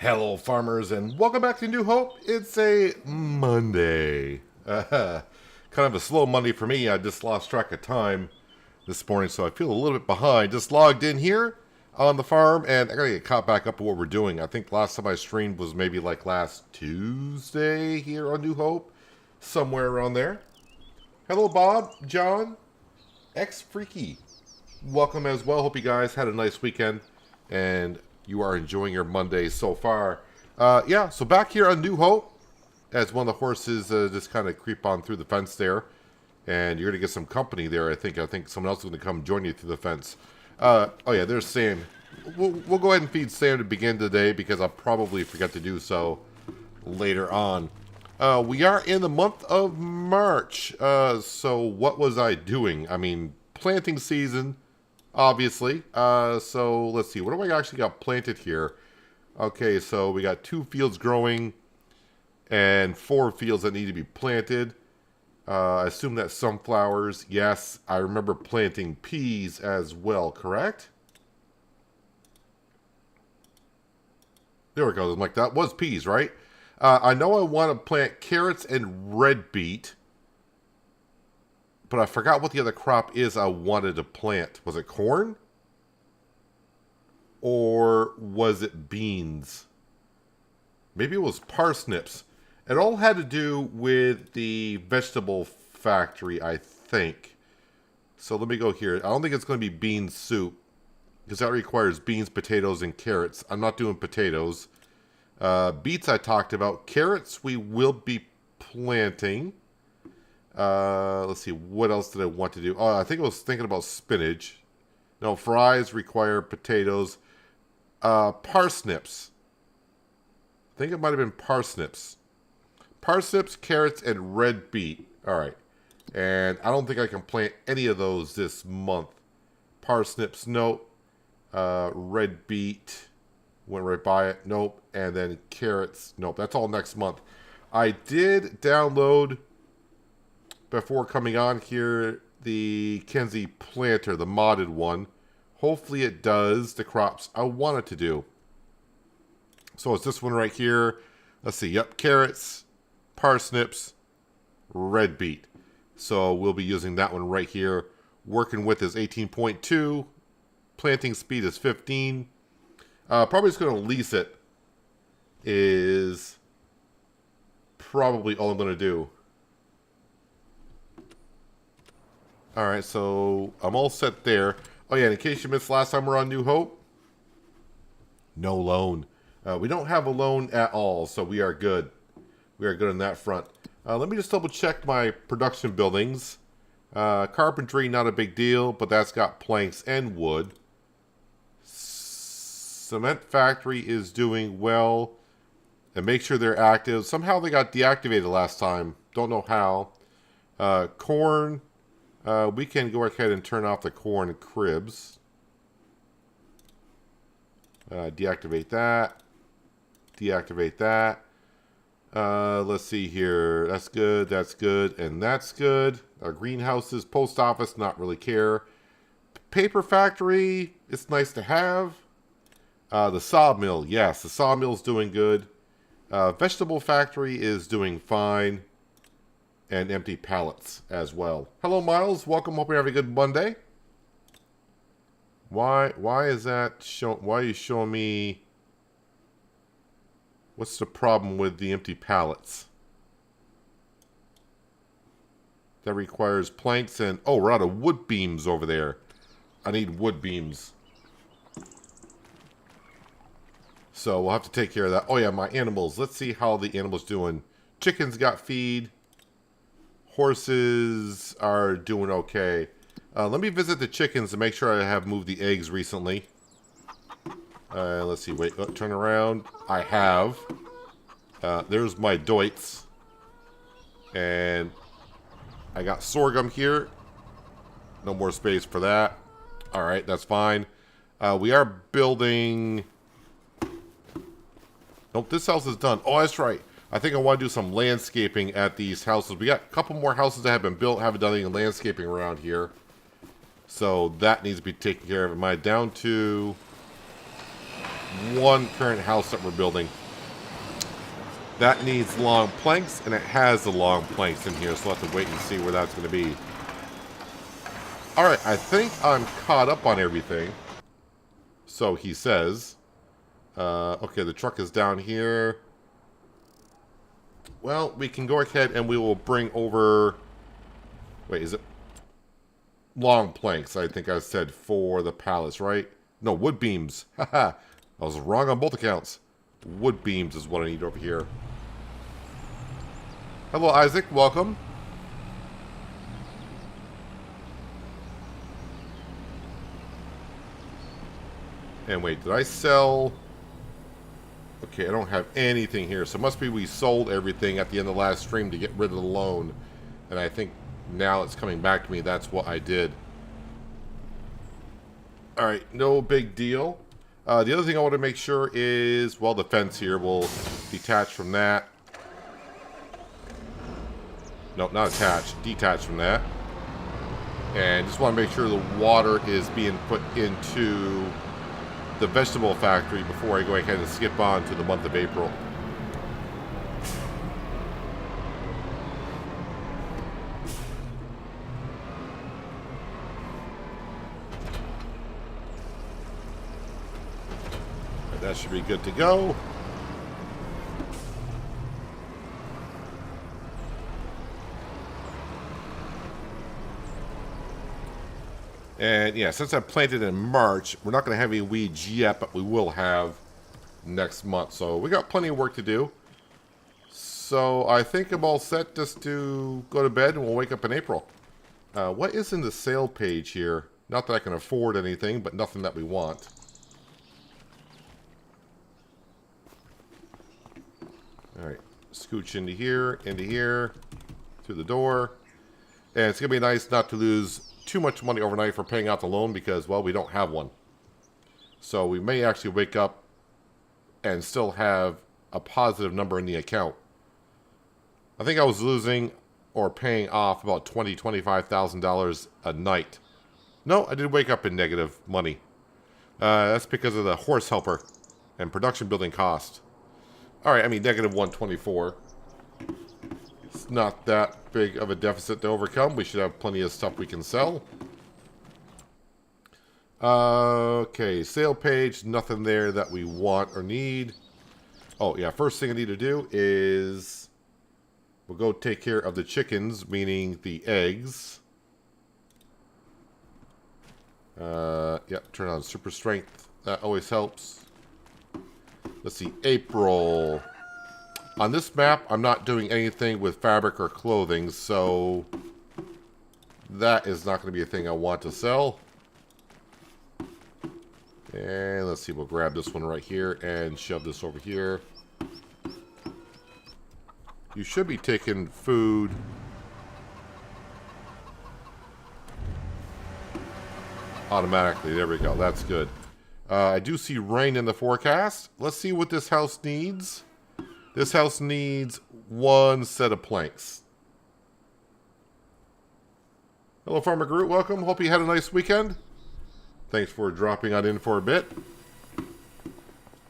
Hello, farmers, and welcome back to New Hope. It's a Monday. Kind of a slow Monday for me. I just lost track of time this morning, so I feel a little bit behind. Just logged in here on the farm, and I gotta get caught back up to what we're doing. I think last time I streamed was maybe like last Tuesday here on New Hope, somewhere around there. Hello, Bob, John, X Freaky. Welcome as well. Hope you guys had a nice weekend, and you are enjoying your Monday so far. Yeah, so back here on New Hope, as one of the horses just kind of creep on through the fence there, and you're going to get some company there, I think. I think someone else is going to come join you through the fence. Oh yeah, there's Sam. We'll go ahead and feed Sam to begin today, because I'll probably forget to do so later on. We are in the month of March, so what was I doing? I mean, planting season, obviously. So let's see, what do I actually got planted here? Okay, so we got 2 fields growing and 4 fields that need to be planted. I assume that's sunflowers. Yes, I remember planting peas as well, correct? There we go. I'm like, that was peas, right? I know I want to plant carrots and red beet, but I forgot what the other crop is I wanted to plant. Was it corn? Or was it beans? Maybe it was parsnips. It all had to do with the vegetable factory, I think. So let me go here. I don't think it's going to be bean soup, because that requires beans, potatoes, and carrots. I'm not doing potatoes. Beets I talked about. Carrots we will be planting. Let's see, what else did I want to do? Oh, I think I was thinking about spinach. No, fries require potatoes. Parsnips. I think it might have been parsnips. Parsnips, carrots, and red beet. Alright. And I don't think I can plant any of those this month. Parsnips, nope. Red beet, went right by it, nope. And then carrots, nope. That's all next month. I did download, before coming on here, the Kenzie planter, the modded one. Hopefully it does the crops I want it to do. So it's this one right here. Let's see, yep, carrots, parsnips, red beet. So we'll be using that one right here. Working width is 18.2. Planting speed is 15. Probably just going to lease it is probably all I'm going to do. Alright, so I'm all set there. Oh yeah, in case you missed last time we're on New Hope, no loan. We don't have a loan at all, so we are good. We are good on that front. Let me just double check my production buildings. Carpentry, not a big deal, but that's got planks and wood. Cement factory is doing well. And make sure they're active. Somehow they got deactivated last time. Don't know how. Corn. We can go ahead and turn off the corn cribs. Deactivate that. Deactivate that. Let's see here. That's good. That's good. And that's good. Greenhouses, post office, not really care. Paper factory, it's nice to have. The sawmill, yes, the sawmill's doing good. Vegetable factory is doing fine. And empty pallets as well. Hello, Miles. Welcome. Hope you're having a good Monday. Why is that why are you showing me? What's the problem with the empty pallets? That requires planks and... Oh, we're out of wood beams over there. I need wood beams. So we'll have to take care of that. Oh yeah, my animals. Let's see how the animals doing. Chickens got feed. Horses are doing okay. Let me visit the chickens to make sure I have moved the eggs recently. Let's see. Wait, turn around. I have. There's my doits. And I got sorghum here. No more space for that. Alright, that's fine. We are building... Nope, this house is done. Oh, that's right. I think I want to do some landscaping at these houses. We got a couple more houses that have been built, haven't done any landscaping around here. So that needs to be taken care of. Am I down to one current house that we're building. That needs long planks, and it has the long planks in here, so we'll have to wait and see where that's going to be. Alright, I think I'm caught up on everything. So he says. Okay, the truck is down here. Well, we can go ahead and we will bring over... Wait, is it... Long planks, I think I said, for the pallets, right? No, wood beams. Haha, I was wrong on both accounts. Wood beams is what I need over here. Hello, Isaac. Welcome. And wait, did I sell... Okay, I don't have anything here. So it must be we sold everything at the end of the last stream to get rid of the loan. And I think now it's coming back to me. That's what I did. Alright, no big deal. The other thing I want to make sure is, well, the fence here will detach from that. Nope, not attached. Detach from that. And just want to make sure the water is being put into the vegetable factory before I go ahead and skip on to the month of April. And that should be good to go. And yeah, since I planted in March, we're not going to have any weeds yet, but we will have next month. So we got plenty of work to do. So I think I'm all set just to go to bed and we'll wake up in April. What is in the sale page here? Not that I can afford anything, but nothing that we want. Alright, scooch into here, through the door. And it's going to be nice not to lose too much money overnight for paying out the loan because, well, we don't have one. So we may actually wake up and still have a positive number in the account. I think I was losing or paying off about $25,000 a night. No, I did wake up in negative money. That's because of the horse helper and production building cost. Alright, I mean negative 124. It's not that big of a deficit to overcome. We should have plenty of stuff we can sell. Okay, sale page, nothing there that we want or need. Oh yeah, first thing I need to do is we'll go take care of the chickens, meaning the eggs. Yeah, turn on super strength. That always helps. Let's see, April. On this map, I'm not doing anything with fabric or clothing, so that is not going to be a thing I want to sell. And let's see, we'll grab this one right here and shove this over here. You should be taking food. Automatically, there we go, that's good. I do see rain in the forecast. Let's see what this house needs. This house needs one set of planks. Hello, Farmer Groot. Welcome. Hope you had a nice weekend. Thanks for dropping on in for a bit.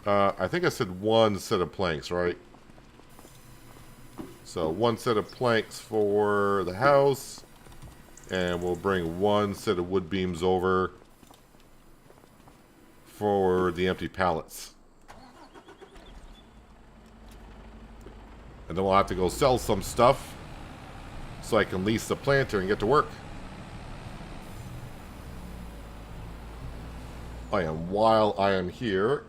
I think I said one set of planks, right? So one set of planks for the house. And we'll bring one set of wood beams over for the empty pallets. And then we'll have to go sell some stuff so I can lease the planter and get to work. While I am here,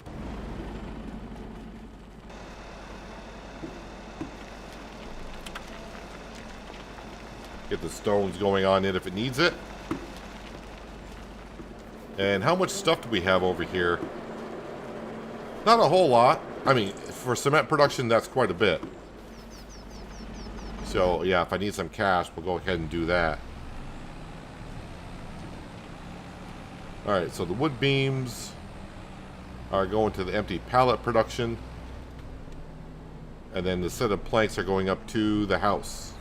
get the stones going on it if it needs it. And how much stuff do we have over here? Not a whole lot. I mean, for cement production, that's quite a bit. So, yeah, if I need some cash, we'll go ahead and do that. Alright, so the wood beams are going to the empty pallet production. And then the set of planks are going up to the house.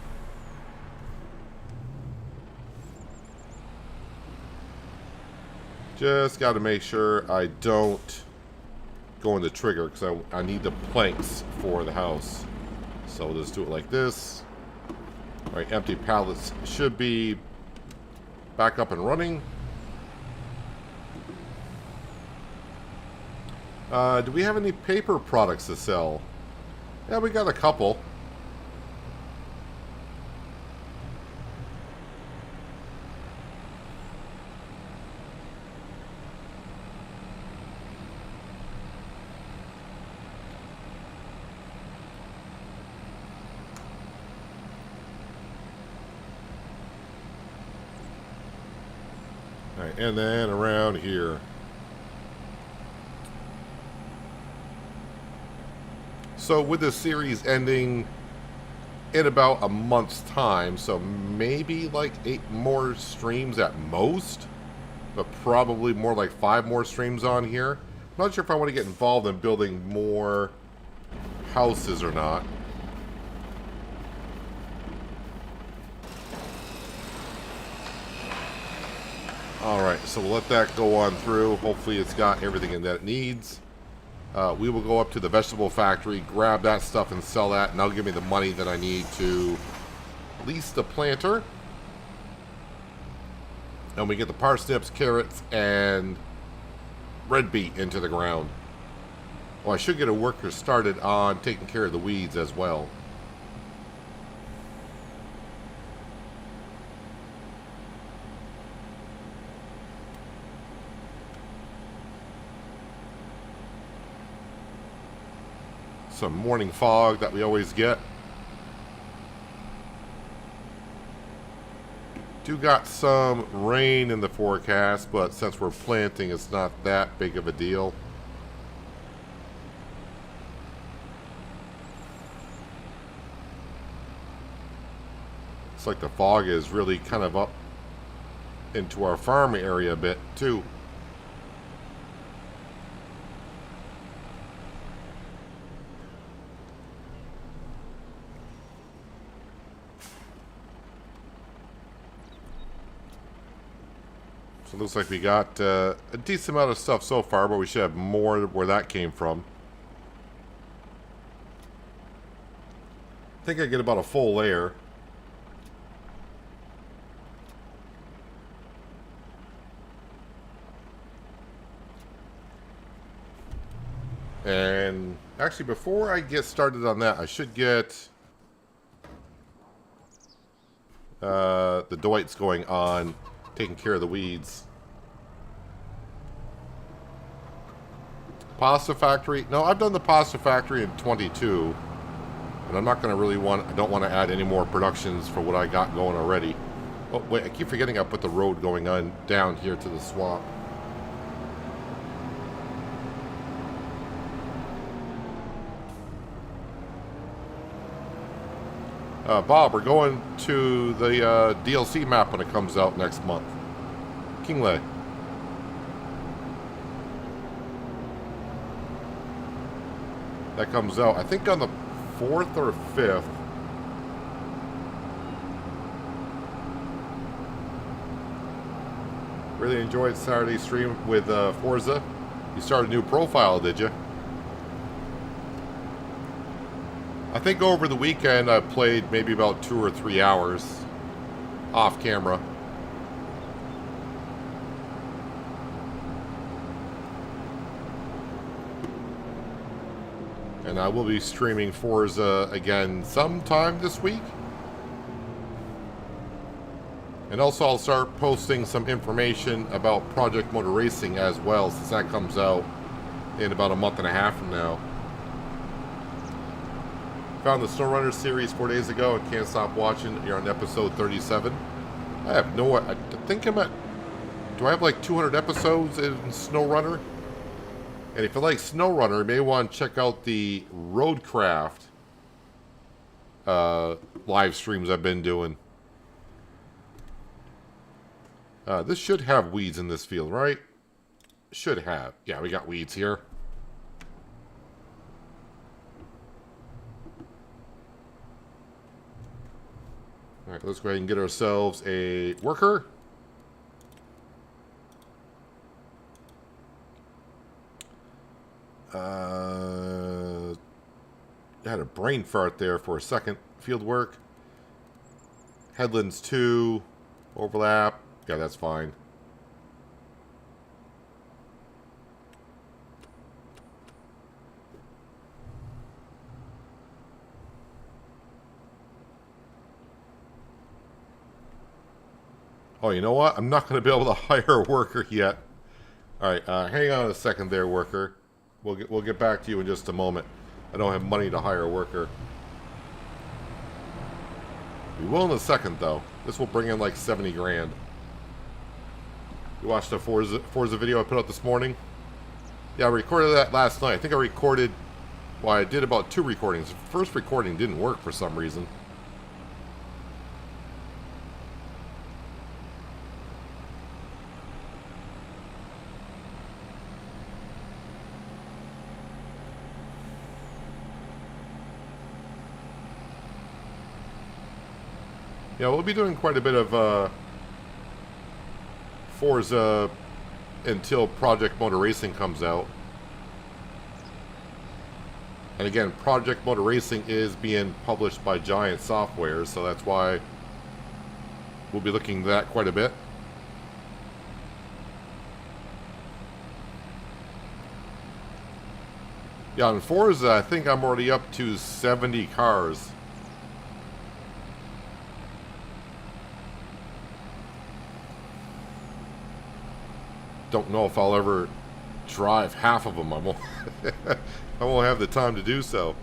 Just got to make sure I don't going to trigger because I need the planks for the house. So we'll just do it like this. All right, empty pallets should be back up and running. Do we have any paper products to sell? Yeah, we got a couple. All right, and then around here. So with this series ending in about a month's time, so maybe like 8 more streams at most, but probably more like 5 more streams on here. I'm not sure if I want to get involved in building more houses or not. Alright, so we'll let that go on through. Hopefully it's got everything that it needs. We will go up to the vegetable factory, grab that stuff and sell that, and that'll give me the money that I need to lease the planter. And we get the parsnips, carrots, and red beet into the ground. Well, I should get a worker started on taking care of the weeds as well. Some morning fog that we always get. Do got some rain in the forecast, but since we're planting, it's not that big of a deal. It's like the fog is really kind of up into our farm area a bit too. So it looks like we got a decent amount of stuff so far, but we should have more where that came from. I think I get about a full layer. And actually, before I get started on that, I should get the Dwights going on taking care of the weeds. Pasta factory. No, I've done the pasta factory in 22. And I'm not going to really I don't want to add any more productions for what I got going already. Oh, wait, I keep forgetting I put the road going on down here to the swamp. Bob, we're going to the DLC map when it comes out next month. Kingley. That comes out, I think, on the 4th or 5th. Really enjoyed Saturday's stream with Forza. You started a new profile, did you? I think over the weekend I played maybe about 2 or 3 hours off camera. And I will be streaming Forza again sometime this week. And also I'll start posting some information about Project Motor Racing as well, since that comes out in about a month and a half from now. Found the SnowRunner series 4 days ago and can't stop watching. You're on episode 37. I have no... I think I'm at... Do I have like 200 episodes in SnowRunner? And if you like SnowRunner, you may want to check out the Roadcraft live streams I've been doing. This should have weeds in this field, right? Should have. Yeah, we got weeds here. Alright, let's go ahead and get ourselves a worker. I had a brain fart there for a second. Field work. Headlands 2. Overlap. Yeah, that's fine. Oh, you know what? I'm not going to be able to hire a worker yet. All right, hang on a second there, worker. We'll get back to you in just a moment. I don't have money to hire a worker. We will in a second, though. This will bring in like 70 grand. You watched the Forza video I put out this morning? Yeah, I recorded that last night. I think I recorded... Well, I did about 2 recordings. The first recording didn't work for some reason. Yeah, we'll be doing quite a bit of Forza until Project Motor Racing comes out. And again, Project Motor Racing is being published by Giant Software, so that's why we'll be looking at that quite a bit. Yeah, on Forza, I think I'm already up to 70 cars. Don't know if I'll ever drive half of them. I won't have the time to do so.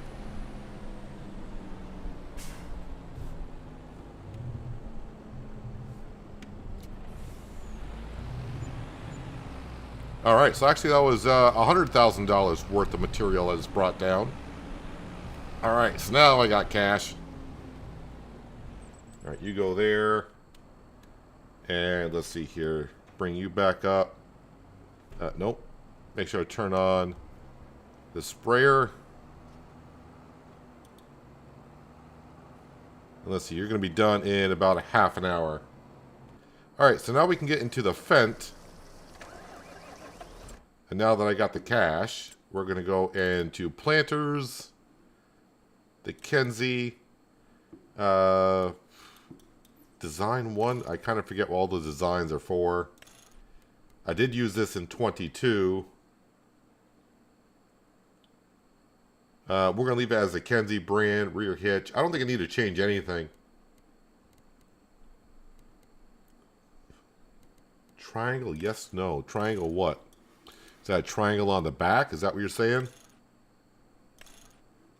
Alright, so actually that was $100,000 worth of material that is brought down. Alright, so now I got cash. Alright, you go there. And let's see here. Bring you back up. Nope. Make sure I turn on the sprayer. And let's see, you're going to be done in about a half an hour. Alright, so now we can get into the Fendt. And now that I got the cash, we're going to go into planters, the Kenzie, design 1. I kind of forget what all the designs are for. I did use this in 22. We're going to leave it as the Kenzie brand, rear hitch. I don't think I need to change anything. Triangle, yes, no. Triangle what? Is that a triangle on the back? Is that what you're saying?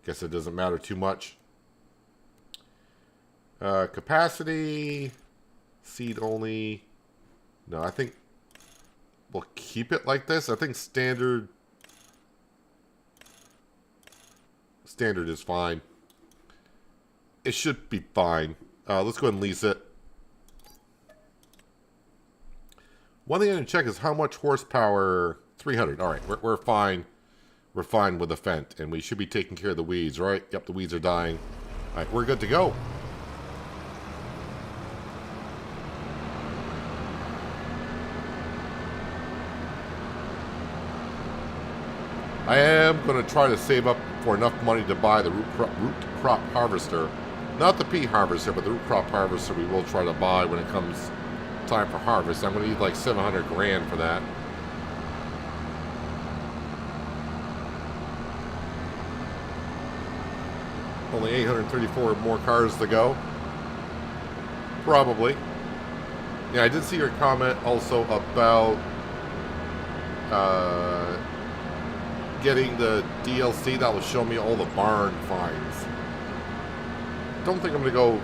Guess it doesn't matter too much. Capacity. Seat only. No, I think we'll keep it like this. I think standard is fine. It should be fine. Let's go ahead and lease it. One thing I didn't check is how much horsepower. 300. All right, we're fine. We're fine with the Fendt, and we should be taking care of the weeds, right? Yep, the weeds are dying. All right, we're good to go. I am going to try to save up for enough money to buy the root crop harvester. Not the pea harvester, but the root crop harvester we will try to buy when it comes time for harvest. I'm going to need like 700 grand for that. Only 834 more cars to go. Probably. Yeah, I did see your comment also about getting the DLC that will show me all the barn finds. Don't think I'm going to go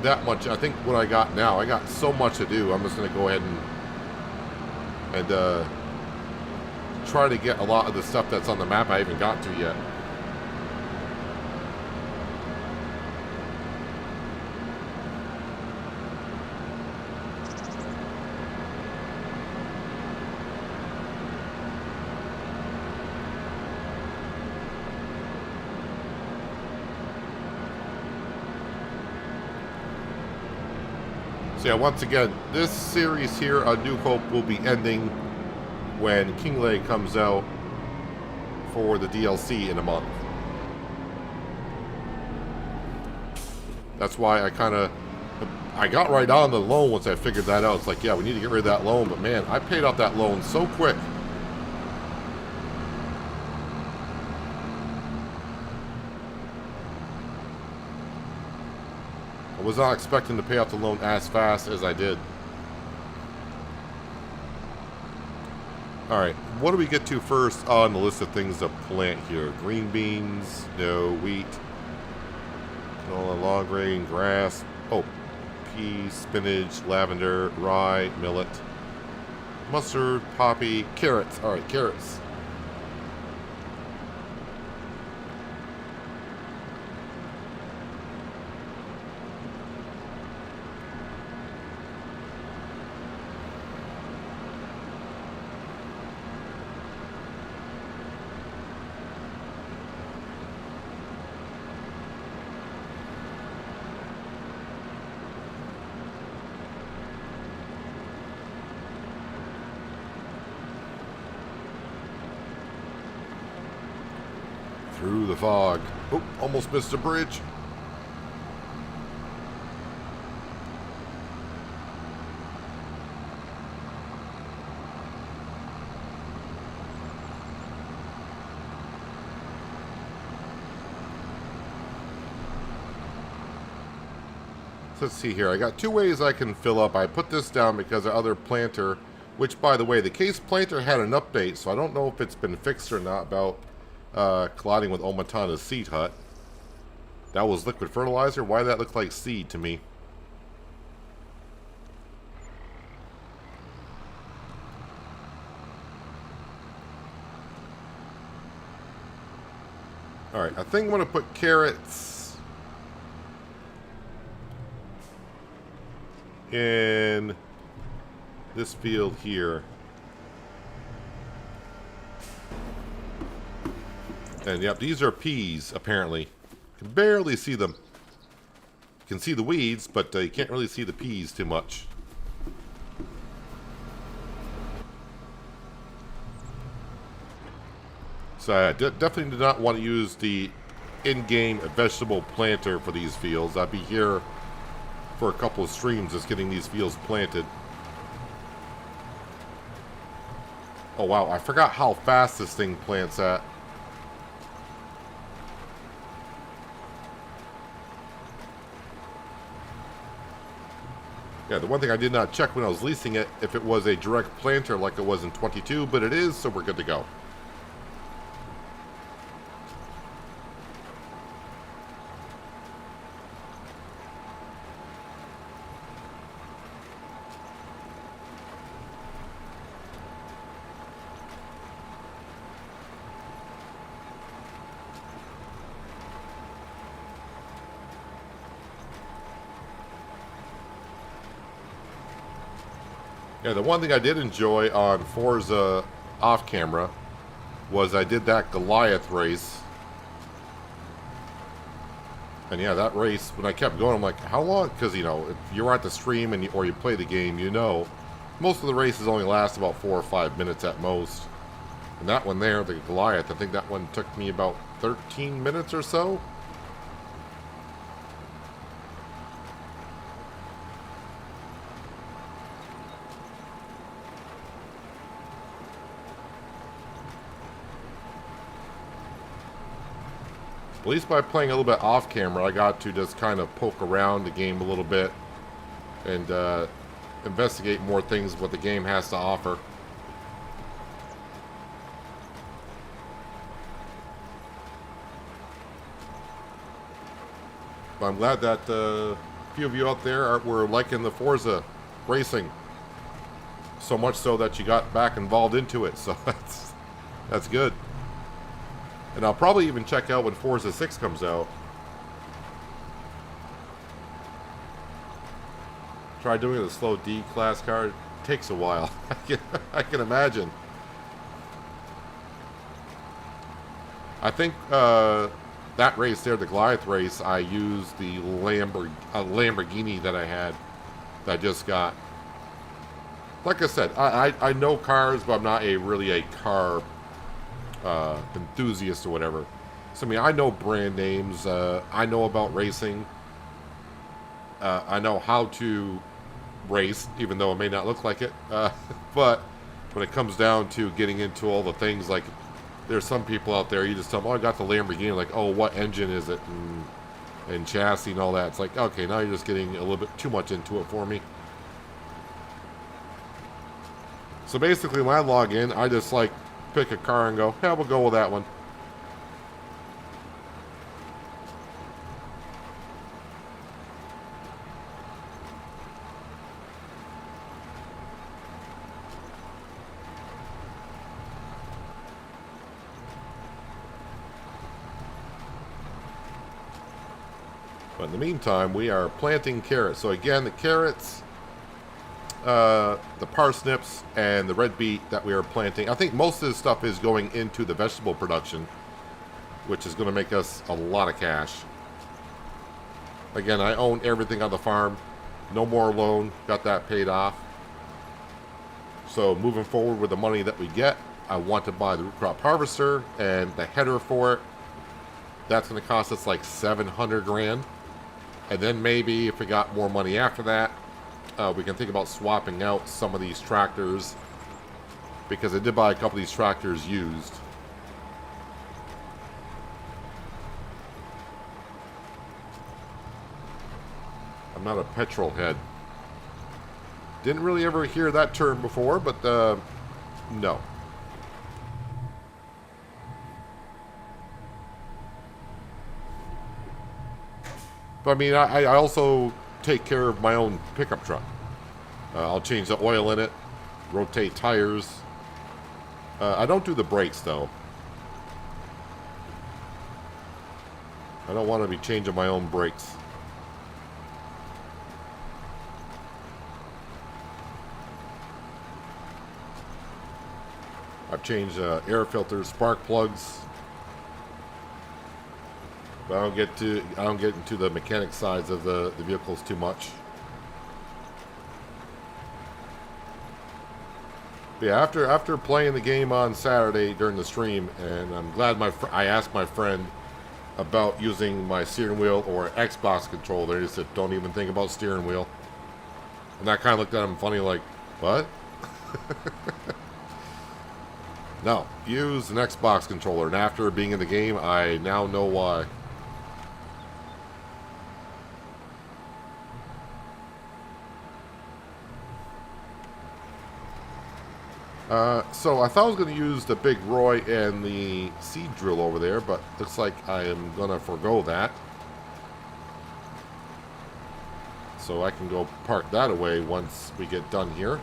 that much. I think what I got now, I got so much to do. I'm just going to go ahead and try to get a lot of the stuff that's on the map I haven't got to yet. So yeah, once again, this series here on New Hope will be ending when Kingley comes out for the DLC in a month. That's why I got right on the loan once I figured that out. It's like, yeah, we need to get rid of that loan. But man, I paid off that loan so quick. I was not expecting to pay off the loan as fast as I did. Alright, what do we get to first on the list of things to plant here? Green beans, no, wheat, canola, long grain, grass, oh, peas, spinach, lavender, rye, millet, mustard, poppy, carrots. Alright, carrots. Through the fog. Oh, almost missed a bridge. So let's see here. I got two ways I can fill up. I put this down because the other planter, which, by the way, the case planter had an update, so I don't know if it's been fixed or not about colliding with Omatana's seed hut. That was liquid fertilizer. Why did that look like seed to me? Alright, I think I'm going to put carrots in this field here. And yep, these are peas, apparently. You can barely see them. You can see the weeds, but you can't really see the peas too much. So I definitely did not want to use the in-game vegetable planter for these fields. I'd be here for a couple of streams just getting these fields planted. Oh wow, I forgot how fast this thing plants at. Yeah, the one thing I did not check when I was leasing it, if it was a direct planter like it was in 22, but it is, so we're good to go. Yeah, the one thing I did enjoy on Forza off camera was I did that Goliath race. And yeah, that race, when I kept going, I'm like, how long? Because, you know, if you're at the stream and or you play the game, you know, most of the races only last about 4 or 5 minutes at most. And that one there, the Goliath, I think that one took me about 13 minutes or so. At least by playing a little bit off camera, I got to just kind of poke around the game a little bit and investigate more things what the game has to offer. But I'm glad that a few of you out there were liking the Forza racing. So much so that you got back involved into it, so that's good. And I'll probably even check out when Forza 6 comes out. Try doing a slow D class car. It takes a while. I can imagine. I think that race there, the Goliath race, I used the Lamborghini that I had. That I just got. Like I said, I know cars, but I'm not really a car enthusiast or whatever. So I mean, I know brand names. I know about racing. I know how to race, even though it may not look like it. But when it comes down to getting into all the things, like there's some people out there, you just tell them, "Oh, I got the Lamborghini." Like, "Oh, what engine is it?" And chassis and all that. It's like, okay, now you're just getting a little bit too much into it for me. So basically, when I log in, I just like pick a car and go, "Yeah, we'll go with that one." But in the meantime, we are planting carrots. So again, the carrots, the parsnips, and the red beet that we are planting. I think most of this stuff is going into the vegetable production, which is going to make us a lot of cash. Again, I own everything on the farm. No more loan. Got that paid off. So moving forward with the money that we get, I want to buy the root crop harvester and the header for it. That's going to cost us like 700 grand. And then maybe if we got more money after that, we can think about swapping out some of these tractors, because I did buy a couple of these tractors used. I'm not a petrol head. Didn't really ever hear that term before, but no. But I mean, I also take care of my own pickup truck. I'll change the oil in it, rotate tires. I don't do the brakes, though. I don't want to be changing my own brakes. I've changed air filters, spark plugs. But I don't get into the mechanic sides of the vehicles too much. But yeah, after playing the game on Saturday during the stream, and I'm glad I asked my friend about using my steering wheel or Xbox controller. He said, "Don't even think about steering wheel." And I kind of looked at him funny, like, "What?" No, use an Xbox controller. And after being in the game, I now know why. So I thought I was going to use the Big Roy and the seed drill over there, but looks like I am going to forego that. So I can go park that away once we get done here.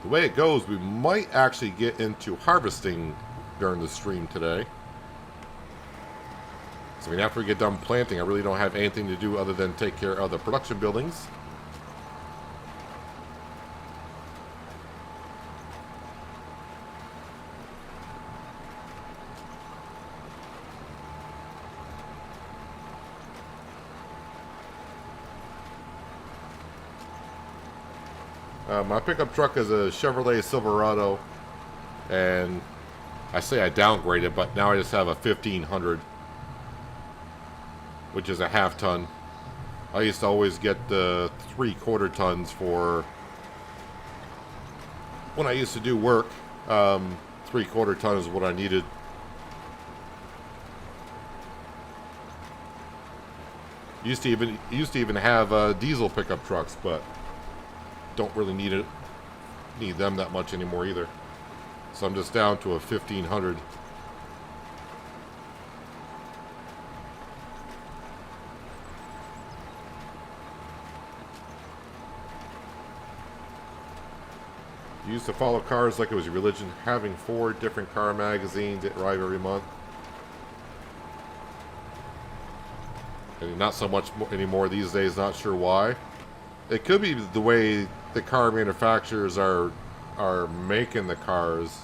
The way it goes, we might actually get into harvesting during the stream today. So I mean, after we get done planting, I really don't have anything to do other than take care of the production buildings. My pickup truck is a Chevrolet Silverado, and I say I downgraded, but now I just have a 1500, which is a half ton. I used to always get the 3/4 tons for when I used to do work. 3/4 ton is what I needed. Used to even have diesel pickup trucks, but don't really need them that much anymore either. So I'm just down to a 1500. You used to follow cars like it was your religion, having 4 different car magazines that arrive every month. And not so much anymore these days, not sure why. It could be the way the car manufacturers are making the cars.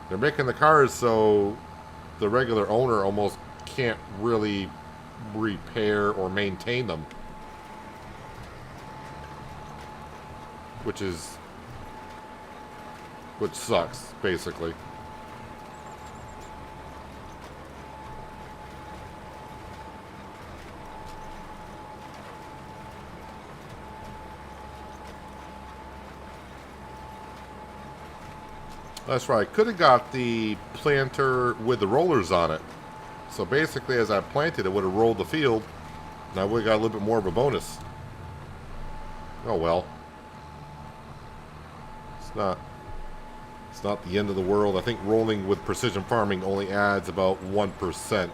They're making the cars so the regular owner almost can't really repair or maintain them, which sucks basically. That's right. Could have got the planter with the rollers on it. So basically, as I planted, it would have rolled the field, and I would have got a little bit more of a bonus. Oh well. It's not. It's not the end of the world. I think rolling with precision farming only adds about 1%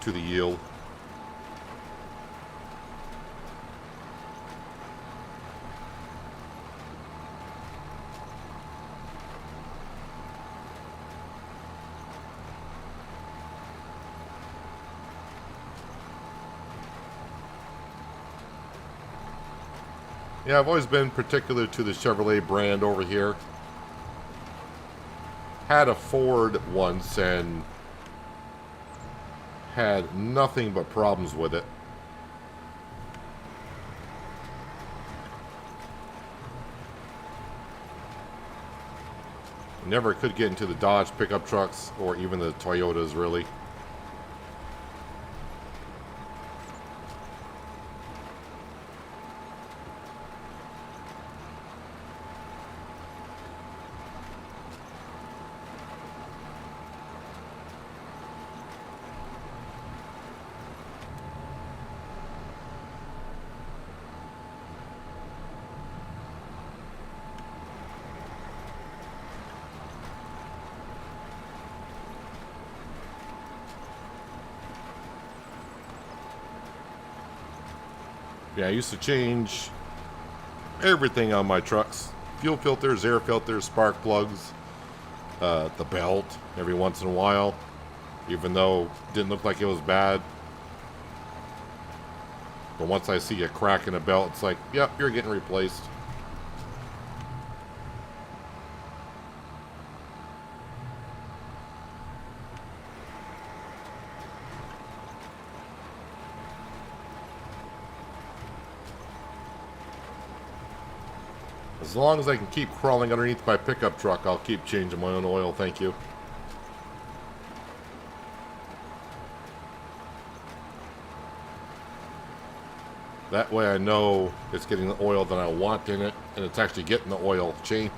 to the yield. Yeah, I've always been particular to the Chevrolet brand over here. Had a Ford once and had nothing but problems with it. Never could get into the Dodge pickup trucks or even the Toyotas, really. Yeah, I used to change everything on my trucks. Fuel filters, air filters, spark plugs, the belt every once in a while. Even though it didn't look like it was bad. But once I see a crack in a belt, it's like, yep, you're getting replaced. As long as I can keep crawling underneath my pickup truck, I'll keep changing my own oil, thank you. That way I know it's getting the oil that I want in it, and it's actually getting the oil change.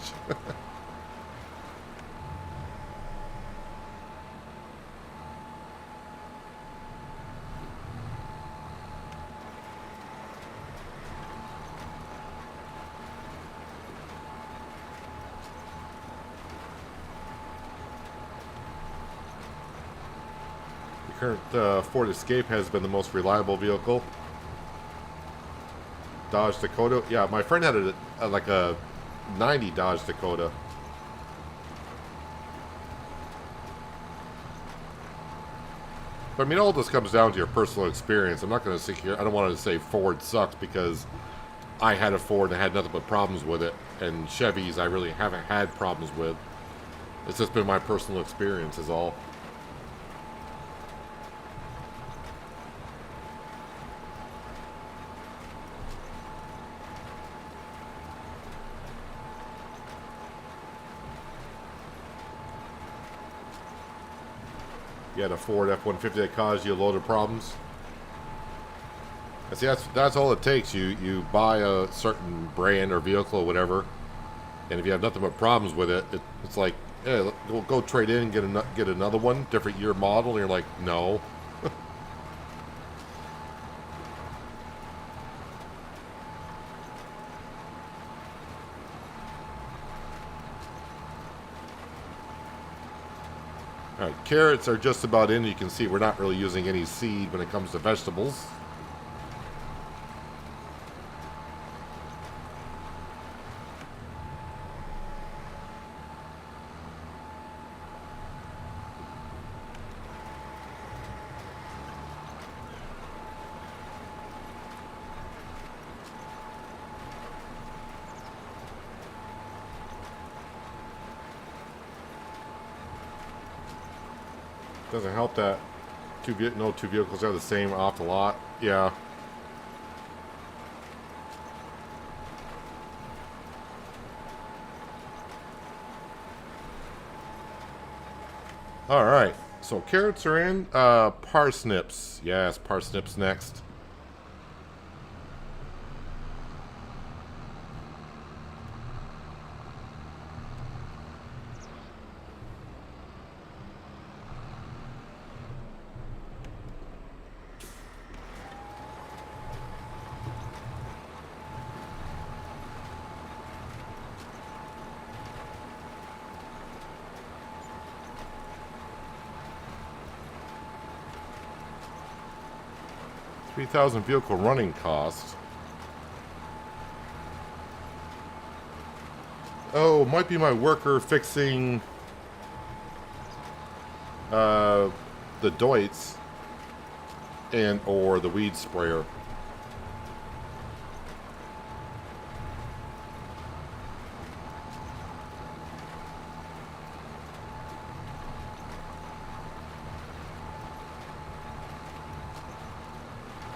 The current Ford Escape has been the most reliable vehicle. Dodge Dakota. Yeah, my friend had like a 90 Dodge Dakota. But I mean, all this comes down to your personal experience. I'm not going to sit here. I don't want to say Ford sucks because I had a Ford and I had nothing but problems with it. And Chevys I really haven't had problems with. It's just been my personal experience is all. You had a Ford F-150 that caused you a load of problems. And see, that's all it takes. You buy a certain brand or vehicle or whatever, and if you have nothing but problems with it, it's like, hey, we'll go trade in and get another one, different year model. And you're like, no. All right, carrots are just about in. You can see we're not really using any seed when it comes to vegetables. Doesn't help that no two vehicles are the same off the lot. Yeah. All right. So carrots are in. Parsnips. Yes, parsnips next. $3,000 vehicle running cost. Oh, might be my worker fixing the Deutz and or the weed sprayer.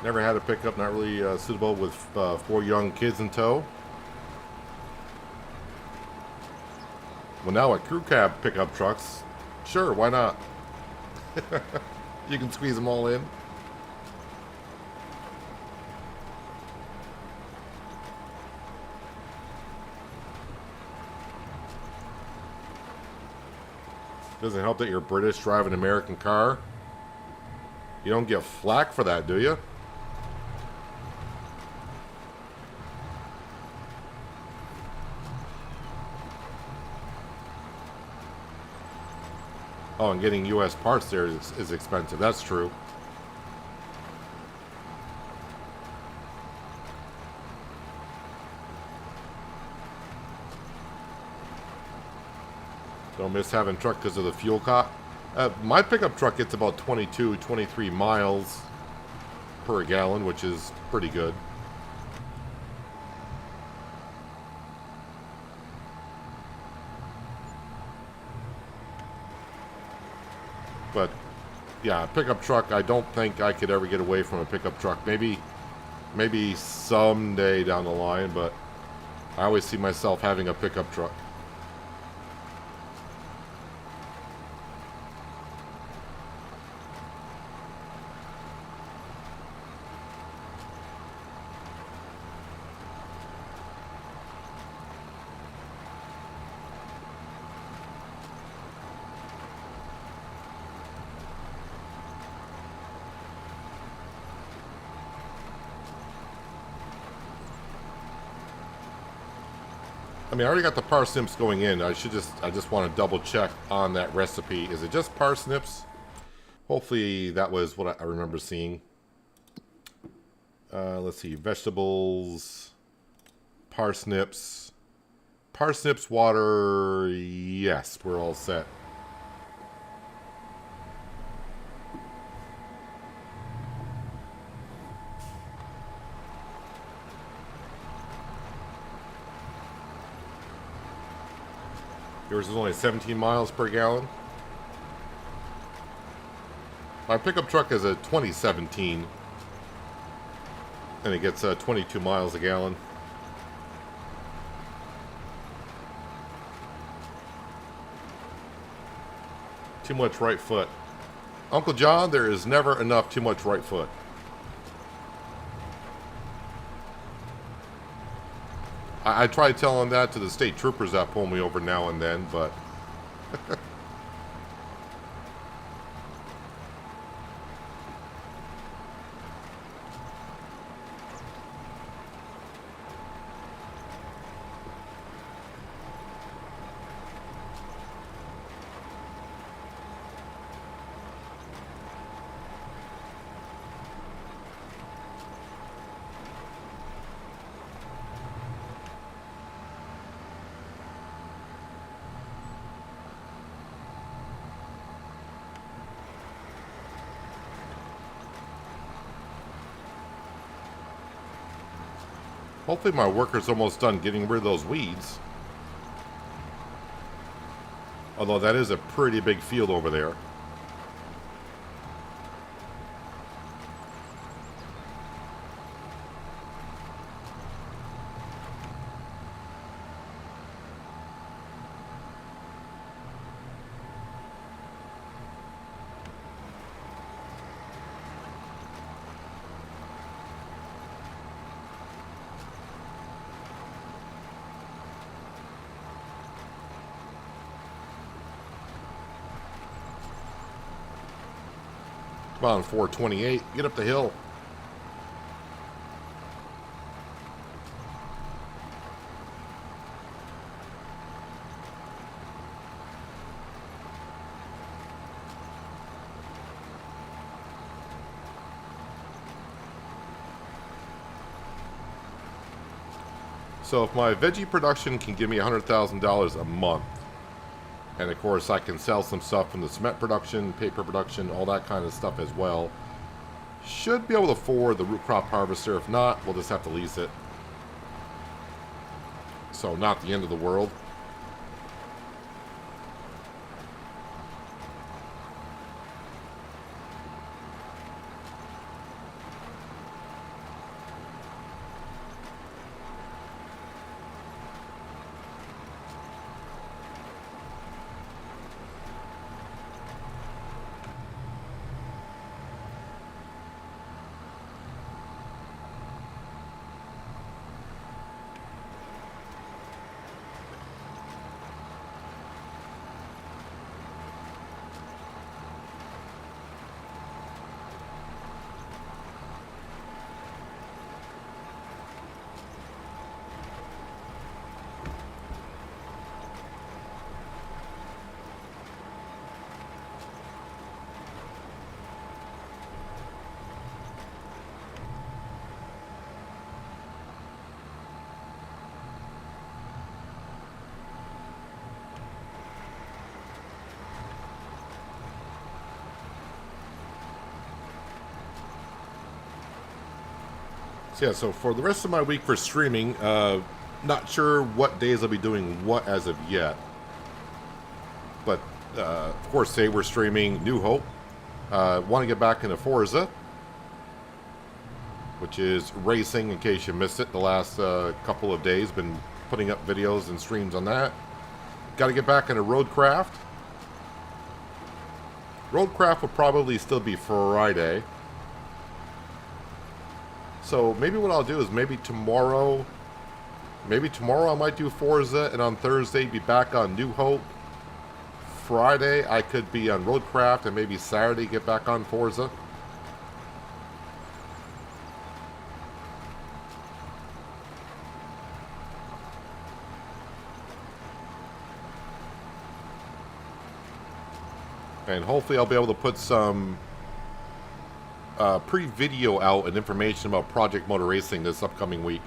Never had a pickup, not really suitable with 4 young kids in tow. Well, now at crew cab pickup trucks, sure, why not? You can squeeze them all in. Doesn't help that you're British, drive an American car. You don't get flack for that, do you? Oh, and getting U.S. parts there is expensive. That's true. Don't miss having truck because of the fuel cost. My pickup truck gets about 22, 23 miles per gallon, which is pretty good. But yeah, pickup truck, I don't think I could ever get away from a pickup truck. Maybe someday down the line, but I always see myself having a pickup truck. I mean, I already got the parsnips going in. I just want to double check on that recipe. Is it just parsnips? Hopefully that was what I remember seeing. Let's see, vegetables, parsnips, water. Yes, we're all set. Yours is only 17 miles per gallon. My pickup truck is a 2017, and it gets 22 miles a gallon. Too much right foot. Uncle John, there is never enough too much right foot. I try telling that to the state troopers that pull me over now and then, but... Hopefully my worker's almost done getting rid of those weeds. Although that is a pretty big field over there. Come on, 428. Get up the hill. So if my veggie production can give me $100,000 a month, and of course I can sell some stuff from the cement production, paper production, all that kind of stuff as well, should be able to afford the root crop harvester. If not, we'll just have to lease it. So not the end of the world. So yeah, so for the rest of my week for streaming, not sure what days I'll be doing what as of yet. But, of course, today we're streaming New Hope. Want to get back into Forza, which is racing, in case you missed it. The last couple of days, been putting up videos and streams on that. Got to get back into Roadcraft. Roadcraft will probably still be Friday. So maybe what I'll do is maybe tomorrow I might do Forza, and on Thursday be back on New Hope. Friday I could be on Roadcraft, and maybe Saturday get back on Forza. And hopefully I'll be able to put some pre-video out and information about Project Motor Racing this upcoming week.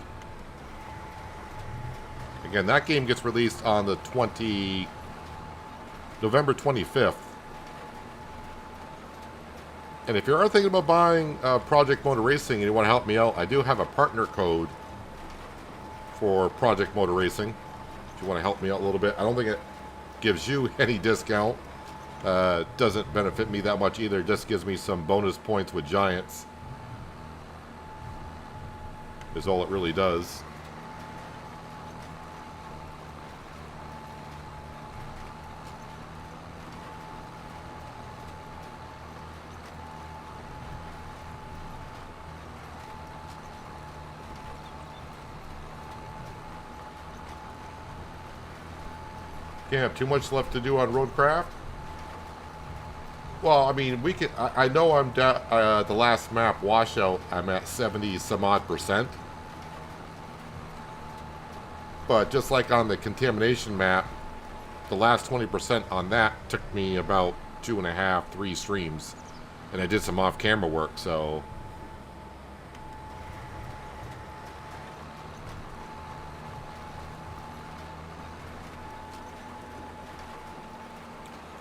Again, that game gets released on the November 25th. And if you are thinking about buying Project Motor Racing and you want to help me out, I do have a partner code for Project Motor Racing. If you want to help me out a little bit. I don't think it gives you any discount. Doesn't benefit me that much either. Just gives me some bonus points with Giants. Is all it really does. Can't have too much left to do on Roadcraft. Well, I mean, we can. I know I'm down. The last map washout, I'm at 70 some odd %. But just like on the contamination map, the last 20% on that took me about 2.5, 3 streams, and I did some off-camera work. So,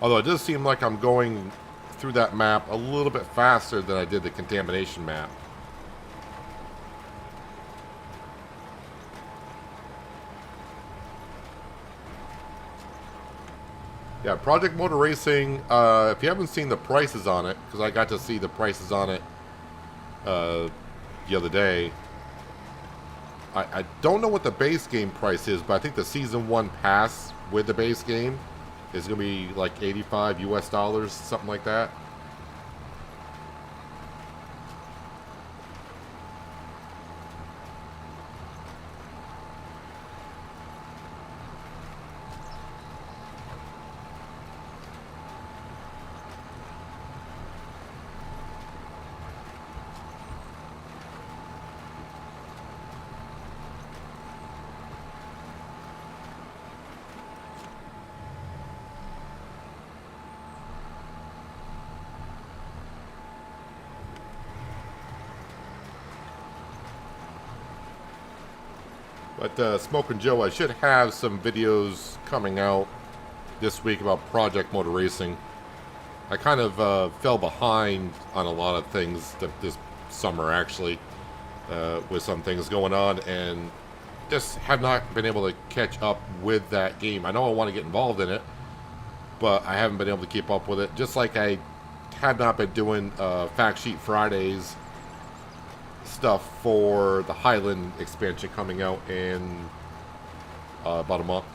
although it does seem like I'm going through that map a little bit faster than I did the contamination map. Yeah, Project Motor Racing, if you haven't seen the prices on it, because I got to see the prices on it the other day, I don't know what the base game price is, but I think the Season 1 pass with the base game is going to be like $85 US, something like that. But Smokin' Joe, I should have some videos coming out this week about Project Motor Racing. I kind of fell behind on a lot of things this summer, actually, with some things going on, and just have not been able to catch up with that game. I know I want to get involved in it, but I haven't been able to keep up with it. Just like I have not been doing Fact Sheet Fridays stuff for the Highland expansion coming out in about a month.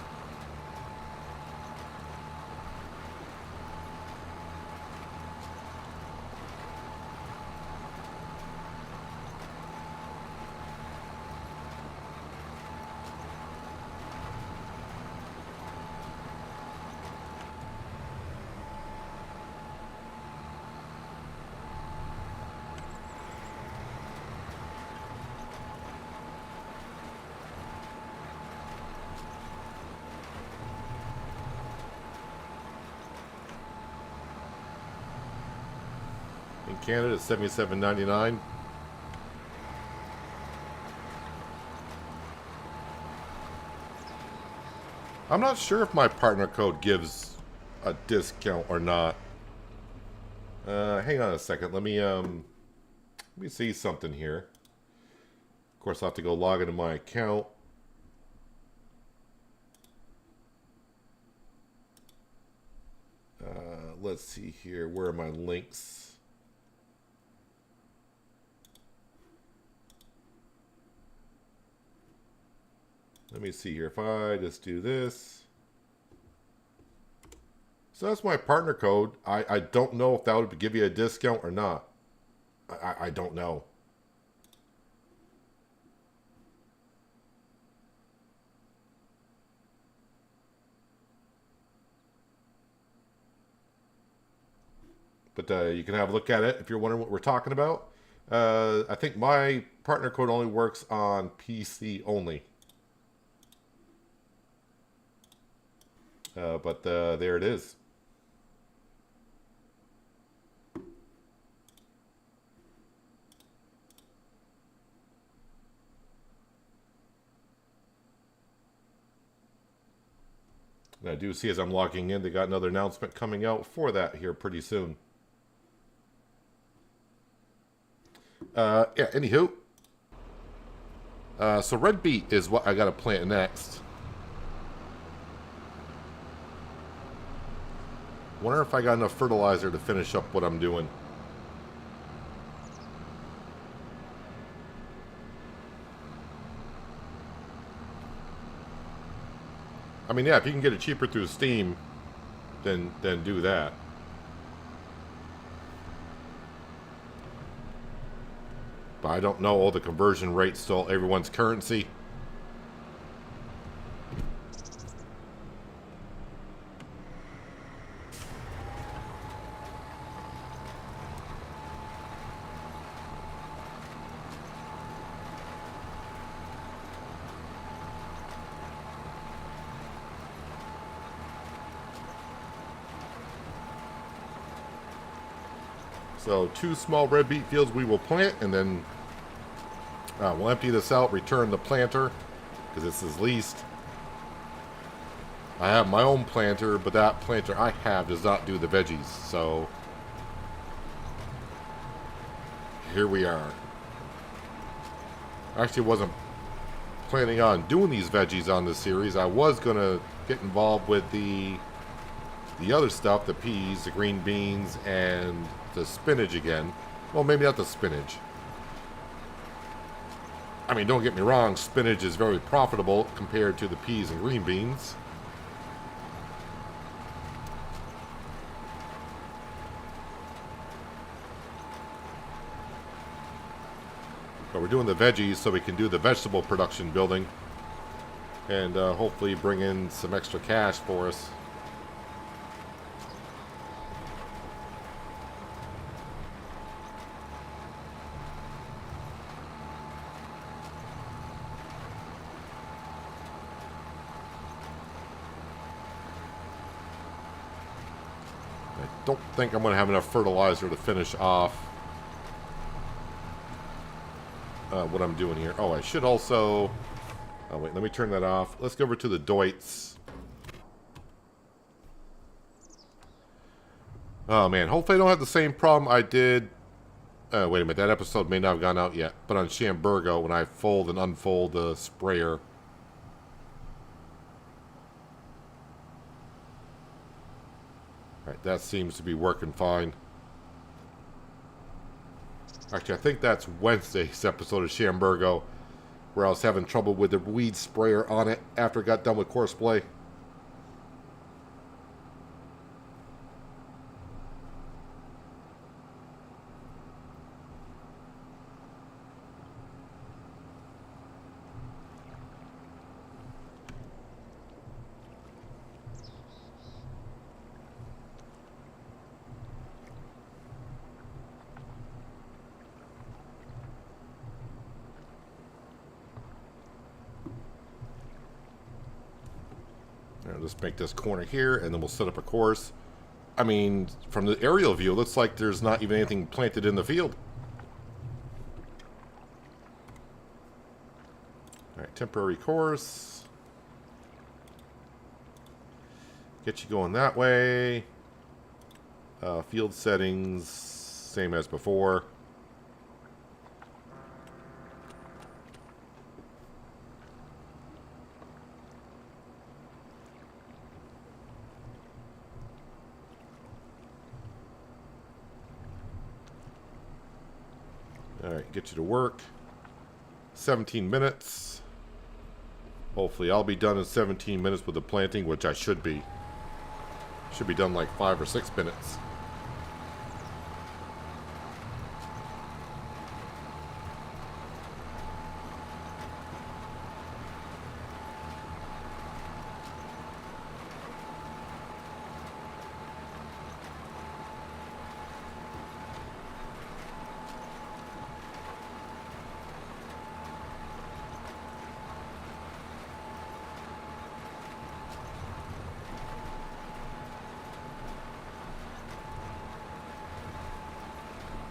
In Canada, it's $77.99. I'm not sure if my partner code gives a discount or not. Hang on a second. Let me see something here. Of course, I'll have to go log into my account. Let's see here. Where are my links? Let me see here. If I just do this. So that's my partner code. I don't know if that would give you a discount or not. I don't know. But you can have a look at it if you're wondering what we're talking about. I think my partner code only works on PC only. But there it is. And I do see as I'm logging in, they got another announcement coming out for that here pretty soon. Yeah, anywho. So red beet is what I got to plant next. Wonder if I got enough fertilizer to finish up what I'm doing. I mean, yeah, if you can get it cheaper through Steam, then do that. But I don't know all the conversion rates still everyone's currency. So 2 small red beet fields we will plant, and then we'll empty this out, return the planter, because this is leased. I have my own planter, but that planter I have does not do the veggies, so here we are. I actually wasn't planning on doing these veggies on this series. I was going to get involved with the other stuff, the peas, the green beans, and the spinach again. Well, maybe not the spinach. I mean, don't get me wrong, spinach is very profitable compared to the peas and green beans. But we're doing the veggies so we can do the vegetable production building and hopefully bring in some extra cash for us. I don't think I'm going to have enough fertilizer to finish off what I'm doing here. Oh, I should also Oh, wait, let me turn that off. Let's go over to the Deutz. Oh, man. Hopefully I don't have the same problem I did. Wait a minute. That episode may not have gone out yet. But on Shamburgo, when I fold and unfold the sprayer. Alright, that seems to be working fine. Actually, I think that's Wednesday's episode of Shamburgo, where I was having trouble with the weed sprayer on it after it got done with course play. Let's make this corner here, and then we'll set up a course. I mean, from the aerial view, it looks like there's not even anything planted in the field. Alright, temporary course. Get you going that way. Field settings, same as before. Alright, get you to work. 17 minutes. Hopefully I'll be done in 17 minutes with the planting, which I should be. Should be done like 5 or 6 minutes.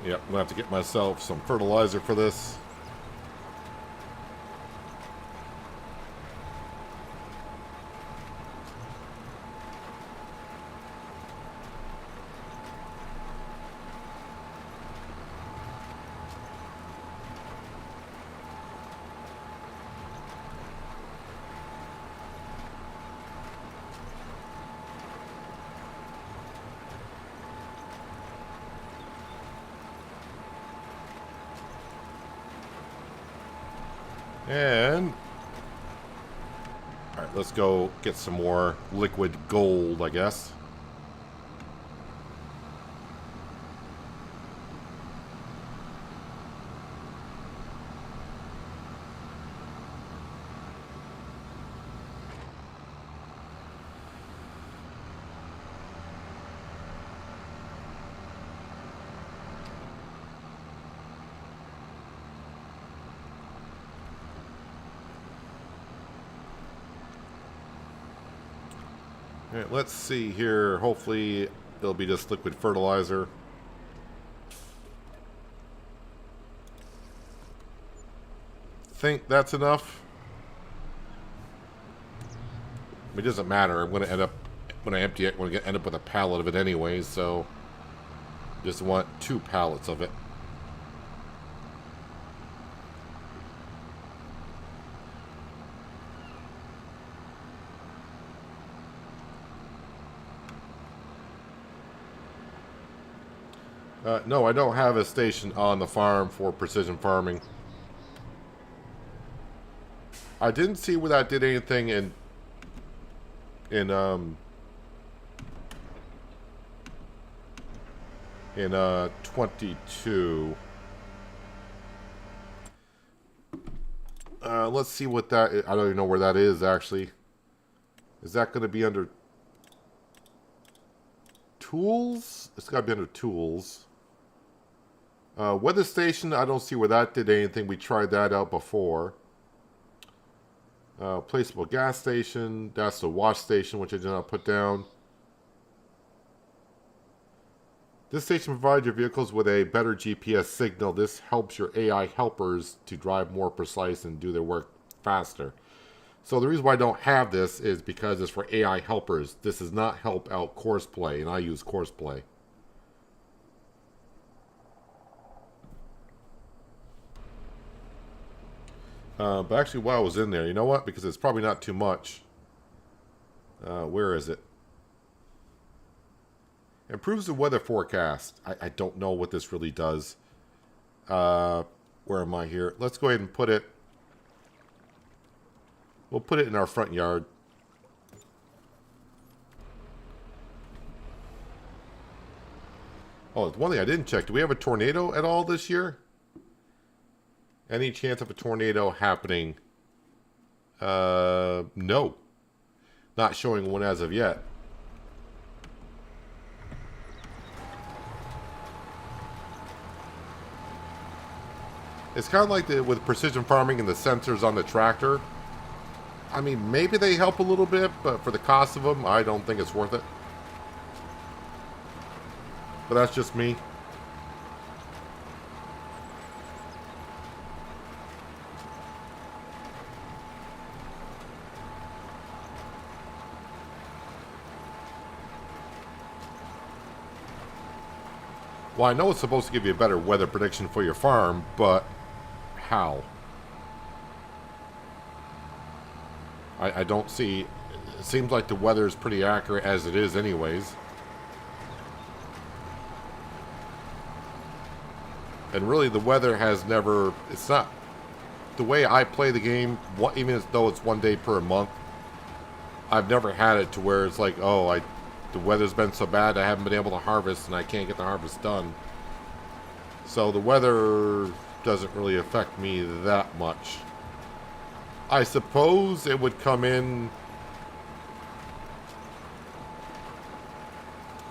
Yep, I'm going to have to get myself some fertilizer for this. And all right, let's go get some more liquid gold, I guess. All right, let's see here. Hopefully it'll be just liquid fertilizer. Think that's enough. It doesn't matter. I'm going to end up, when I empty it, I'm going to end up with a pallet of it anyway, so just want 2 pallets of it. No, I don't have a station on the farm for precision farming. I didn't see where that did anything in 22. Let's see what that is. I don't even know where that is, actually. Is that going to be under tools? It's got to be under tools. Weather station, I don't see where that did anything. We tried that out before. Placeable gas station. That's the wash station, which I did not put down. This station provides your vehicles with a better GPS signal. This helps your AI helpers to drive more precise and do their work faster. So the reason why I don't have this is because it's for AI helpers. This does not help out Courseplay, and I use Courseplay. But actually, while I was in there, you know what? Because it's probably not too much. Where is it? Improves the weather forecast. I don't know what this really does. Where am I here? Let's go ahead and put it. We'll put it in our front yard. Oh, one thing I didn't check. Do we have a tornado at all this year? Any chance of a tornado happening? No. Not showing one as of yet. It's kind of like with precision farming and the sensors on the tractor. I mean, maybe they help a little bit, but for the cost of them, I don't think it's worth it. But that's just me. Well, I know it's supposed to give you a better weather prediction for your farm, but how? I don't see. It seems like the weather is pretty accurate as it is anyways. And really the weather has never, it's not, the way I play the game, even though it's 1 day per month, I've never had it to where it's like, oh, the weather's been so bad I haven't been able to harvest and I can't get the harvest done. So the weather doesn't really affect me that much. I suppose it would come in.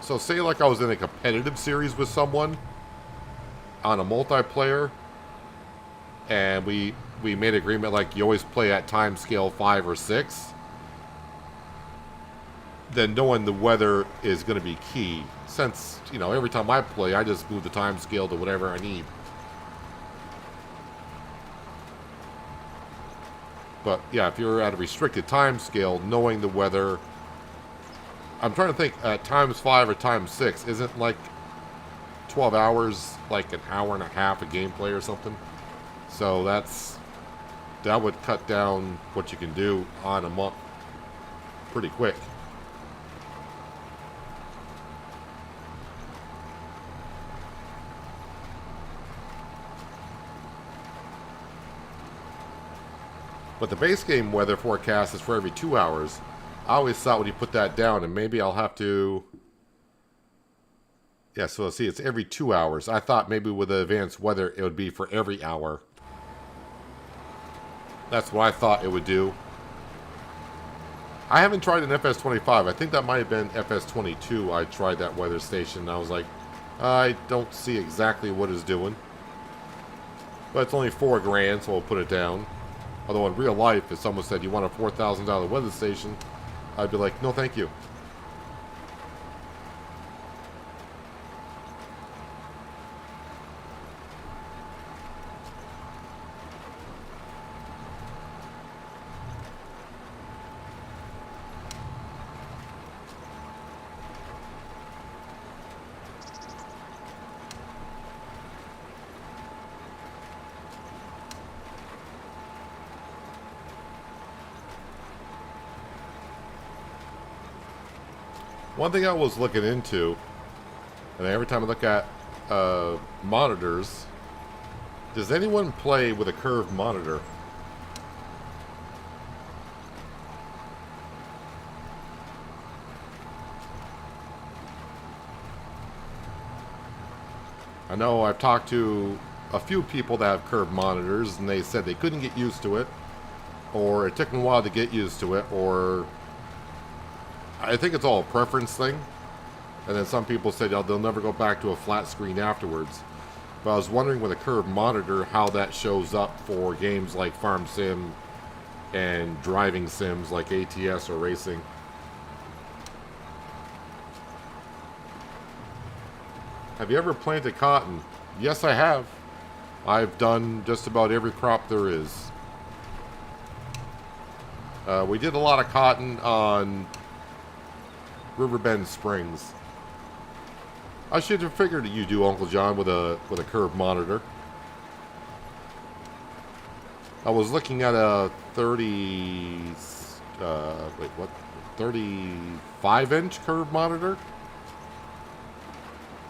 So say like I was in a competitive series with someone on a multiplayer, and we made agreement like you always play at time scale 5 or 6, then knowing the weather is going to be key. Since, you know, every time I play, I just move the time scale to whatever I need. But yeah, if you're at a restricted time scale, knowing the weather, I'm trying to think, times 5 or times 6 isn't like 12 hours, like an hour and a half of gameplay or something. So that would cut down what you can do on a month pretty quick. But the base game weather forecast is for every 2 hours. I always thought when you put that down, and maybe I'll have to... Yeah, so let's see, it's every 2 hours. I thought maybe with the advanced weather, it would be for every hour. That's what I thought it would do. I haven't tried an FS25. I think that might have been FS22. I tried that weather station, and I was like, I don't see exactly what it's doing. But it's only $4,000, so we'll put it down. Although in real life, if someone said, you want a $4,000 weather station, I'd be like, no thank you. One thing I was looking into, and every time I look at monitors, does anyone play with a curved monitor? I know I've talked to a few people that have curved monitors, and they said they couldn't get used to it, or it took them a while to get used to it, or I think it's all a preference thing. And then some people said they'll never go back to a flat screen afterwards. But I was wondering with a curved monitor how that shows up for games like Farm Sim and driving sims like ATS or racing. Have you ever planted cotton? Yes, I have. I've done just about every crop there is. We did a lot of cotton on Riverbend Springs. I should have figured that you do, Uncle John, with a curve monitor. I was looking at a 35-inch curve monitor,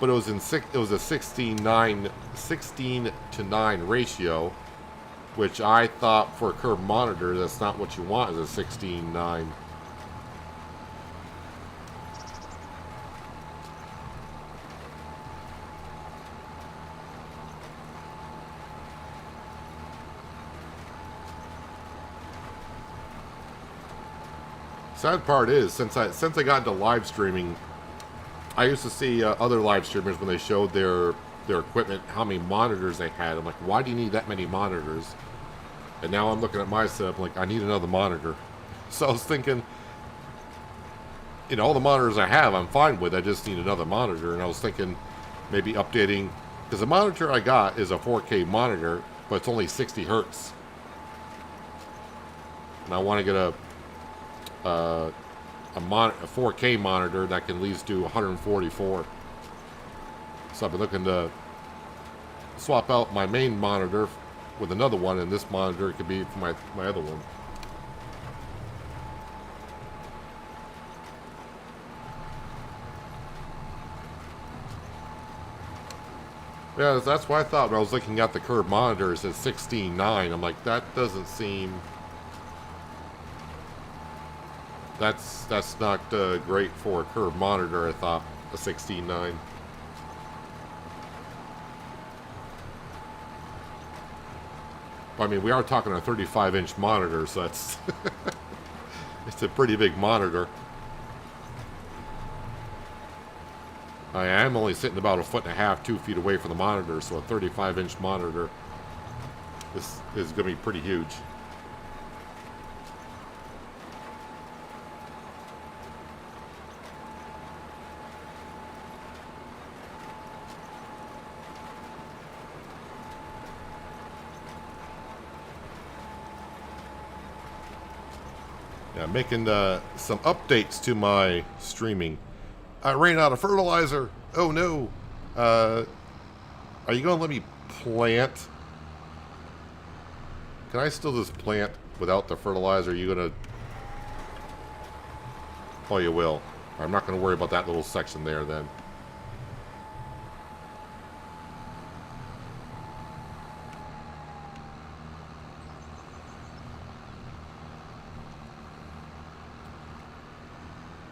but it was a 16:9 ratio, which I thought for a curve monitor, that's not what you want, is a 16:9. Sad part is, since I got into live streaming, I used to see other live streamers when they showed their equipment, how many monitors they had. I'm like, why do you need that many monitors? And now I'm looking at my setup, like, I need another monitor. So I was thinking, all the monitors I have, I'm fine with. I just need another monitor. And I was thinking maybe updating, because the monitor I got is a 4K monitor, but it's only 60 hertz. And I want to get a 4K monitor that can at least do 144. So I've been looking to swap out my main monitor with another one, and this monitor could be for my other one. Yeah, that's what I thought when I was looking at the curved monitors at 16:9. I'm like, that doesn't seem... That's not great for a curved monitor, I thought, a 16:9. I mean, we are talking a 35-inch monitor, so that's... it's a pretty big monitor. I am only sitting about 1.5 feet, 2 feet away from the monitor, so a 35-inch monitor is going to be pretty huge. Yeah, making some updates to my streaming. I ran out of fertilizer. Oh no. Are you going to let me plant? Can I still just plant without the fertilizer? Are you going to... Oh, you will. I'm not going to worry about that little section there then.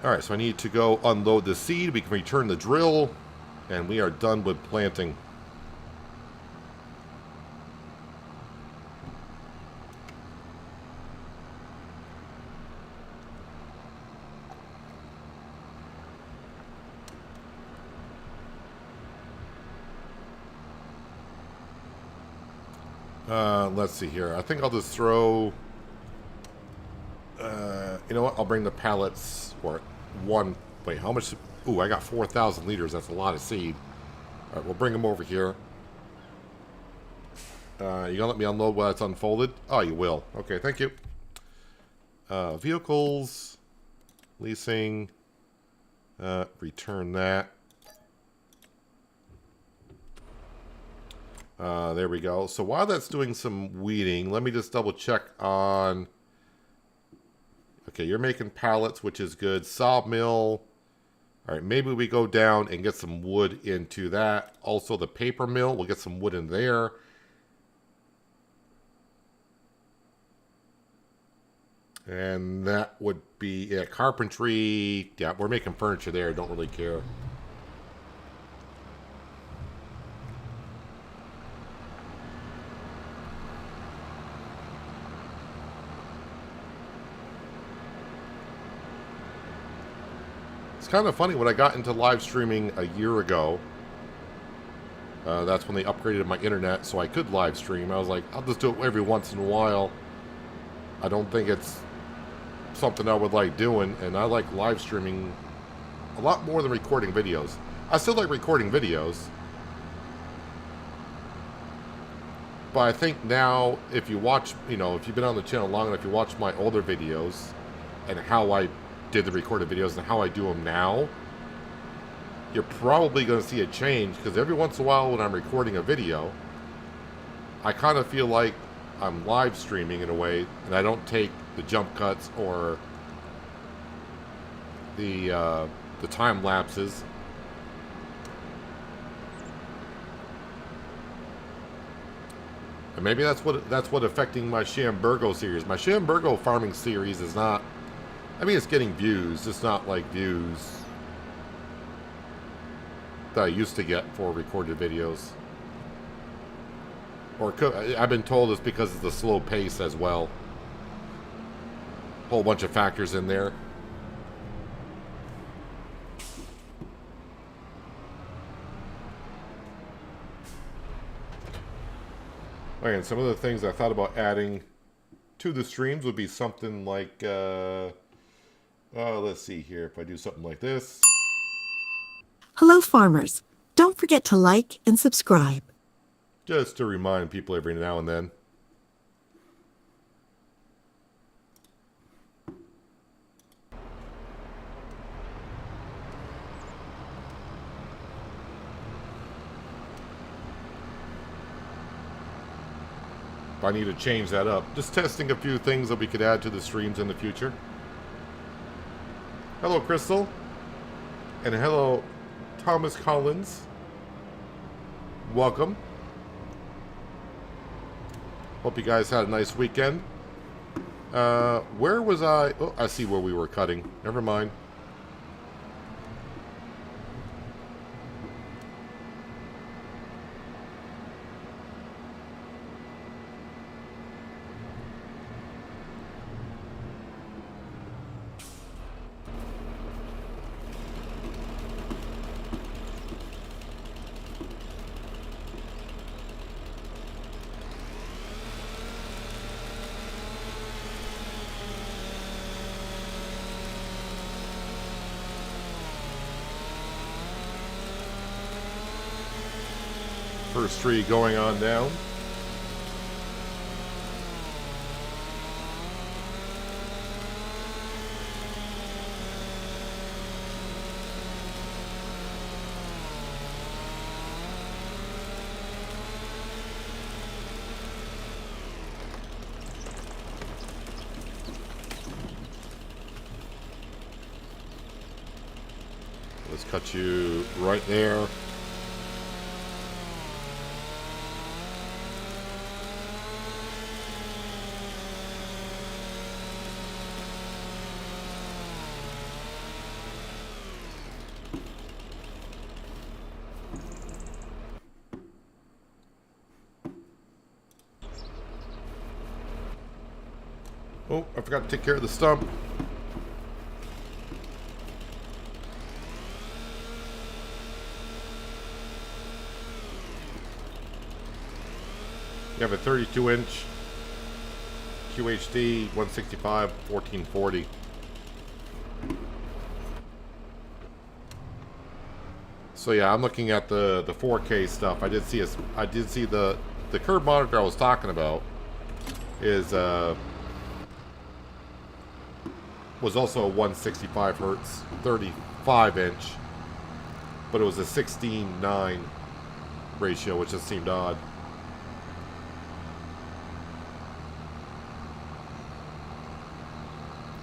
Alright, so I need to go unload the seed. We can return the drill, and we are done with planting. Let's see here. I think I'll just throw... you know what? I'll bring the pallets for one... Wait, how much... Ooh, I got 4,000 liters. That's a lot of seed. Alright, we'll bring them over here. You gonna let me unload while it's unfolded? Oh, you will. Okay, thank you. Vehicles. Leasing. Return that. There we go. So while that's doing some weeding, let me just double check on... Okay, you're making pallets, which is good. Sawmill. All right, maybe we go down and get some wood into that. Also, the paper mill, we'll get some wood in there. And that would be carpentry. Yeah, we're making furniture there. Don't really care. It's kind of funny, when I got into live streaming a year ago, that's when they upgraded my internet so I could live stream. I was like, I'll just do it every once in a while. I don't think it's something I would like doing, and I like live streaming a lot more than recording videos. I still like recording videos, But I think now, if you watch, if you've been on the channel long enough, you watch my older videos and how I did the recorded videos and how I do them now, you're probably going to see a change, because every once in a while when I'm recording a video, I kind of feel like I'm live streaming in a way, and I don't take the jump cuts or the time lapses. And maybe that's what affecting my Shamburgo series. My Shamburgo farming series is not. I mean, it's getting views. It's not like views that I used to get for recorded videos. Or I've been told it's because of the slow pace as well. Whole bunch of factors in there. Okay, and some of the things I thought about adding to the streams would be something like, let's see here, if I do something like this. Hello, farmers. Don't forget to like and subscribe. Just to remind people every now and then. I need to change that up. Just testing a few things that we could add to the streams in the future. Hello, Crystal. And hello, Thomas Collins. Welcome. Hope you guys had a nice weekend. Where was I? Oh, I see where we were cutting. Never mind. First tree going on down. Let's cut you right there. Oh, I forgot to take care of the stump. You have a 32-inch QHD 165 1440. So yeah, I'm looking at the 4K stuff. I did see the curved monitor I was talking about is was also a 165 hertz 35-inch, but it was a 16:9 ratio, which just seemed odd.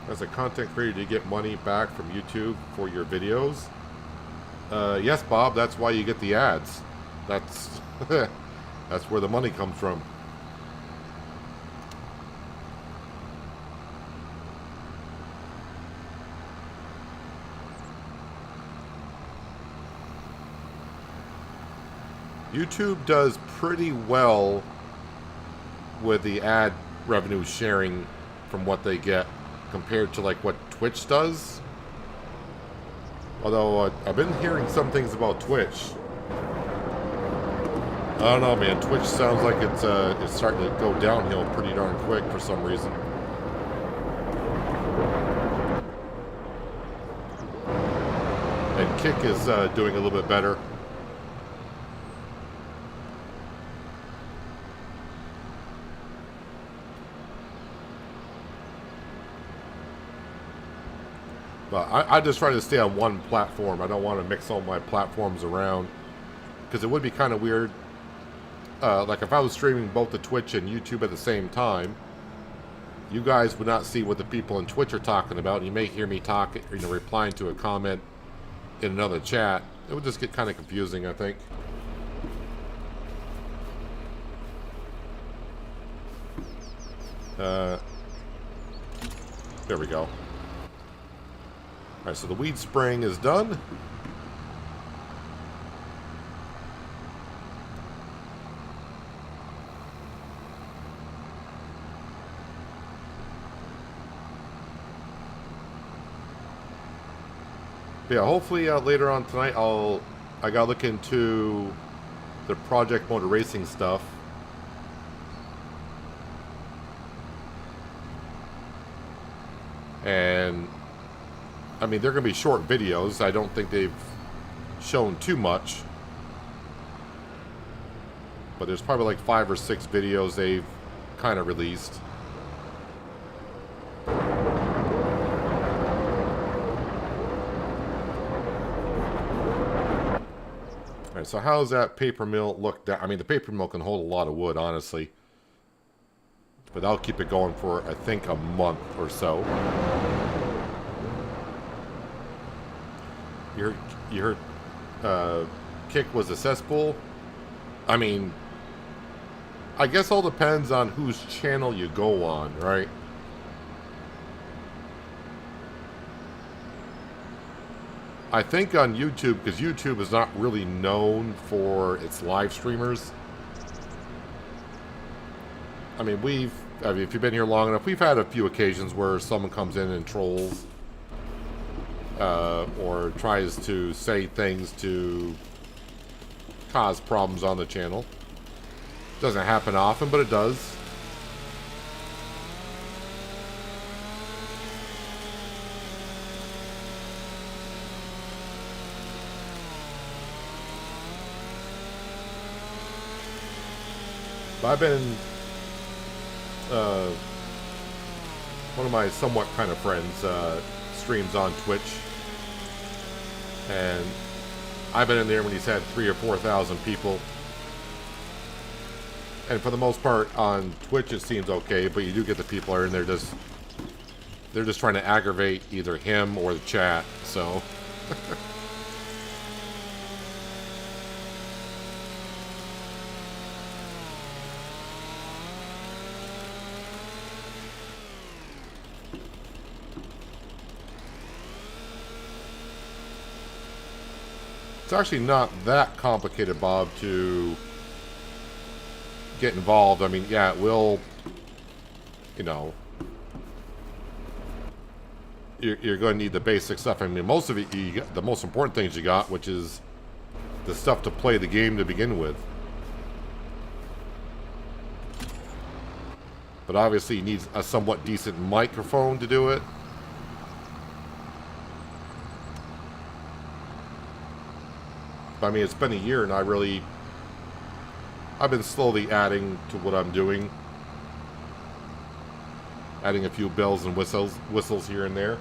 As a content creator, do you get money back from YouTube for your videos? Yes, Bob. That's why you get the ads. That's that's where the money comes from. YouTube does pretty well with the ad revenue sharing from what they get compared to like what Twitch does. Although I've been hearing some things about Twitch. I don't know, man. Twitch sounds like it's starting to go downhill pretty darn quick for some reason. And Kick is doing a little bit better. But I just try to stay on one platform. I don't want to mix all my platforms around, because it would be kind of weird. Like if I was streaming both to Twitch and YouTube at the same time, you guys would not see what the people on Twitch are talking about. You may hear me talk, replying to a comment in another chat. It would just get kind of confusing, I think. There we go. Alright, so the weed spraying is done. But yeah, hopefully later on tonight I gotta look into the Project Motor Racing stuff. And I mean, they're going to be short videos. I don't think they've shown too much. But there's probably like 5 or 6 videos they've kind of released. Alright, so how's that paper mill look? I mean, the paper mill can hold a lot of wood, honestly. But I'll keep it going for, I think, a month or so. You heard Kick was a cesspool? I mean, I guess all depends on whose channel you go on, right? I think on YouTube, because YouTube is not really known for its live streamers. I mean, if you've been here long enough, we've had a few occasions where someone comes in and trolls. Or tries to say things to cause problems on the channel. Doesn't happen often, but it does. But I've been one of my somewhat kind of friends streams on Twitch, and I've been in there when he's had 3,000 or 4,000 people, and for the most part on Twitch it seems okay, but you do get the people are in there they're just trying to aggravate either him or the chat, so it's actually not that complicated, Bob, to get involved. I mean, yeah, it will, you're going to need the basic stuff. I mean, most of it, the most important things you got, which is the stuff to play the game to begin with. But obviously, you need a somewhat decent microphone to do it. I mean, it's been a year, and I've been slowly adding to what I'm doing. Adding a few bells and whistles here and there.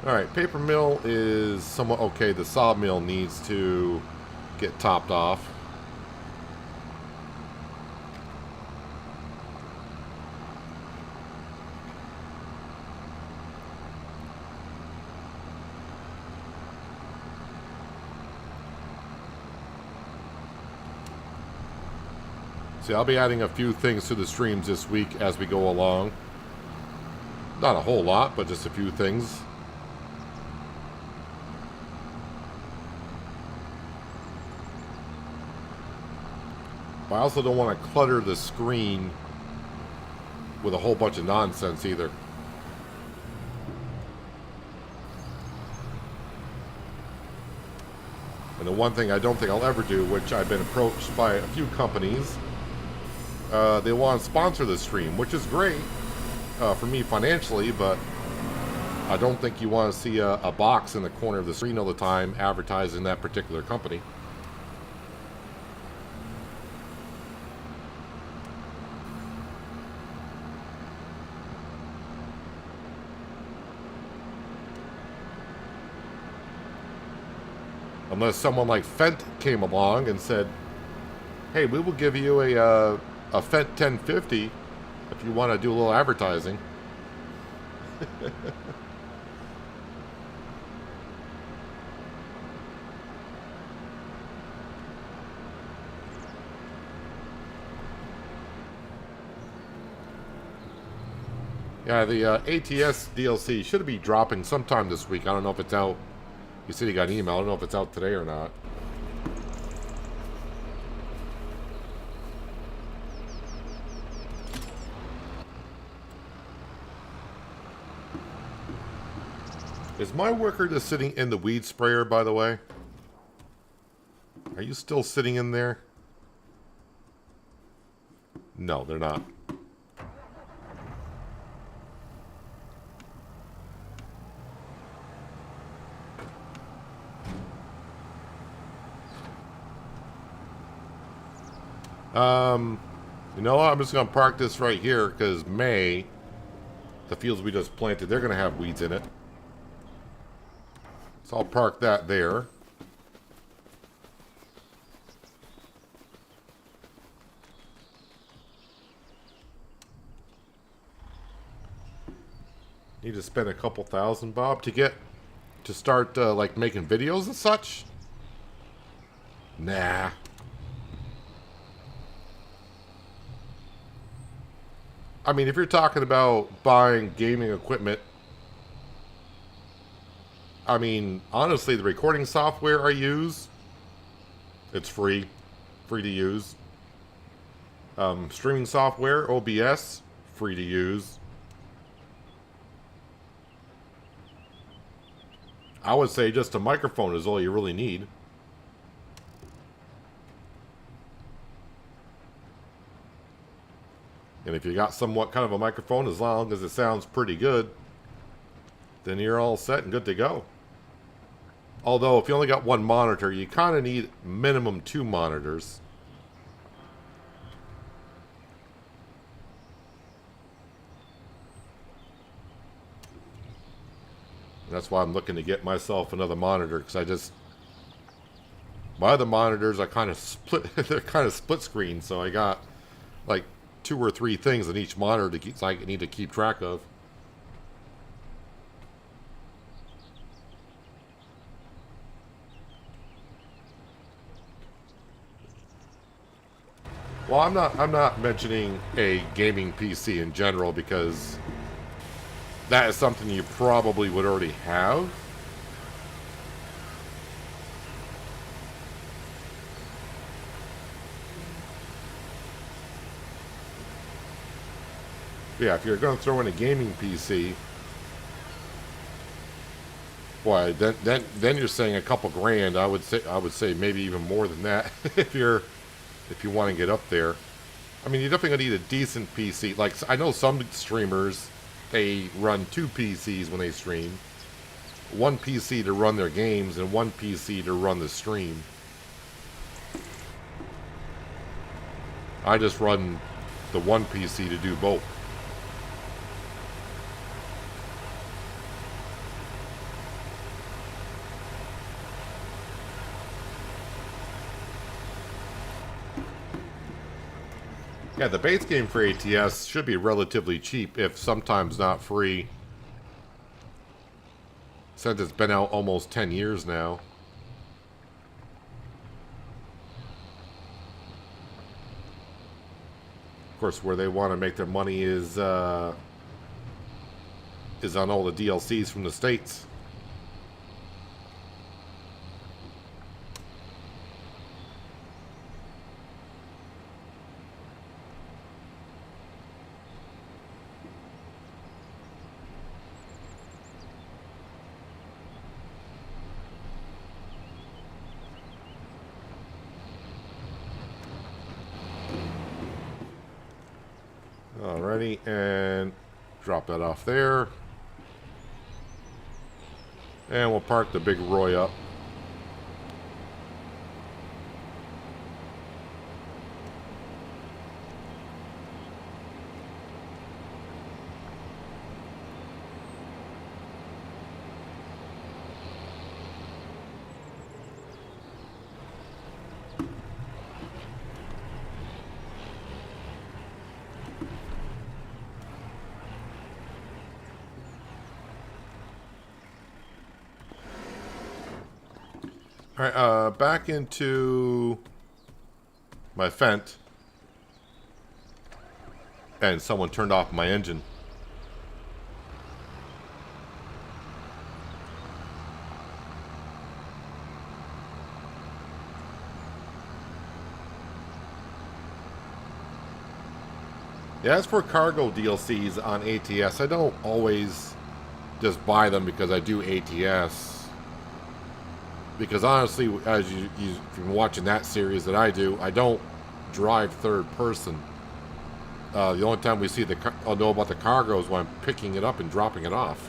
Alright, paper mill is somewhat okay. The sawmill needs to get topped off. See, I'll be adding a few things to the streams this week as we go along. Not a whole lot, but just a few things. But I also don't want to clutter the screen with a whole bunch of nonsense either. And the one thing I don't think I'll ever do, which I've been approached by a few companies, they want to sponsor the stream, which is great for me financially, but I don't think you want to see a box in the corner of the screen all the time advertising that particular company. Unless someone like Fent came along and said, hey, we will give you a Fent 1050 if you want to do a little advertising. Yeah, the ATS DLC should be dropping sometime this week. I don't know if it's out. You said you got an email. I don't know if it's out today or not. Is my worker just sitting in the weed sprayer, by the way? Are you still sitting in there? No, they're not. You know what? I'm just going to park this right here because the fields we just planted, they're going to have weeds in it. So I'll park that there. Need to spend a couple thousand, Bob, to start like making videos and such? Nah. I mean, if you're talking about buying gaming equipment, I mean, honestly, the recording software I use, it's free to use. Streaming software, OBS, free to use. I would say just a microphone is all you really need. And if you got somewhat kind of a microphone, as long as it sounds pretty good, then you're all set and good to go. Although, if you only got one monitor, you kind of need minimum 2 monitors. And that's why I'm looking to get myself another monitor, because my other monitors are kind of split, they're kind of split screen, so I got like 2 or 3 things on each monitor so I need to keep track of. Well, I'm not mentioning a gaming PC in general because that is something you probably would already have. Yeah, if you're going to throw in a gaming PC, boy, then you're saying a couple grand. I would say maybe even more than that if you want to get up there. I mean, you're definitely gonna need a decent PC. Like, I know some streamers, they run 2 PCs when they stream. One PC to run their games and one PC to run the stream. I just run the one PC to do both. Yeah, the base game for ATS should be relatively cheap, if sometimes not free. Since it's been out almost 10 years now. Of course, where they want to make their money is on all the DLCs from the States. Alrighty, and drop that off there. And we'll park the big Roy up. Alright, back into my Fendt. And someone turned off my engine. Yeah, as for cargo DLCs on ATS, I don't always just buy them because I do ATS. Because honestly, as you've been watching that series that I do, I don't drive third person. The only time we see I'll know about the cargo is when I'm picking it up and dropping it off.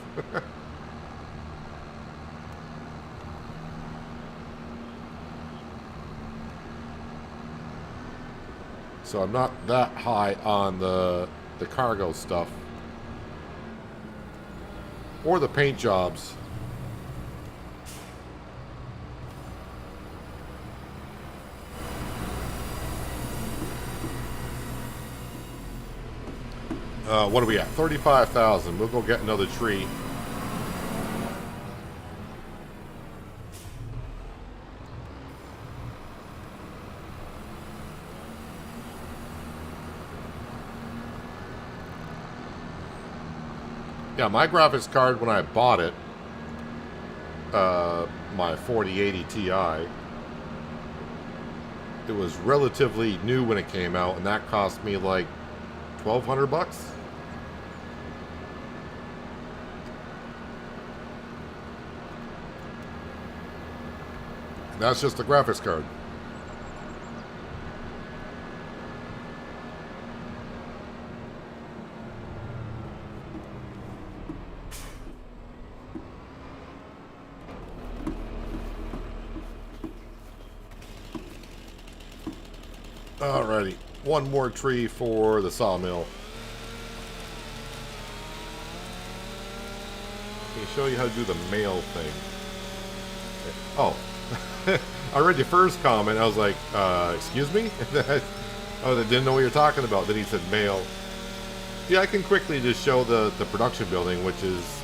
So I'm not that high on the cargo stuff. Or the paint jobs. What are we at? 35,000. We'll go get another tree. Yeah, my graphics card when I bought it, my 4080 Ti, it was relatively new when it came out, and that cost me like $1,200. And that's just the graphics card. Alrighty, one more tree for the sawmill. Let me show you how to do the mail thing. Oh, I read your first comment. I was like, excuse me? Oh, I didn't know what you're talking about. Then he said mail. Yeah, I can quickly just show the production building, which is,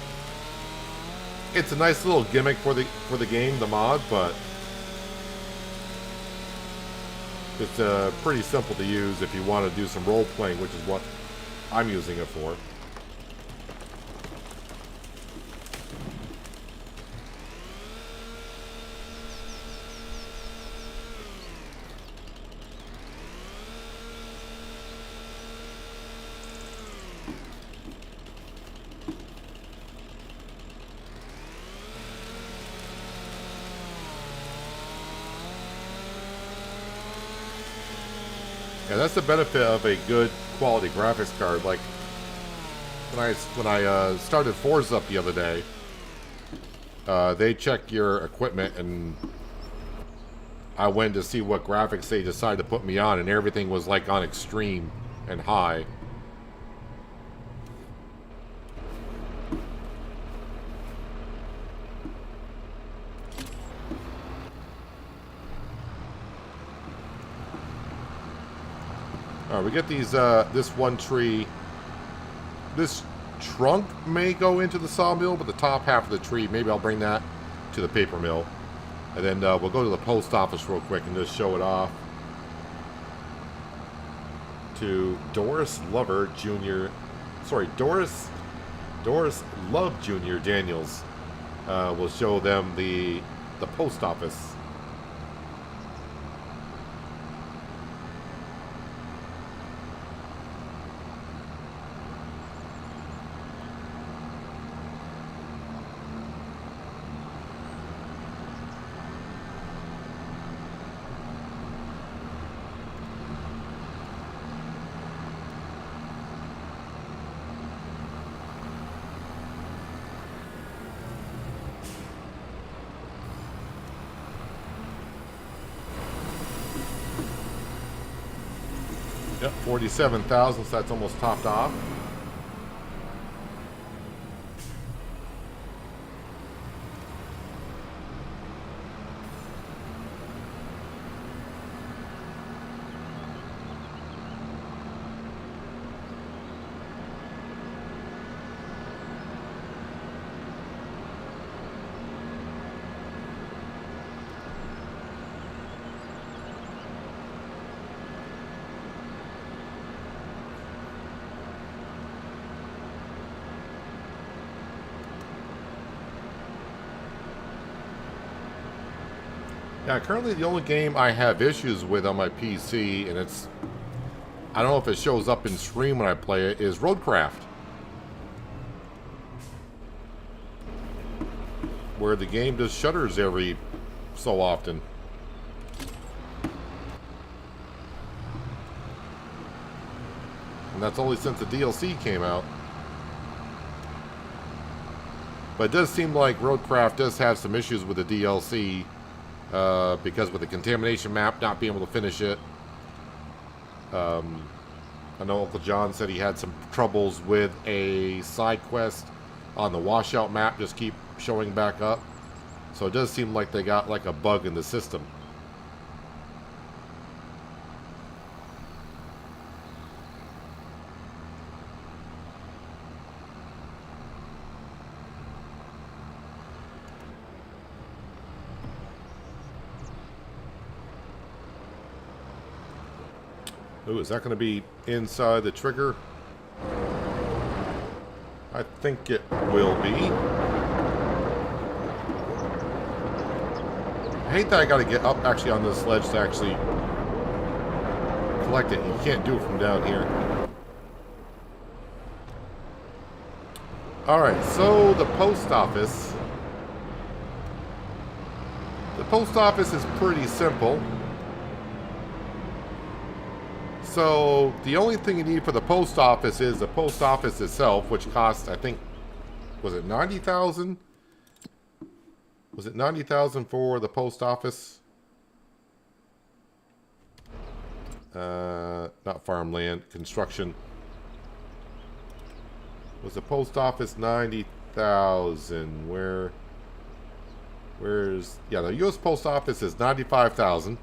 it's a nice little gimmick for the game, the mod, but it's pretty simple to use if you want to do some role playing, which is what I'm using it for. Yeah, that's the benefit of a good quality graphics card. Like when I started Forza up the other day, they check your equipment, and I went to see what graphics they decided to put me on, and everything was like on extreme and high. Alright, we get these, this one tree. This trunk may go into the sawmill, but the top half of the tree, maybe I'll bring that to the paper mill. And then we'll go to the post office real quick and just show it off. To Doris Lover Jr. Sorry, Doris Love Jr. Daniels. We'll show them the post office. Yep, 47,000, so that's almost topped off. Yeah, currently the only game I have issues with on my PC, and it's, I don't know if it shows up in stream when I play it, is Roadcraft. Where the game just shutters every so often. And that's only since the DLC came out. But it does seem like Roadcraft does have some issues with the DLC. Because with the contamination map, not being able to finish it. I know Uncle John said he had some troubles with a side quest on the washout map, just keep showing back up. So it does seem like they got like a bug in the system. Ooh, is that going to be inside the trigger? I think it will be. I hate that I got to get up actually on this ledge to actually collect it. You can't do it from down here. Alright, so the post office. The post office is pretty simple. So, the only thing you need for the post office is the post office itself, which costs, I think, was it 90,000? Was it 90,000 for the post office? Not farmland, construction. Was the post office 90,000? Where's, yeah, the U.S. Post Office is 95,000.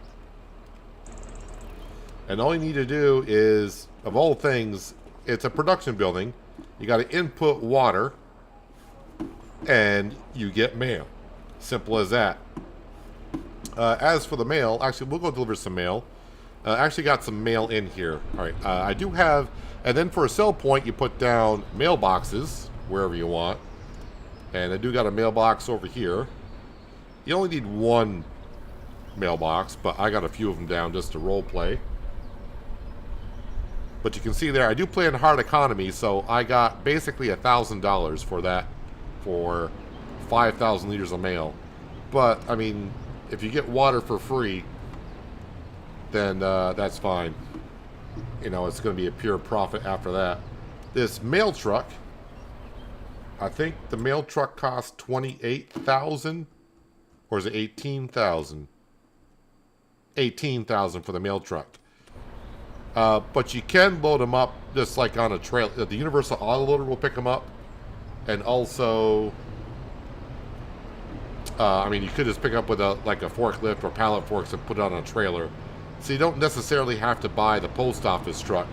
And all you need to do is, of all things, it's a production building. You got to input water, and you get mail. Simple as that. As for the mail, actually, we'll go deliver some mail. Actually got some mail in here. All right, I do have, and then for a sell point, you put down mailboxes wherever you want. And I do got a mailbox over here. You only need one mailbox, but I got a few of them down just to role play. But you can see there, I do play in hard economy, so I got basically $1,000 for that, for 5,000 liters of mail. But, I mean, if you get water for free, then that's fine. You know, it's going to be a pure profit after that. This mail truck, I think the mail truck costs 28,000, or is it 18,000? 18,000 for the mail truck. But you can load them up just like on a trail. The Universal Autoloader will pick them up. And also, I mean, you could just pick up with like a forklift or pallet forks and put it on a trailer. So you don't necessarily have to buy the post office truck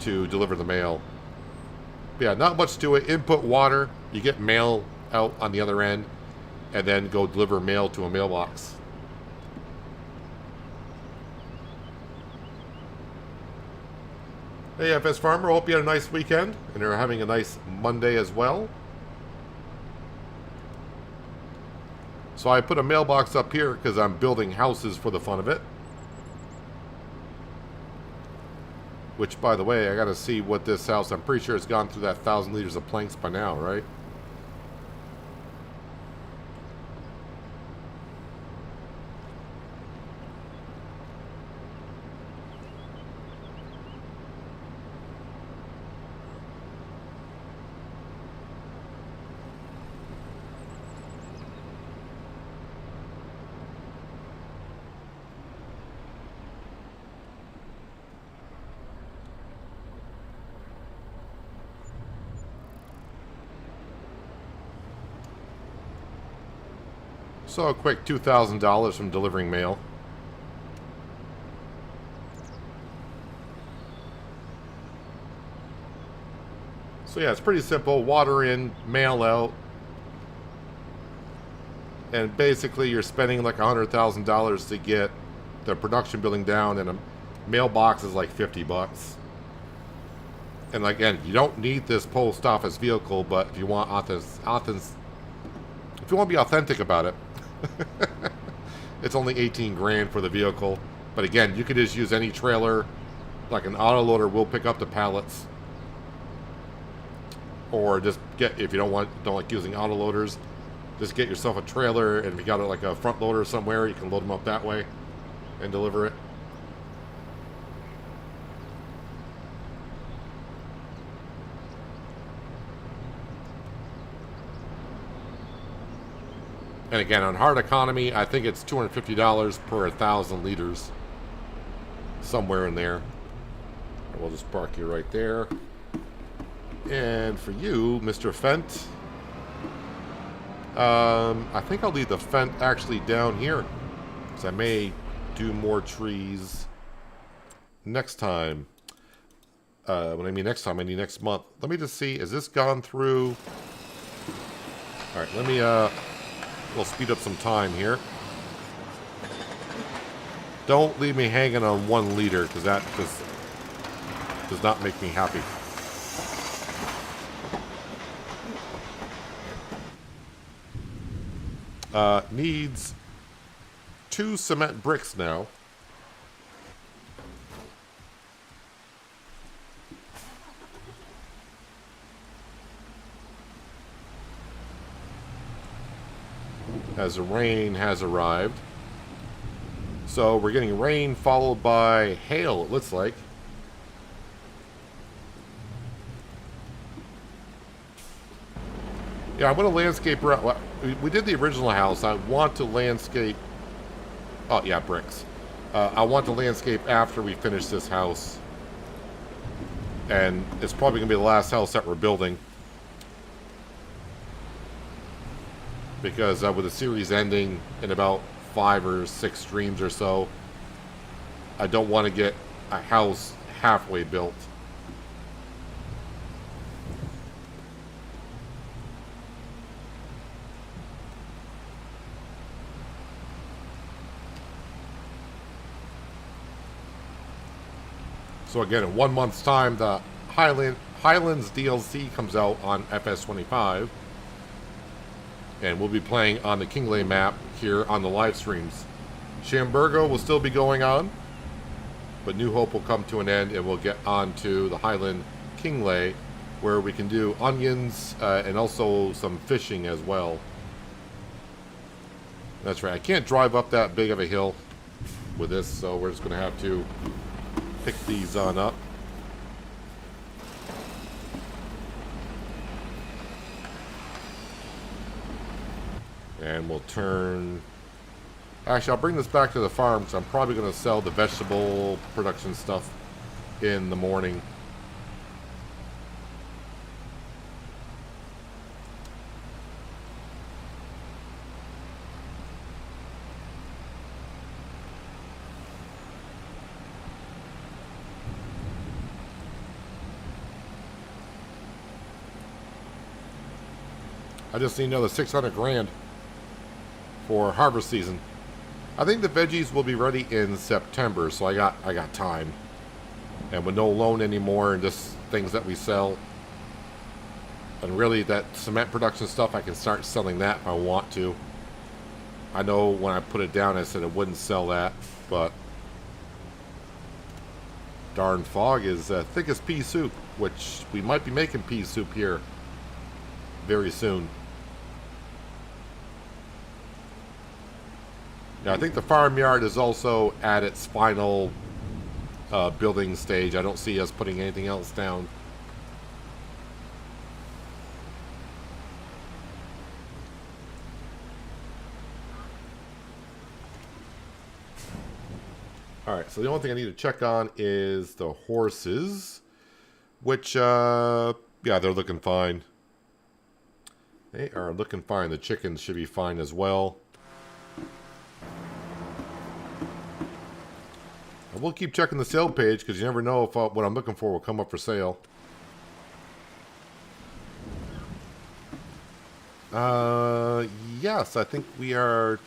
to deliver the mail. But yeah, not much to it. Input water, you get mail out on the other end, and then go deliver mail to a mailbox. Hey, FS Farmer, hope you had a nice weekend, and you're having a nice Monday as well. So I put a mailbox up here because I'm building houses for the fun of it. Which, by the way, I gotta see what this house, I'm pretty sure it's gone through that 1,000 liters of planks by now, right? So a quick $2,000 from delivering mail. So yeah, it's pretty simple. Water in, mail out. And basically you're spending like $100,000 to get the production building down, and a mailbox is like 50 bucks. And again, you don't need this post office vehicle, but if you want if you want to be authentic about it, It's only 18 grand for the vehicle. But again, you could just use any trailer. Like an autoloader will pick up the pallets. Or just get, if you don't like using autoloaders, just get yourself a trailer, and if you got like a front loader somewhere, you can load them up that way and deliver it. And again, on hard economy, I think it's $250 per 1,000 liters. Somewhere in there. We'll just park you right there. And for you, Mr. Fent, I think I'll leave the Fent actually down here. Because I may do more trees next time. When I mean next time, I mean next month. Let me just see, is this gone through? Alright, let me, we'll speed up some time here. Don't leave me hanging on 1 liter, because that just does not make me happy. Needs 2 cement bricks now. As the rain has arrived. So we're getting rain followed by hail, it looks like. Yeah, I'm going to landscape around. We did the original house. I want to landscape. Oh, yeah, bricks. I want to landscape after we finish this house. And it's probably going to be the last house that we're building. Because with the series ending in about 5 or 6 streams or so, I don't want to get a house halfway built. So again, in 1 month's time, the Highlands DLC comes out on FS25. And we'll be playing on the Kingley map here on the live streams. Shamburgo will still be going on, but New Hope will come to an end, and we'll get on to the Highland Kingley, where we can do onions and also some fishing as well. That's right. I can't drive up that big of a hill with this, so we're just going to have to pick these on up. And we'll turn... Actually, I'll bring this back to the farm, because I'm probably going to sell the vegetable production stuff in the morning. I just need another 600 grand for harvest season. I think the veggies will be ready in September, so I got time. And with no loan anymore and just things that we sell. And really that cement production stuff, I can start selling that if I want to. I know when I put it down I said it wouldn't sell that, but darn fog is thick as pea soup, which we might be making pea soup here very soon. Now, I think the farmyard is also at its final building stage. I don't see us putting anything else down. Alright, so the only thing I need to check on is the horses. Which, yeah, they're looking fine. They are looking fine. The chickens should be fine as well. We'll keep checking the sale page, because you never know if what I'm looking for will come up for sale. Yes, I think we are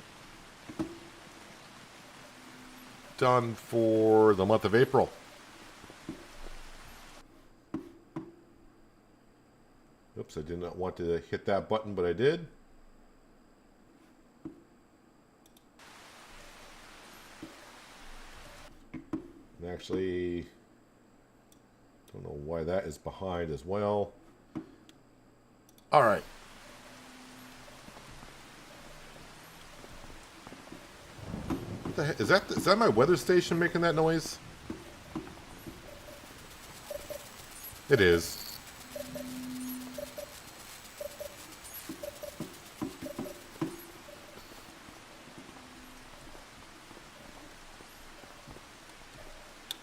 done for the month of April. Oops, I did not want to hit that button, but I did. actually, don't know why that is behind as well. All right. What the heck? Is that my weather station making that noise? It is.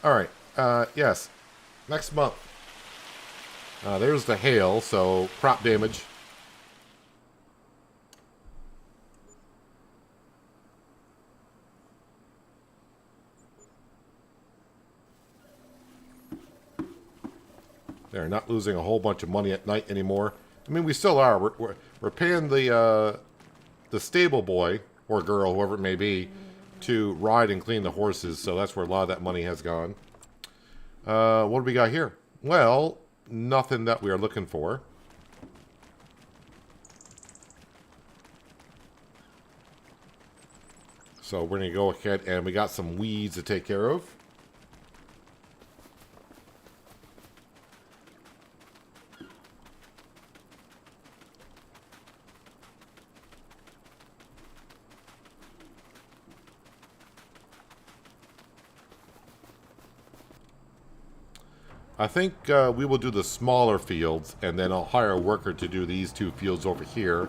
All right. Yes. Next month. There's the hail, so crop damage. They're not losing a whole bunch of money at night anymore. I mean, we still are. We're paying the stable boy or girl, whoever it may be, to ride and clean the horses. So that's where a lot of that money has gone. What do we got here? Well, nothing that we are looking for. So we're going to go ahead and we got some weeds to take care of. I think we will do the smaller fields, and then I'll hire a worker to do these two fields over here.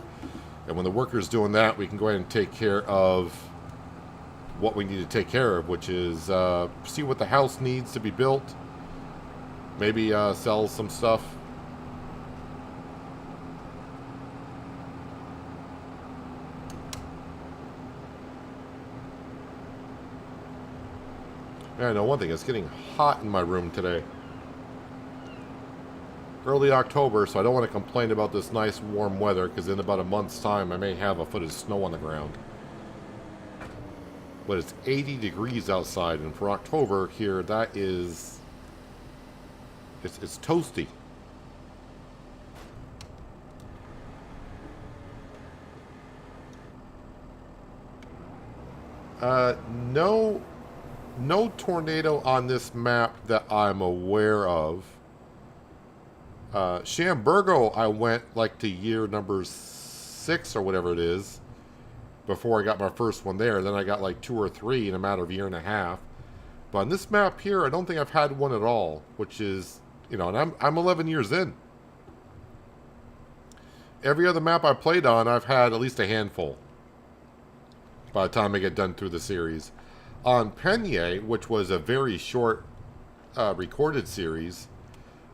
And when the worker's doing that, we can go ahead and take care of what we need to take care of, which is see what the house needs to be built. Maybe sell some stuff. Yeah, I know one thing, it's getting hot in my room today. Early October, so I don't want to complain about this nice warm weather, because in about a month's time I may have a foot of snow on the ground. But it's 80 degrees outside, and for October here, that is... It's toasty. No tornado on this map that I'm aware of. Shamburgo, I went like to year number 6 or whatever it is before I got my first one there. Then I got like 2 or 3 in a matter of a year and a half. But on this map here, I don't think I've had one at all, which is, you know, and I'm 11 years in. Every other map I played on, I've had at least a handful by the time I get done through the series. On Penye, which was a very short recorded series,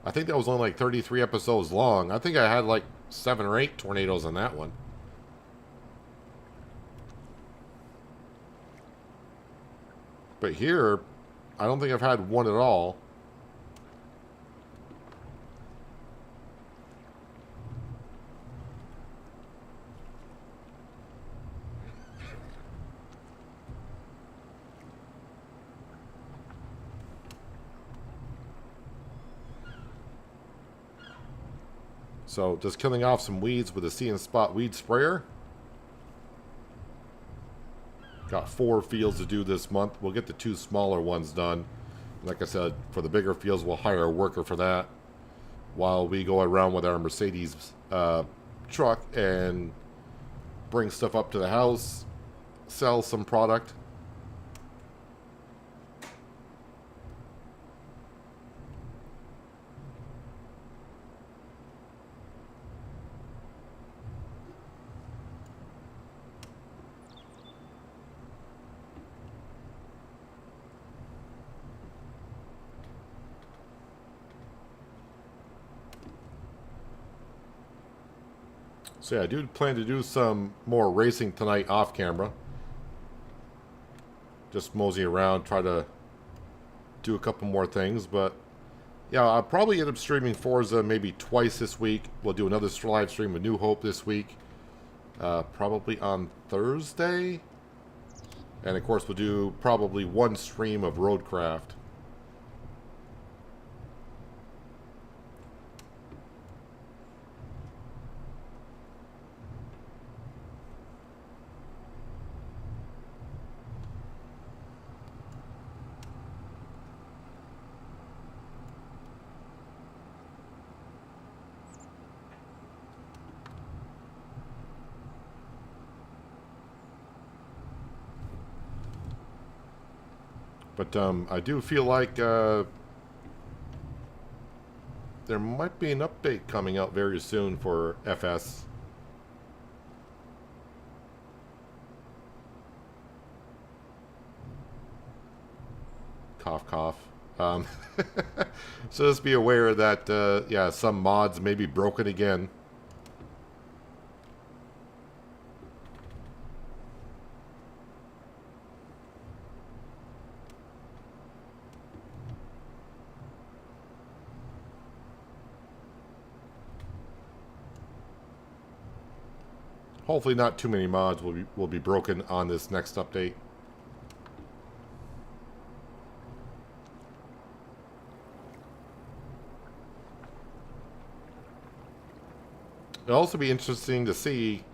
I think that was only like 33 episodes long. I think I had like 7 or 8 tornadoes on that one. But here, I don't think I've had one at all. So just killing off some weeds with a See and Spot weed sprayer. Got 4 fields to do this month. We'll get the 2 smaller ones done. Like I said, for the bigger fields, we'll hire a worker for that. While we go around with our Mercedes truck and bring stuff up to the house, sell some product. So yeah, I do plan to do some more racing tonight off camera. Just mosey around, try to do a couple more things, but yeah, I'll probably end up streaming Forza maybe twice this week. We'll do another live stream with New Hope this week, probably on Thursday. And of course, we'll do probably 1 stream of Roadcraft. But I do feel like there might be an update coming out very soon for FS. Cough, cough. So just be aware that, yeah, some mods may be broken again. Hopefully not too many mods will be broken on this next update. It'll also be interesting to see...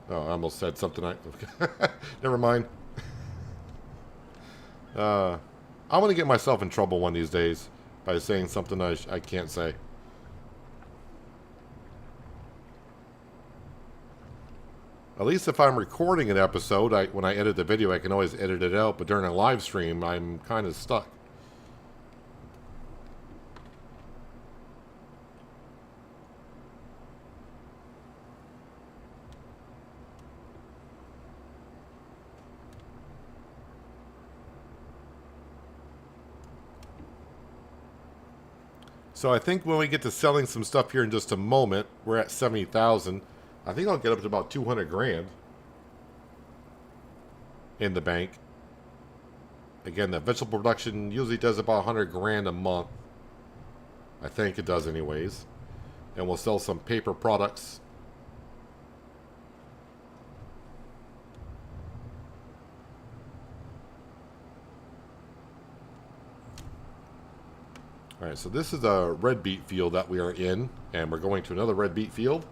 Oh, I almost said something. Never mind. I'm going to get myself in trouble one of these days by saying something I can't say. At least if I'm recording an episode, when I edit the video, I can always edit it out. But during a live stream, I'm kind of stuck. So I think when we get to selling some stuff here in just a moment, we're at 70,000. I think I'll get up to about 200 grand in the bank. Again, the vegetable production usually does about 100 grand a month. I think it does anyways. And we'll sell some paper products. Alright, so this is a red beet field that we are in, and we're going to another red beet field.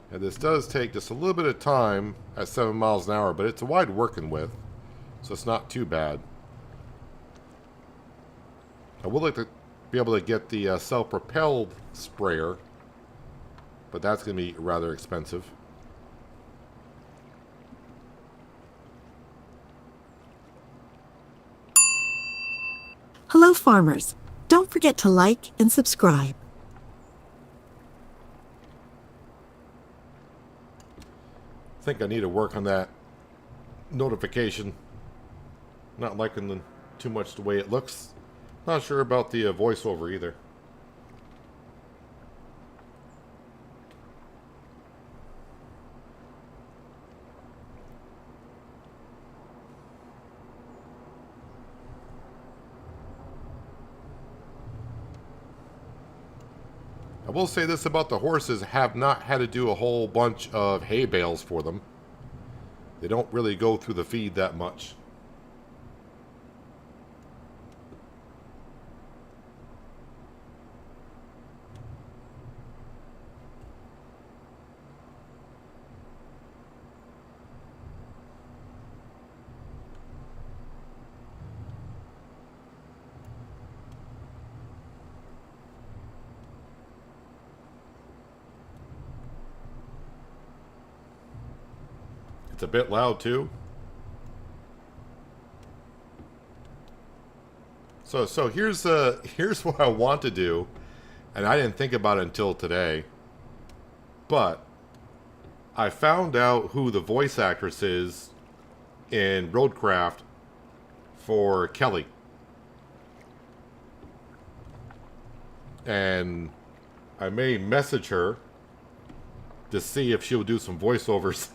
And this does take just a little bit of time at 7 miles an hour, but it's a wide working width, so it's not too bad. I would like to be able to get the self-propelled sprayer, but that's going to be rather expensive. Hello, farmers. Don't forget to like and subscribe. I think I need to work on that notification. Not liking too much the way it looks. Not sure about the voiceover either. I will say this about the horses, have not had to do a whole bunch of hay bales for them. They don't really go through the feed that much. It's a bit loud too. So here's what I want to do, and I didn't think about it until today. But I found out who the voice actress is in Roadcraft for Kelly. And I may message her to see if she'll do some voiceovers.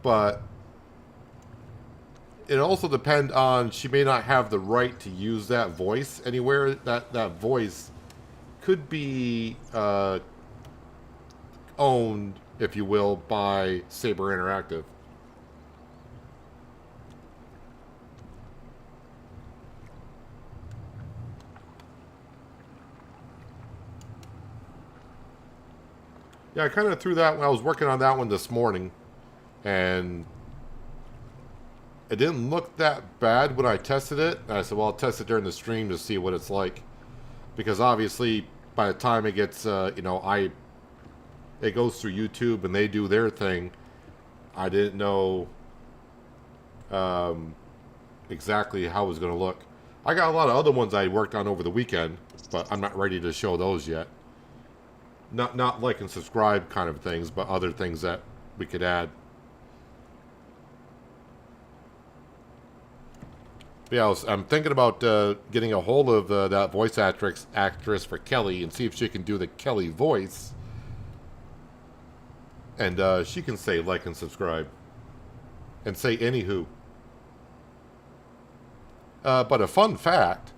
But it also depends on, she may not have the right to use that voice anywhere. That voice could be owned, if you will, by Saber Interactive. Yeah, I kind of threw that when I was working on that one this morning, and it didn't look that bad when I tested it. And I said, well, I'll test it during the stream to see what it's like, because obviously by the time it gets, it goes through YouTube and they do their thing. I didn't know exactly how it was going to look. I got a lot of other ones I worked on over the weekend, but I'm not ready to show those yet. Not like and subscribe kind of things, but other things that we could add. Yeah, I'm thinking about getting a hold of that voice actress for Kelly and see if she can do the Kelly voice. And she can say like and subscribe. And say anywho. But a fun fact,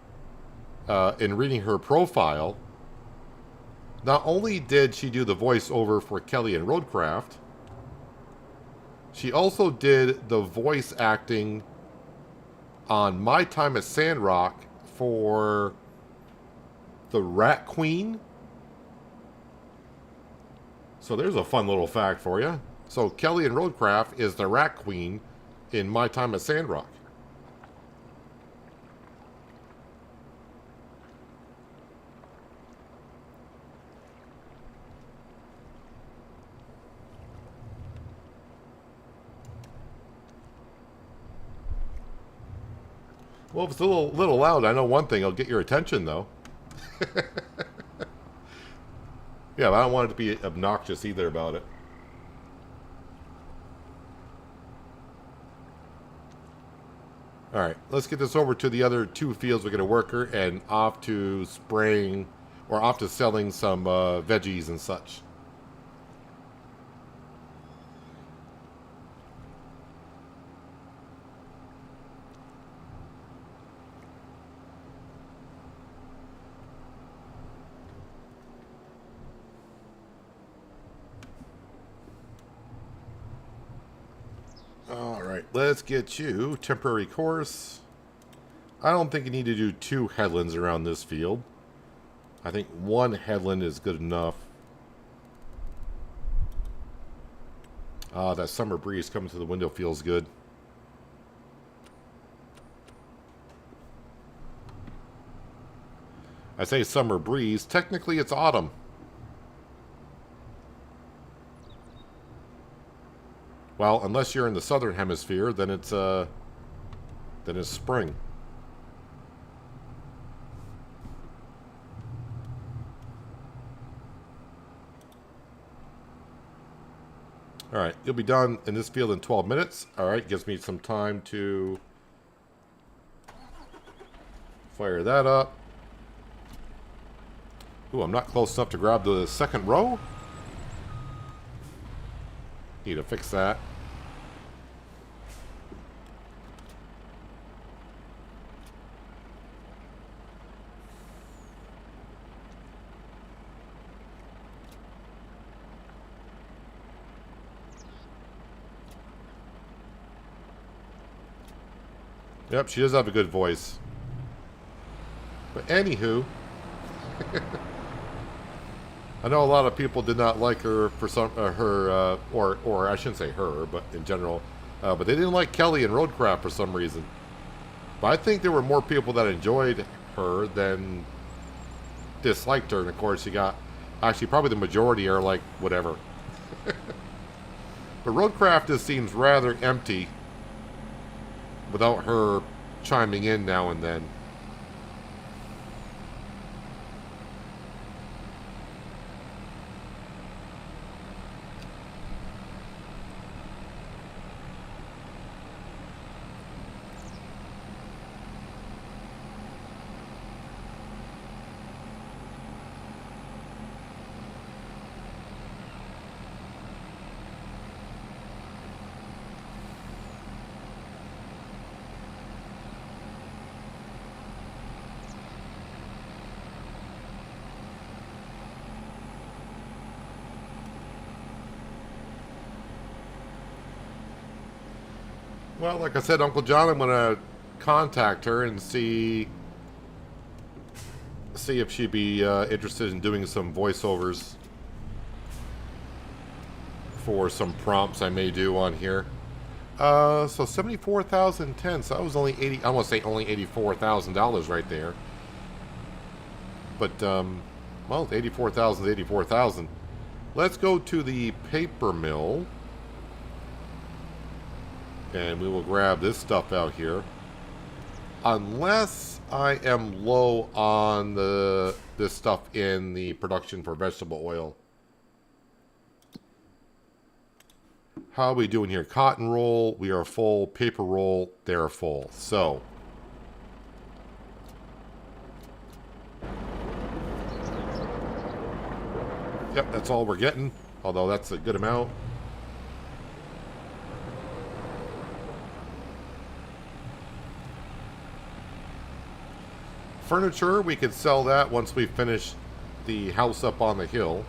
in reading her profile, not only did she do the voiceover for Kelly and Roadcraft, she also did the voice acting on My Time at Sandrock for the Rat Queen. So there's a fun little fact for you. So Kelly and Roadcraft is the Rat Queen in My Time at Sandrock. Well, if it's a little loud, I know one thing. It'll get your attention, though. Yeah, but I don't want it to be obnoxious either about it. Alright, let's get this over to the other two fields we're going to work her and off to spraying, or off to selling some veggies and such. Alright, let's get you temporary course. I don't think you need to do 2 headlands around this field. I think 1 headland is good enough. That summer breeze coming through the window feels good. I say summer breeze. Technically, it's autumn. Well, unless you're in the southern hemisphere, then it's spring. All right, you'll be done in this field in 12 minutes. All right, gives me some time to fire that up. Ooh, I'm not close enough to grab the second row. Need to fix that. Yep, she does have a good voice. But anywho, I know a lot of people did not like her for some or I shouldn't say her, but in general, but they didn't like Kelly and Roadcraft for some reason. But I think there were more people that enjoyed her than disliked her, and of course, you got actually probably the majority are like whatever. But Roadcraft just seems rather empty without her chiming in now and then. Well, like I said, Uncle John, I'm going to contact her and see if she'd be interested in doing some voiceovers. for some prompts I may do on here. So 74,010. So that was only 80. I want to say only $84,000 right there. But well, 84,000, 84,000. Let's go to the paper mill, and we will grab this stuff out here. Unless I am low on this stuff in the production for vegetable oil. How are we doing here? Cotton roll, we are full. Paper roll, they're full. So, yep, that's all we're getting. Although that's a good amount. Furniture, we could sell that once we finish the house up on the hill.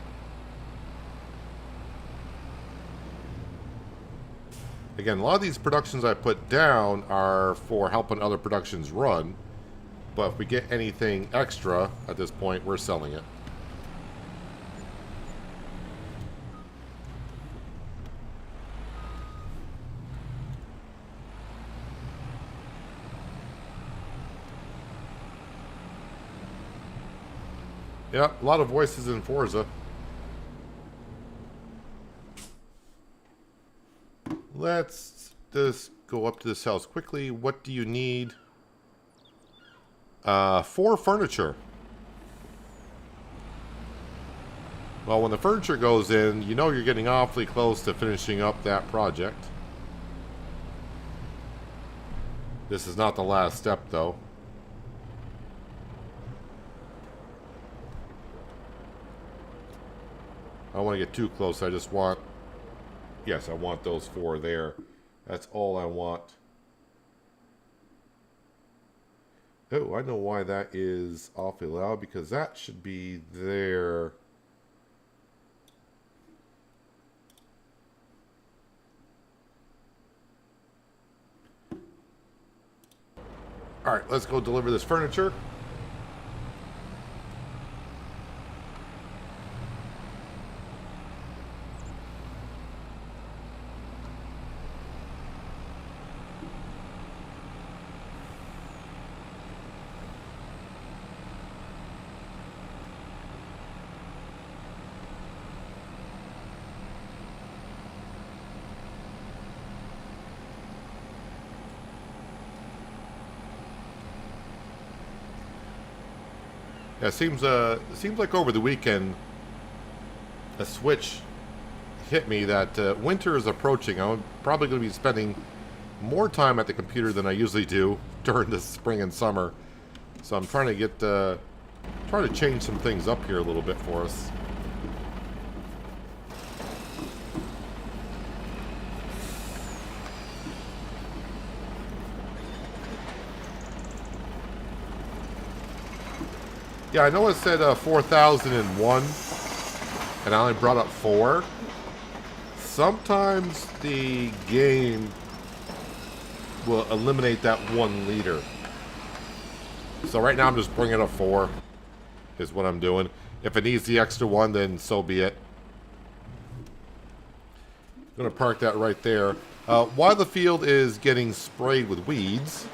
Again, a lot of these productions I put down are for helping other productions run. But if we get anything extra at this point, we're selling it. Yeah, a lot of voices in Forza. Let's just go up to this house quickly. What do you need? 4 furniture. Well, when the furniture goes in, you know you're getting awfully close to finishing up that project. This is not the last step, though. I don't want to get too close. I just want... Yes, I want those 4 there. That's all I want. Oh, I know why that is awfully loud. Because that should be there. Alright, let's go deliver this furniture. Yeah, it seems like over the weekend a switch hit me that winter is approaching. I'm probably going to be spending more time at the computer than I usually do during the spring and summer. So I'm trying to get trying to change some things up here a little bit for us. Yeah, I know it said 4,001, and I only brought up 4. Sometimes the game will eliminate that 1 liter. So right now I'm just bringing up 4, is what I'm doing. If it needs the extra 1, then so be it. I'm going to park that right there. While the field is getting sprayed with weeds,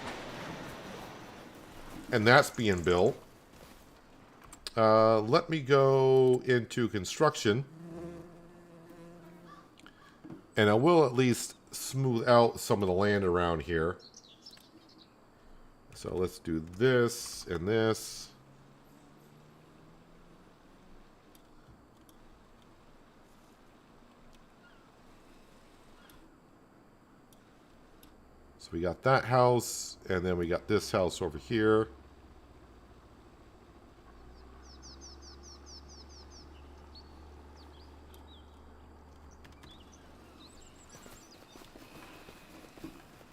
and that's being built, let me go into construction, and I will at least smooth out some of the land around here. So let's do this and this. So we got that house, and then we got this house over here.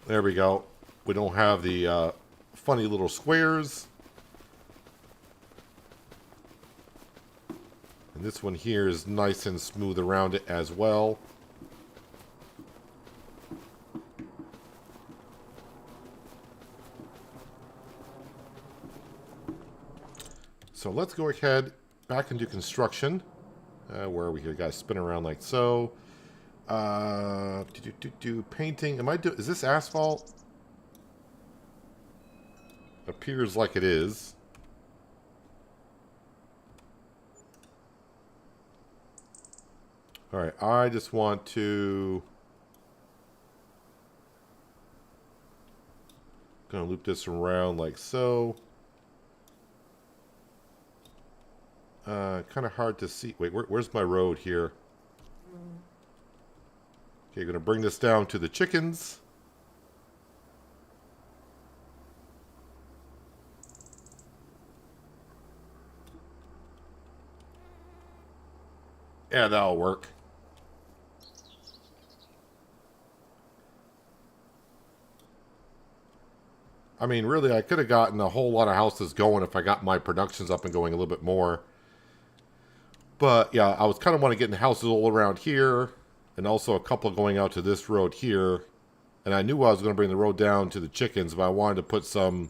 There we go. We don't have the funny little squares. And this one here is nice and smooth around it as well. So let's go ahead back into construction. Where are we here, guys? Spin around like so. Painting. Is this asphalt? Appears like it is. Alright, I just want to... Gonna loop this around like so. Kind of hard to see. Wait, where's my road here? Okay, gonna bring this down to the chickens. Yeah, that'll work. I mean, really, I could have gotten a whole lot of houses going if I got my productions up and going a little bit more. But, yeah, I was kind of want to get in houses all around here. And also a couple going out to this road here. And I knew I was going to bring the road down to the chickens, but I wanted to put some...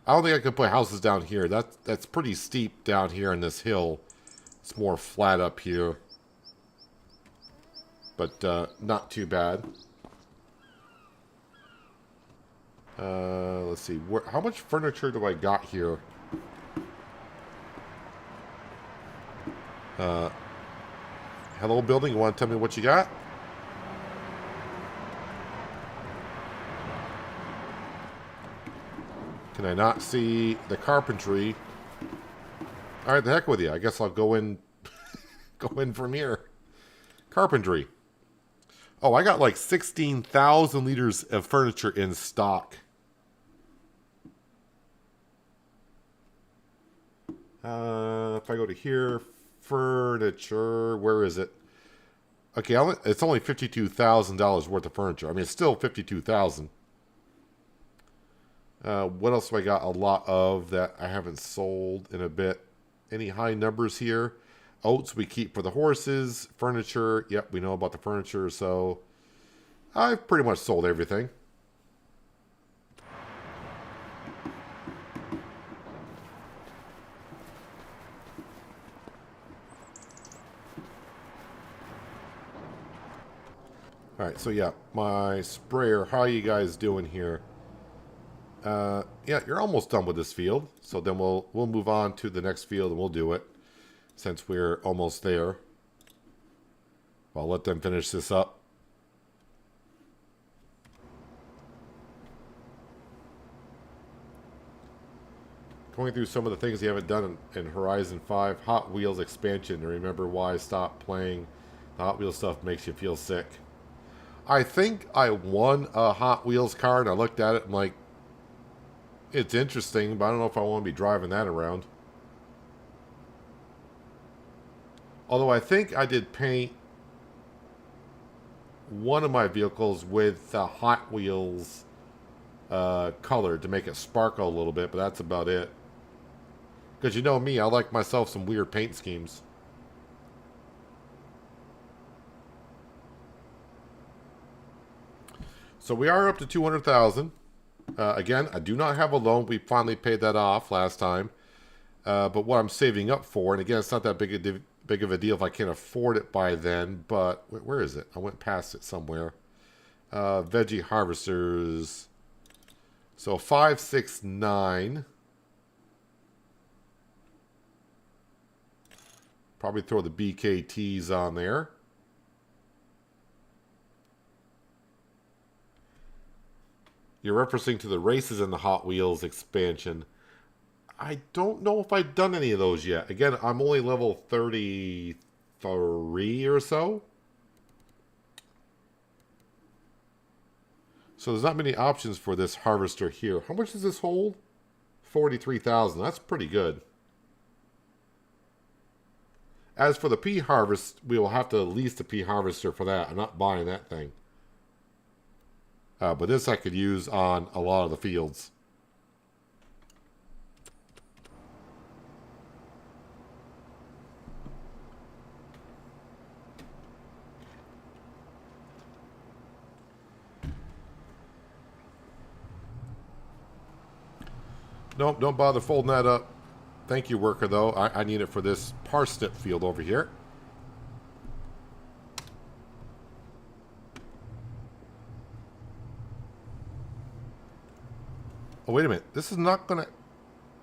I don't think I could put houses down here. That's pretty steep down here in this hill. It's more flat up here. But not too bad. Let's see. How much furniture do I got here? Hello, building. You want to tell me what you got? Can I not see the carpentry? All right, the heck with you. I guess I'll go in, go in from here. Carpentry. Oh, I got like 16,000 liters of furniture in stock. If I go to here, furniture, where is it? Okay, it's only $52,000 worth of furniture. I mean, it's still $52,000. What else have I got a lot of that I haven't sold in a bit? Any high numbers here? Oats we keep for the horses. Furniture, yep, we know about the furniture, so I've pretty much sold everything. Alright, so yeah, my sprayer, how are you guys doing here? Yeah, you're almost done with this field, so then we'll move on to the next field and we'll do it, since we're almost there. I'll let them finish this up. Going through some of the things you haven't done in Horizon 5. Hot Wheels expansion. Remember why I stopped playing. The Hot Wheels stuff makes you feel sick. I think I won a Hot Wheels car, and I looked at it and like, it's interesting, but I don't know if I want to be driving that around. Although I think I did paint one of my vehicles with Hot Wheels color to make it sparkle a little bit, but that's about it. Because you know me, I like myself some weird paint schemes. So we are up to 200,000. Again, I do not have a loan. We finally paid that off last time. But what I'm saving up for, and again, it's not that big of a deal if I can't afford it by then, but where is it? I went past it somewhere. Veggie harvesters. So 569. Probably throw the BKTs on there. You're referencing to the races in the Hot Wheels expansion. I don't know if I've done any of those yet. Again, I'm only level 33 or so. So there's not many options for this harvester here. How much does this hold? 43,000. That's pretty good. As for the pea harvest, we will have to lease the pea harvester for that. I'm not buying that thing. But this I could use on a lot of the fields. Nope, don't bother folding that up. Thank you, worker, though. I need it for this parsnip field over here. Oh, wait a minute. This is not going to...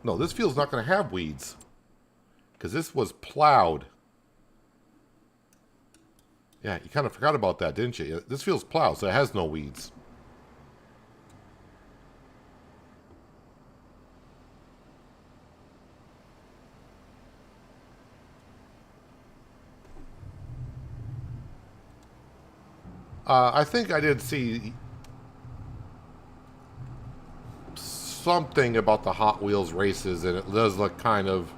No, this field's not going to have weeds. Because this was plowed. Yeah, you kind of forgot about that, didn't you? This field's plowed, so it has no weeds. I think I did see something about the Hot Wheels races, and it does look kind of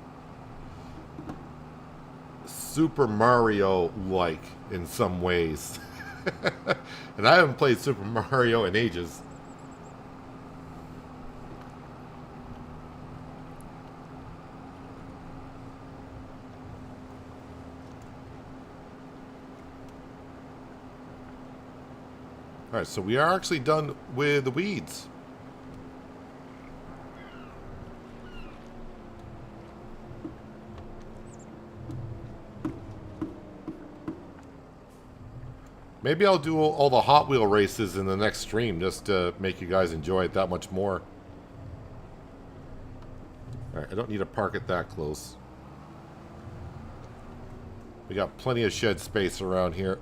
Super Mario-like in some ways. And I haven't played Super Mario in ages. Alright, so we are actually done with the weeds. Maybe I'll do all the Hot Wheel races in the next stream just to make you guys enjoy it that much more. Alright, I don't need to park it that close. We got plenty of shed space around here.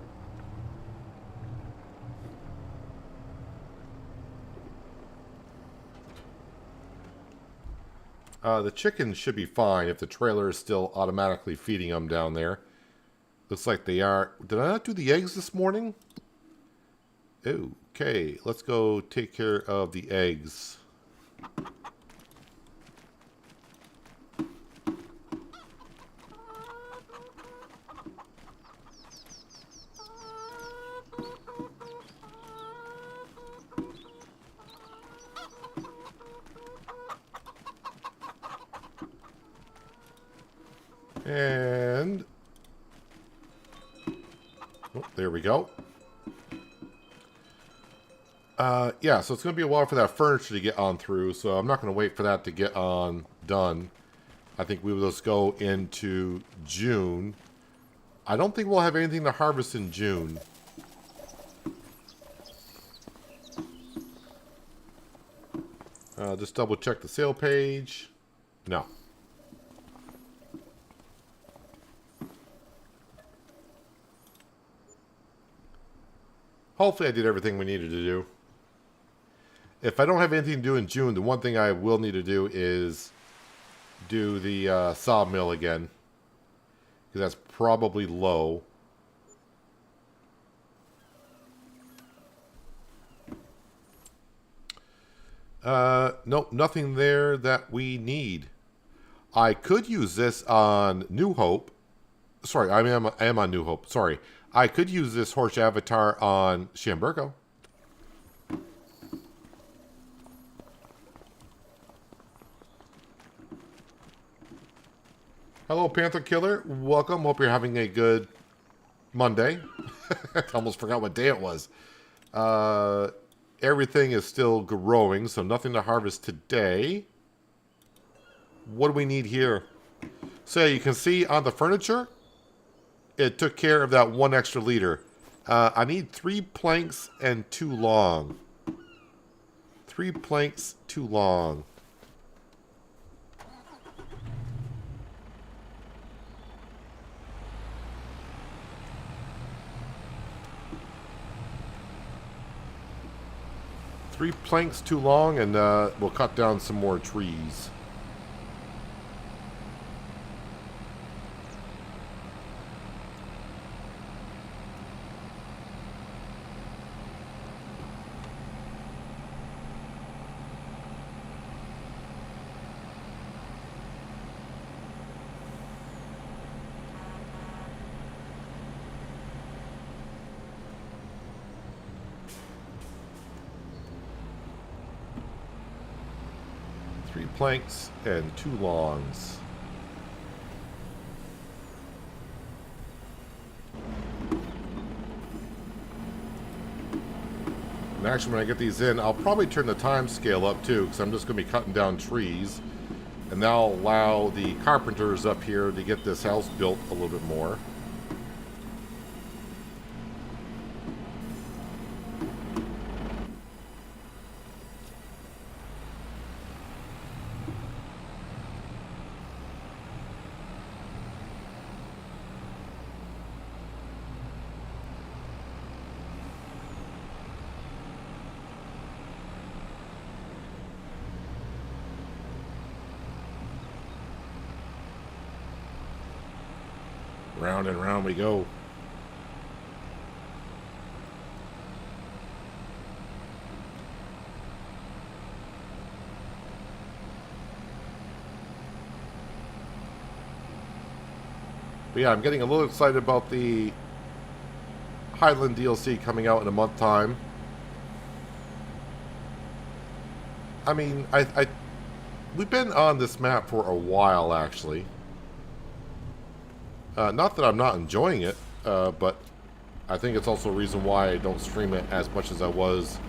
The chickens should be fine if the trailer is still automatically feeding them down there. Looks like they are. Did I not do the eggs this morning? Okay, let's go take care of the eggs. And oh, there we go. Yeah, so it's going to be a while for that furniture to get on through, so I'm not going to wait for that to get on done. I think we will just go into June. I don't think we'll have anything to harvest in June. Just double check the sale page. No. Hopefully I did everything we needed to do. If I don't have anything to do in June, the one thing I will need to do is do the sawmill again. Because that's probably low. Nope, nothing there that we need. I could use this on New Hope. Sorry, I am on New Hope. Sorry. I could use this horse avatar on Shamburgo. Hello, Panther Killer. Welcome. Hope you're having a good Monday. I almost forgot what day it was. Everything is still growing, so nothing to harvest today. What do we need here? So you can see on the furniture, it took care of that 1 extra liter. I need 3 planks and 2 long. 3 planks, 2 long. Three planks too long, and we'll cut down some more trees. Planks and 2 longs. And actually, when I get these in, I'll probably turn the time scale up too, because I'm just going to be cutting down trees, and that'll allow the carpenters up here to get this house built a little bit more. Round and round we go. But yeah, I'm getting a little excited about the Highland DLC coming out in a month time. I mean, we've been on this map for a while, actually. Not that I'm not enjoying it, but I think it's also a reason why I don't stream it as much as I was.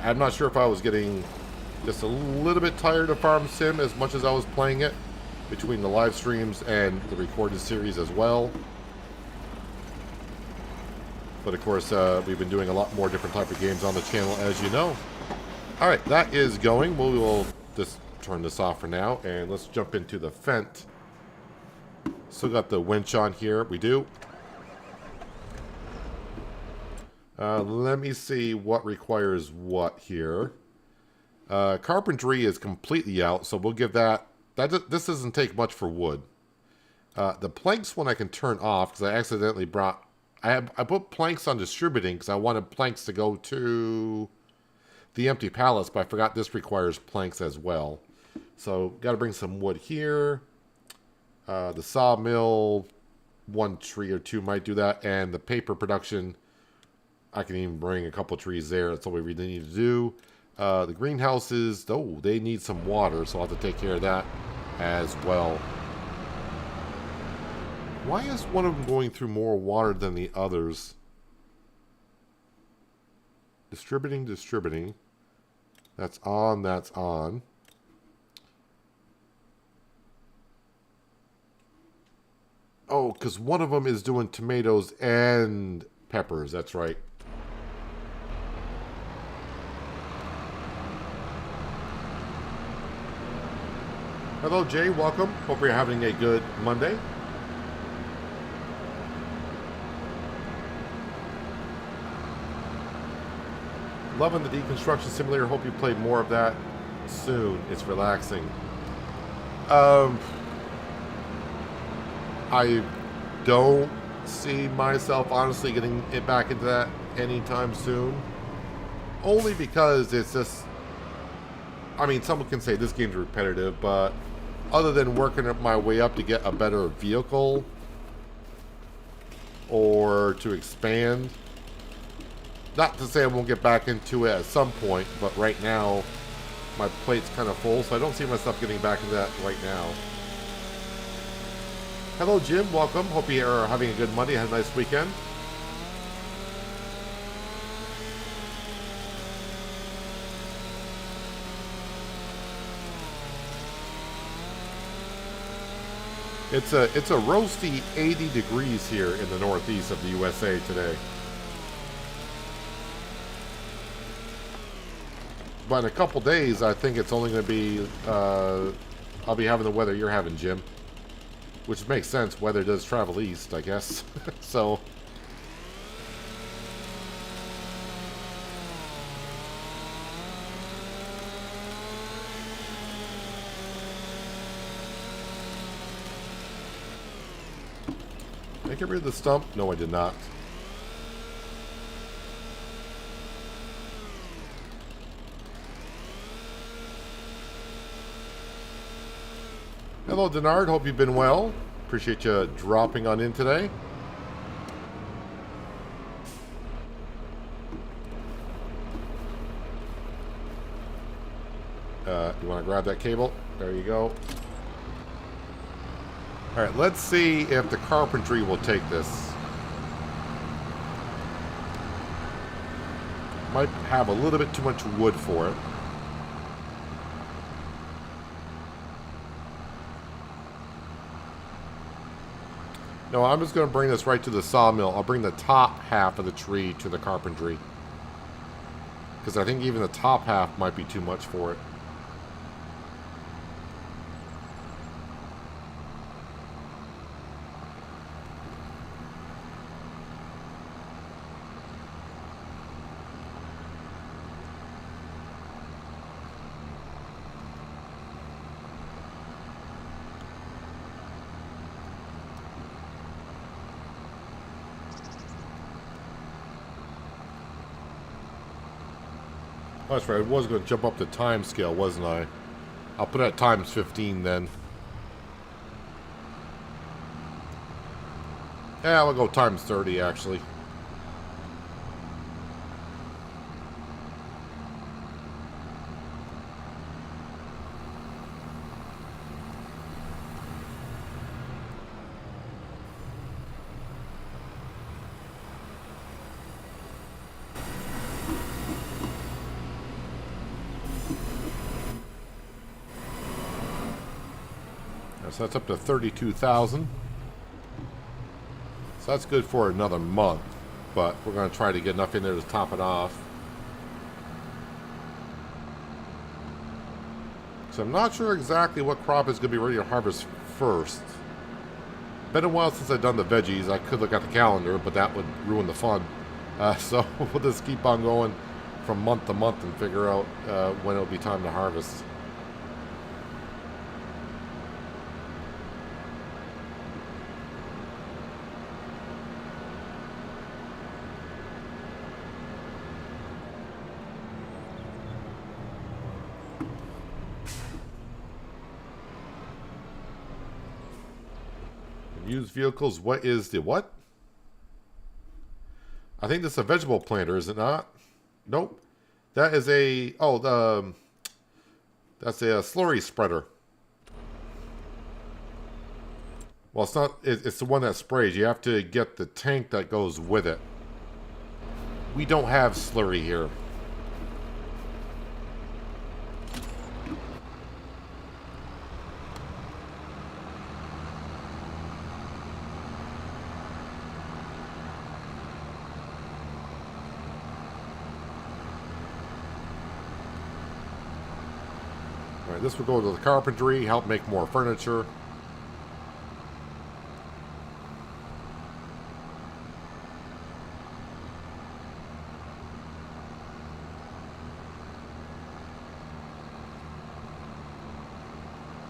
I'm not sure if I was getting just a little bit tired of Farm Sim as much as I was playing it, between the live streams and the recorded series as well. But of course, we've been doing a lot more different type of games on the channel, as you know. Alright, that is going. We will just turn this off for now, and let's jump into the Fent. Still got the winch on here. We do. Let me see what requires what here. Carpentry is completely out, so we'll give that... This doesn't take much for wood. The planks one I can turn off, because I accidentally brought... I put planks on distributing, because I wanted planks to go to the empty pallets, but I forgot this requires planks as well. So, got to bring some wood here. The sawmill, 1 tree or 2 might do that, and the paper production... I can even bring a couple trees there. That's all we really need to do. The greenhouses, oh, they need some water, so I'll have to take care of that as well. Why is one of them going through more water than the others? Distributing. That's on, that's on. Oh, because one of them is doing tomatoes and peppers, that's right. Hello, Jay. Welcome. Hope you're having a good Monday. Loving the Deconstruction Simulator. Hope you play more of that soon. It's relaxing. I don't see myself honestly getting it back into that anytime soon. Only because it's just... I mean, someone can say this game's repetitive, but other than working my way up to get a better vehicle or to expand, not to say I won't get back into it at some point, but right now my plate's kind of full, so I don't see myself getting back into that right now. Hello, Jim. Welcome. Hope you are having a good Monday. Had a nice weekend. It's a roasty 80 degrees here in the northeast of the USA today. But in a couple days, I think it's only going to be, I'll be having the weather you're having, Jim. Which makes sense. Weather does travel east, I guess. So... Did I get rid of the stump? No, I did not. Hello, Denard. Hope you've been well. Appreciate you dropping on in today. You want to grab that cable? There you go. Alright, let's see if the carpentry will take this. Might have a little bit too much wood for it. No, I'm just going to bring this right to the sawmill. I'll bring the top half of the tree to the carpentry. Because I think even the top half might be too much for it. Oh, that's right. I was going to jump up the time scale, wasn't I? I'll put it at times 15 then. Yeah, we'll go times 30 actually. So that's up to 32,000. So that's good for another month, but we're going to try to get enough in there to top it off. So I'm not sure exactly what crop is going to be ready to harvest first. Been a while since I've done the veggies. I could look at the calendar, but that would ruin the fun. So we'll just keep on going from month to month and figure out when it'll be time to harvest. Used vehicles, what is the what? I think this is a vegetable planter, is it not? Nope. That is a, that's a slurry spreader. Well, it's not, it's the one that sprays. You have to get the tank that goes with it. We don't have slurry here. This will go to the carpentry, help make more furniture.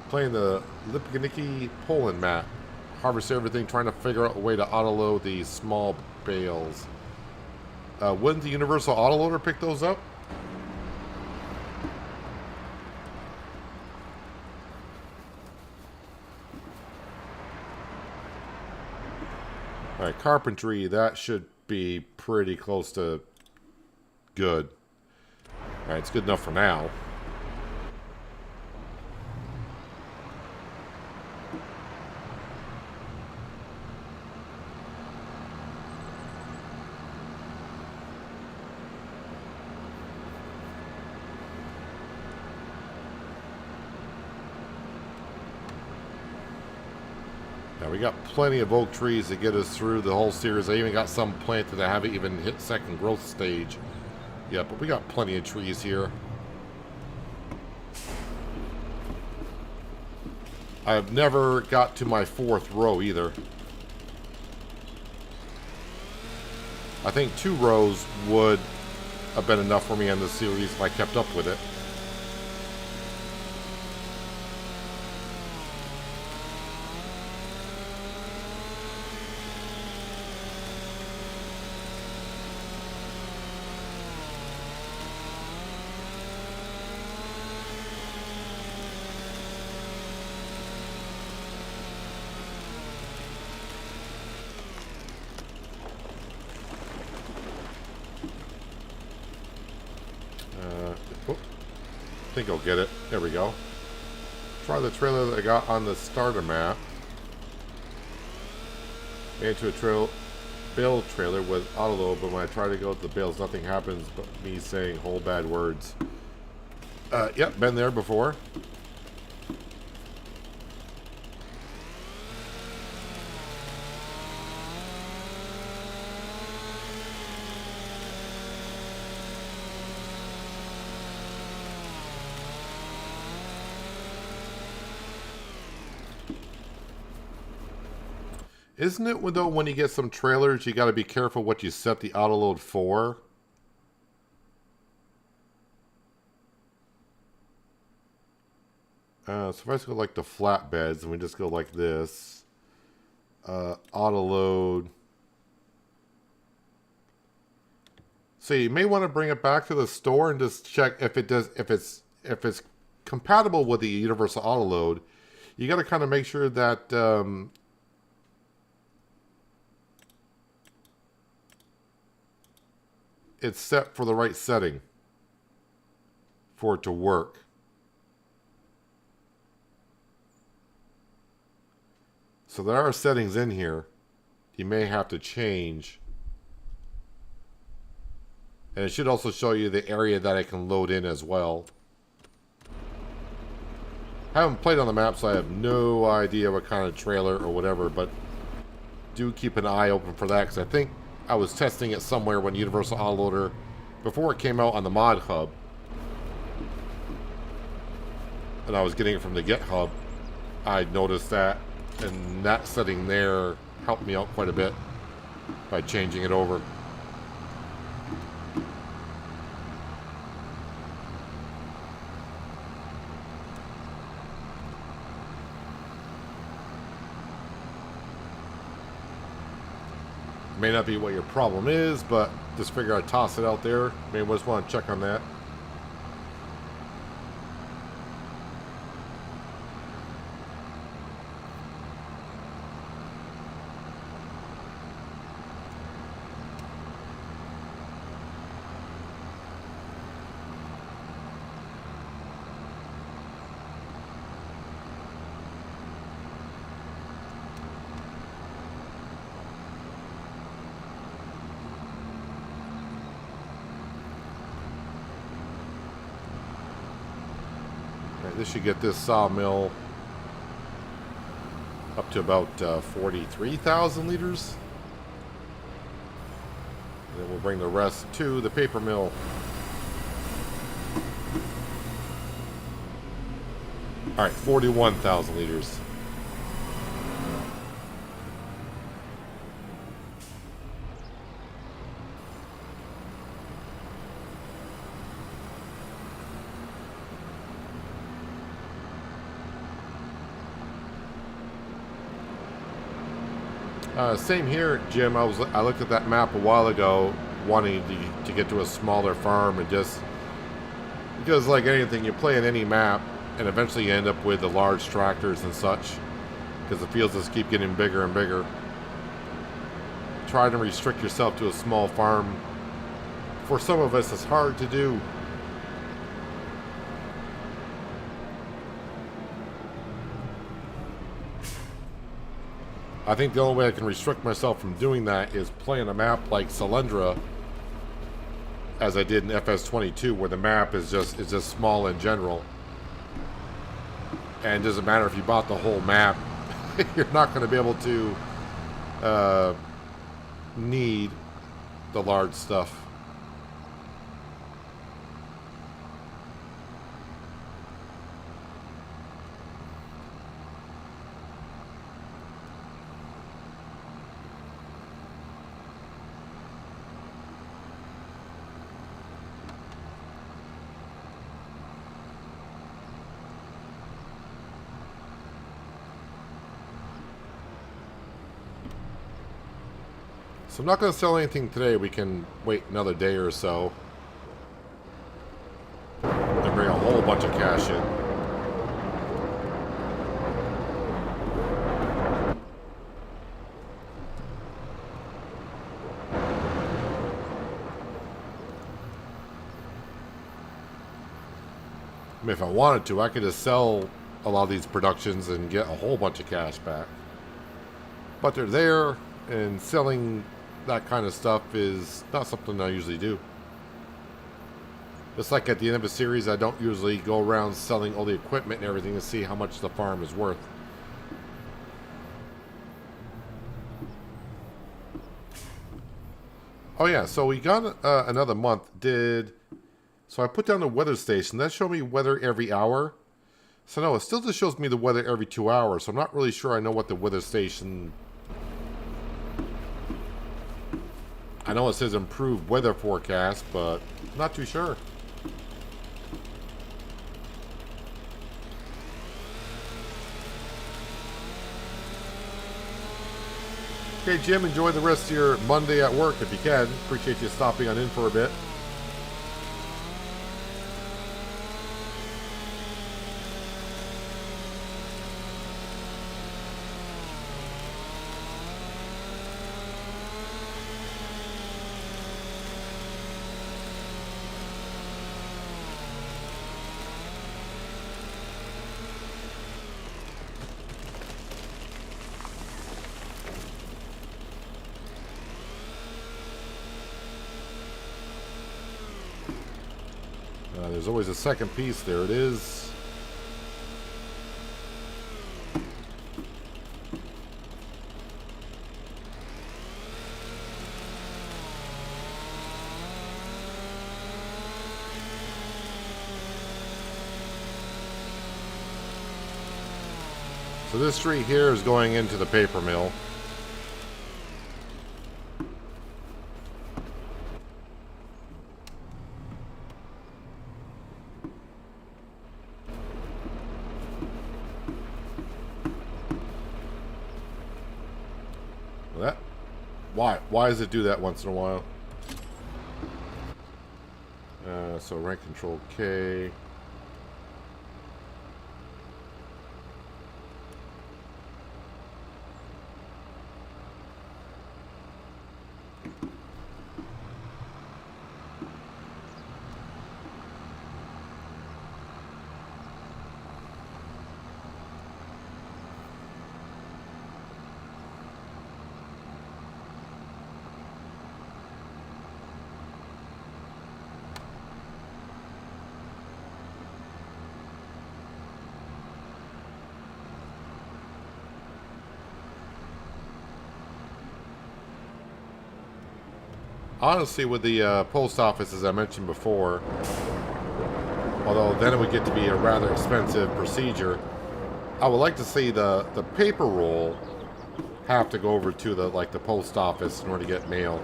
Playing the Lipnicki Poland map. Harvest everything, trying to figure out a way to autoload these small bales. Wouldn't the Universal Autoloader pick those up? Alright, carpentry, that should be pretty close to good. Alright, it's good enough for now. We got plenty of oak trees to get us through the whole series. I even got some planted that haven't even hit second growth stage yet, but we got plenty of trees here. I've never got to my fourth row either. I think 2 rows would have been enough for me in this series if I kept up with it. I think I'll get it. There we go. Try the trailer that I got on the starter map. Into a bale trailer with autoload, but when I try to go to the bales, nothing happens but me saying whole bad words. Yep, been there before. Isn't it, though, when you get some trailers, you got to be careful what you set the autoload for? So if I just go like the flatbeds, and we just go like this, autoload So you may want to bring it back to the store and just check if it's compatible with the universal auto load. You got to kind of make sure that it's set for the right setting for it to work. So there are settings in here you may have to change. And it should also show you the area that it can load in as well. I haven't played on the map, so I have no idea what kind of trailer or whatever, but do keep an eye open for that, because I think I was testing it somewhere when Universal Autoloader, before it came out on the Mod Hub. And I was getting it from the GitHub. I noticed that, and that setting there helped me out quite a bit by changing it over. May not be what your problem is, but just figure I'd toss it out there. Maybe just want to check on that. This should get this sawmill up to about 43,000 liters. And then we'll bring the rest to the paper mill. Alright, 41,000 liters. Same here, Jim. I looked at that map a while ago, wanting to get to a smaller farm, and just because, like anything, you play in any map, and eventually you end up with the large tractors and such, because the fields just keep getting bigger and bigger. Try to restrict yourself to a small farm. For some of us, it's hard to do. I think the only way I can restrict myself from doing that is playing a map like Solyndra, as I did in FS22, where the map is just small in general, and it doesn't matter if you bought the whole map, you're not going to be able to need the large stuff. So I'm not going to sell anything today. We can wait another day or so and bring a whole bunch of cash in. I mean, if I wanted to, I could just sell a lot of these productions and get a whole bunch of cash back. But they're there, and selling that kind of stuff is not something I usually do. Just like at the end of a series, I don't usually go around selling all the equipment and everything to see how much the farm is worth. Oh yeah, so we got another month. So I put down the weather station. That showed me weather every hour. So no, it still just shows me the weather every 2 hours. So I'm not really sure I know what the weather station... I know it says improved weather forecast, but I'm not too sure. Okay, Jim, enjoy the rest of your Monday at work if you can. Appreciate you stopping on in for a bit. There's always a second piece. There it is. So this street here is going into the paper mill. That, why does it do that once in a while? So rank control K. Honestly, with the post office, as I mentioned before, although then it would get to be a rather expensive procedure, I would like to see the paper roll have to go over to the post office in order to get mail.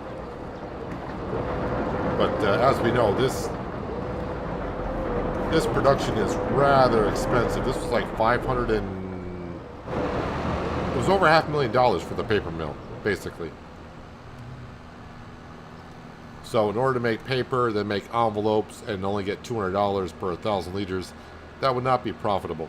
But as we know, this production is rather expensive. This was like it was over $500,000 for the paper mill, basically. So in order to make paper, then make envelopes, and only get $200 per 1,000 liters, that would not be profitable.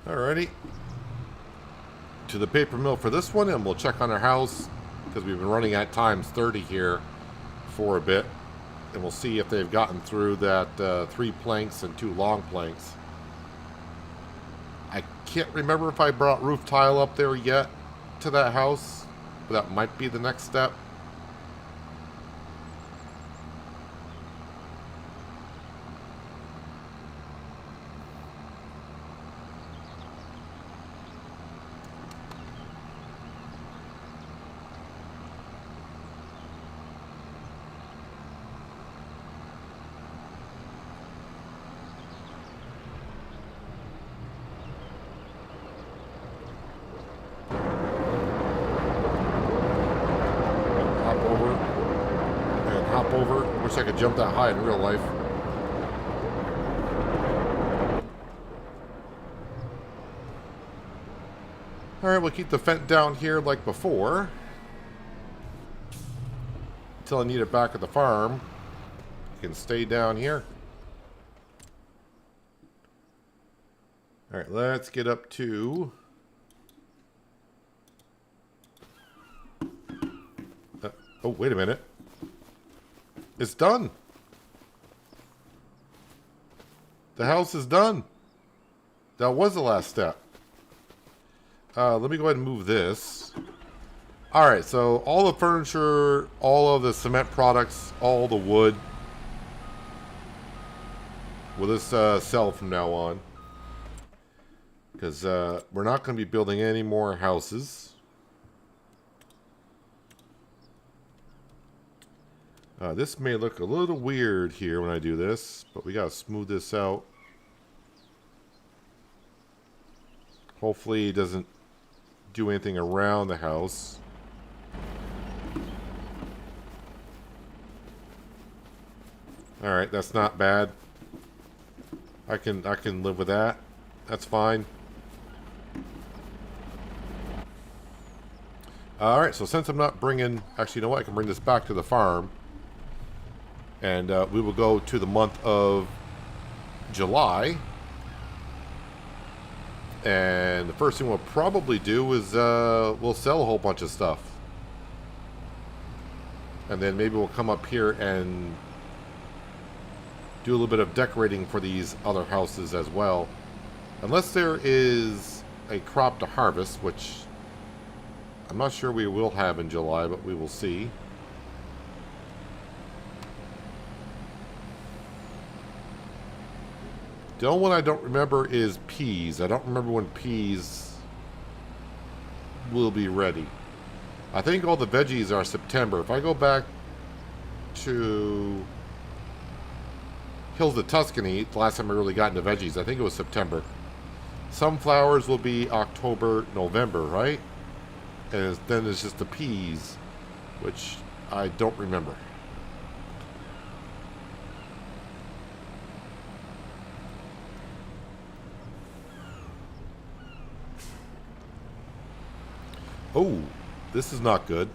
Alrighty. To the paper mill for this one, and we'll check on our house, because we've been running at times 30 here for a bit. And we'll see if they've gotten through that 3 planks and 2 long planks. I can't remember if I brought roof tile up there yet to that house, but that might be the next step. Over. Wish I could jump that high in real life. Alright, we'll keep the fence down here like before. Until I need it back at the farm. You can stay down here. Alright, let's get up to... oh, wait a minute. It's done. The house is done. That was the last step. Let me go ahead and move this. Alright, so all the furniture, all of the cement products, all the wood will this sell from now on. Because we're not going to be building any more houses. This may look a little weird here when I do this, but we gotta smooth this out. Hopefully it doesn't do anything around the house. Alright, that's not bad. I can live with that. That's fine. Alright, so since I'm not bringing... Actually, you know what? I can bring this back to the farm. And we will go to the month of July. And the first thing we'll probably do is we'll sell a whole bunch of stuff. And then maybe we'll come up here and do a little bit of decorating for these other houses as well. Unless there is a crop to harvest, which I'm not sure we will have in July, but we will see. The only one I don't remember is peas. I don't remember when peas will be ready. I think all the veggies are September. If I go back to Hills of Tuscany, the last time I really got into veggies, I think it was September. Sunflowers will be October, November, right? And then there's just the peas, which I don't remember. Oh, this is not good.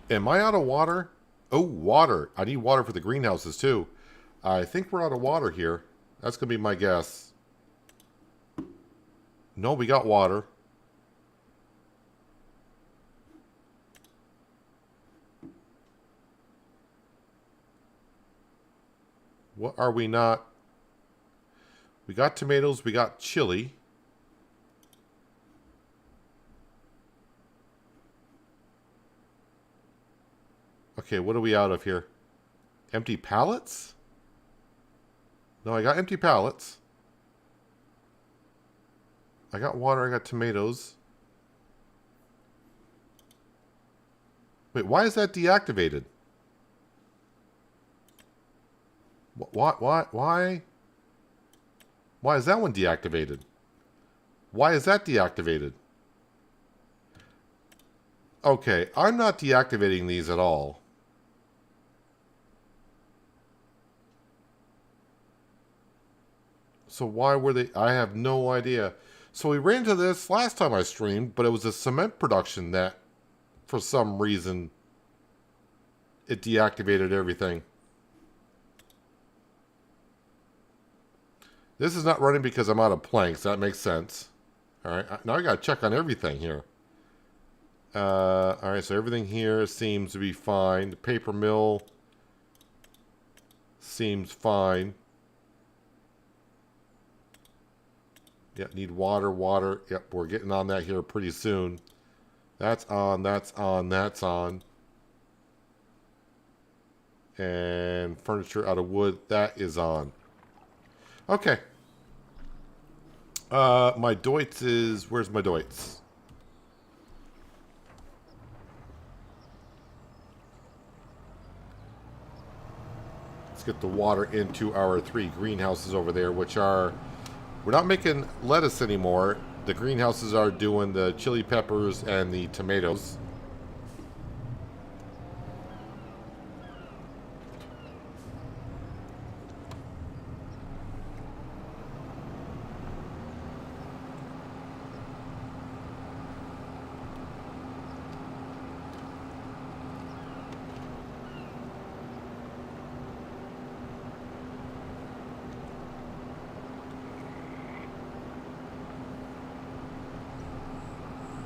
Am I out of water? Oh, water. I need water for the greenhouses too. I think we're out of water here. That's going to be my guess. No, we got water. What are we not? We got tomatoes. We got chili. Okay, what are we out of here? Empty pallets? No, I got empty pallets. I got water, I got tomatoes. Wait, why is that deactivated? Why? Why is that one deactivated? Why is that deactivated? Okay, I'm not deactivating these at all. So why were they... I have no idea. So we ran into this last time I streamed, but it was a cement production that, for some reason, it deactivated everything. This is not running because I'm out of planks. That makes sense. Alright, now I gotta check on everything here. Alright, so everything here seems to be fine. The paper mill seems fine. Yep, need water, water. Yep, we're getting on that here pretty soon. That's on, that's on, that's on. And furniture out of wood, that is on. Okay. My Deutz is... Where's my Deutz? Let's get the water into our 3 greenhouses over there, which are... We're not making lettuce anymore. The greenhouses are doing the chili peppers and the tomatoes.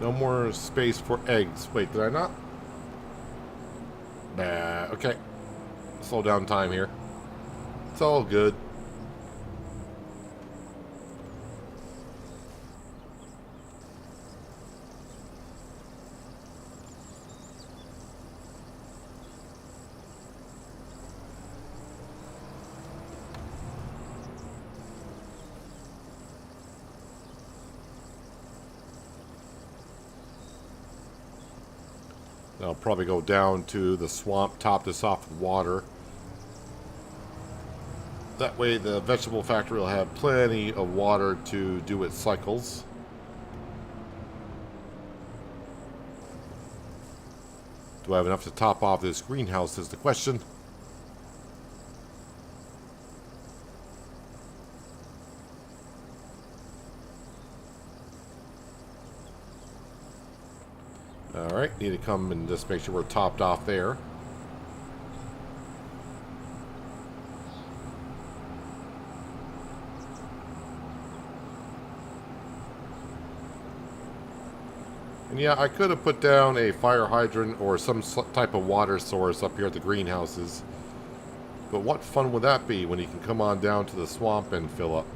No more space for eggs. Wait, did I not? Nah, okay. Slow down time here. It's all good. I'll probably go down to the swamp, top this off with water. That way the vegetable factory will have plenty of water to do its cycles. Do I have enough to top off this greenhouse is the question. Alright, need to come and just make sure we're topped off there. And yeah, I could have put down a fire hydrant or some type of water source up here at the greenhouses. But what fun would that be when you can come on down to the swamp and fill up?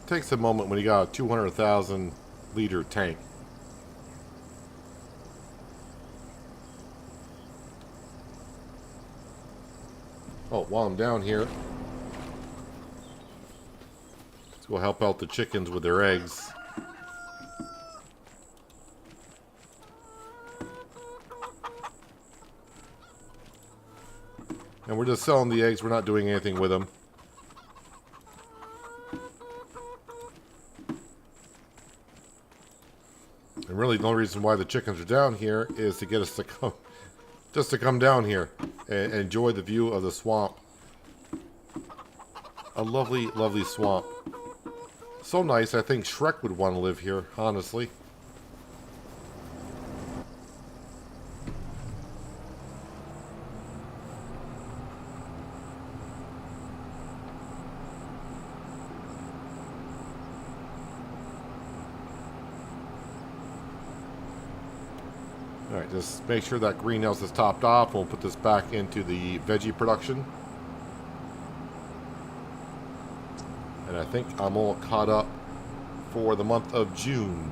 Takes a moment when you got a 200,000 liter tank. Oh, while I'm down here, let's go help out the chickens with their eggs. And we're just selling the eggs, we're not doing anything with them. And really the only reason why the chickens are down here is to get us to come, just to come down here and enjoy the view of the swamp. A lovely, lovely swamp. So nice, I think Shrek would want to live here, honestly. Alright, just make sure that greenhouse is topped off. We'll put this back into the veggie production. And I think I'm all caught up for the month of June.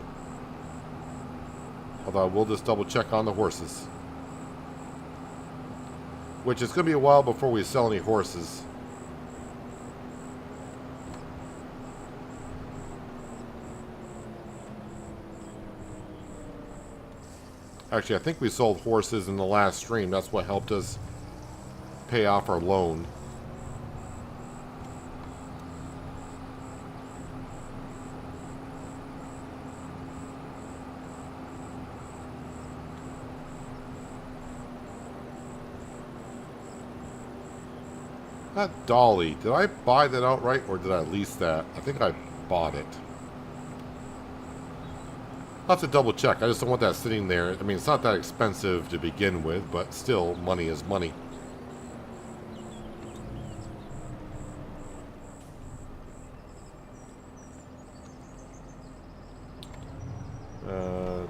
Although I will just double check on the horses. Which is going to be a while before we sell any horses. Actually, I think we sold horses in the last stream. That's what helped us pay off our loan. That dolly, did I buy that outright or did I lease that? I think I bought it. I'll have to double check. I just don't want that sitting there. I mean, it's not that expensive to begin with, but still, money is money.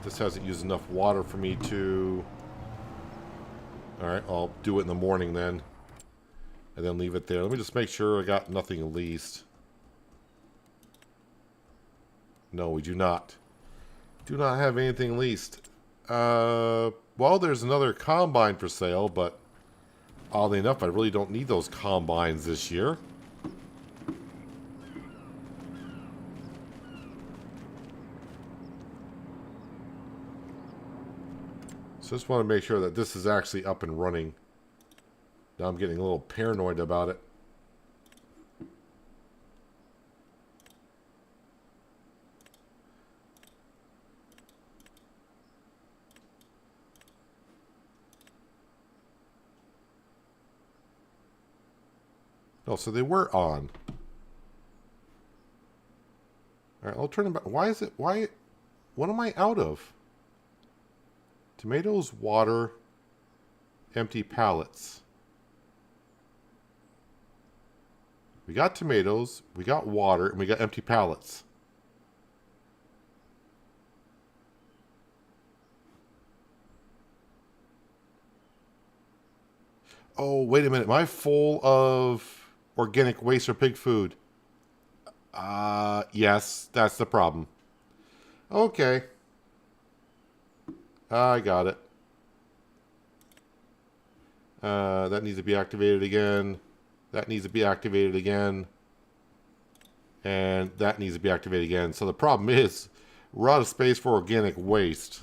This hasn't used enough water for me to... Alright, I'll do it in the morning then. And then leave it there. Let me just make sure I got nothing leased. No, we do not. Do not have anything leased. Well, there's another combine for sale, but oddly enough, I really don't need those combines this year. So just want to make sure that this is actually up and running. Now I'm getting a little paranoid about it. Oh, so they were on. Alright, I'll turn them back. Why is it... Why... What am I out of? Tomatoes, water, empty pallets. We got tomatoes, we got water, and we got empty pallets. Oh, wait a minute. Am I full of organic waste or pig food? Yes, that's the problem. Okay. I got it. That needs to be activated again. That needs to be activated again. And that needs to be activated again. So the problem is, we're out of space for organic waste.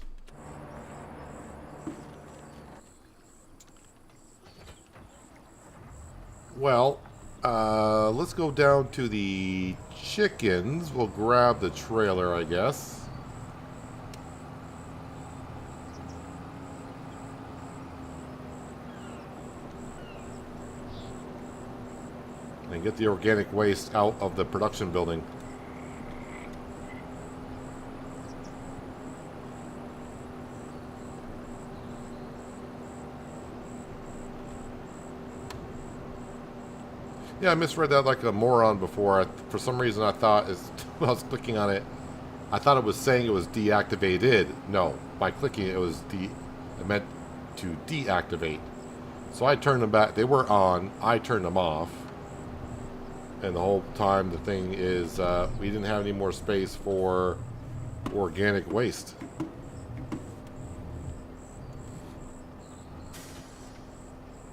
Well, let's go down to the chickens. We'll grab the trailer, I guess. And get the organic waste out of the production building. Yeah, I misread that like a moron before. For some reason, I thought when I was clicking on it, I thought it was saying it was deactivated. No, by clicking it was it meant to deactivate. So I turned them back. They were on. I turned them off. And the whole time the thing is, we didn't have any more space for organic waste.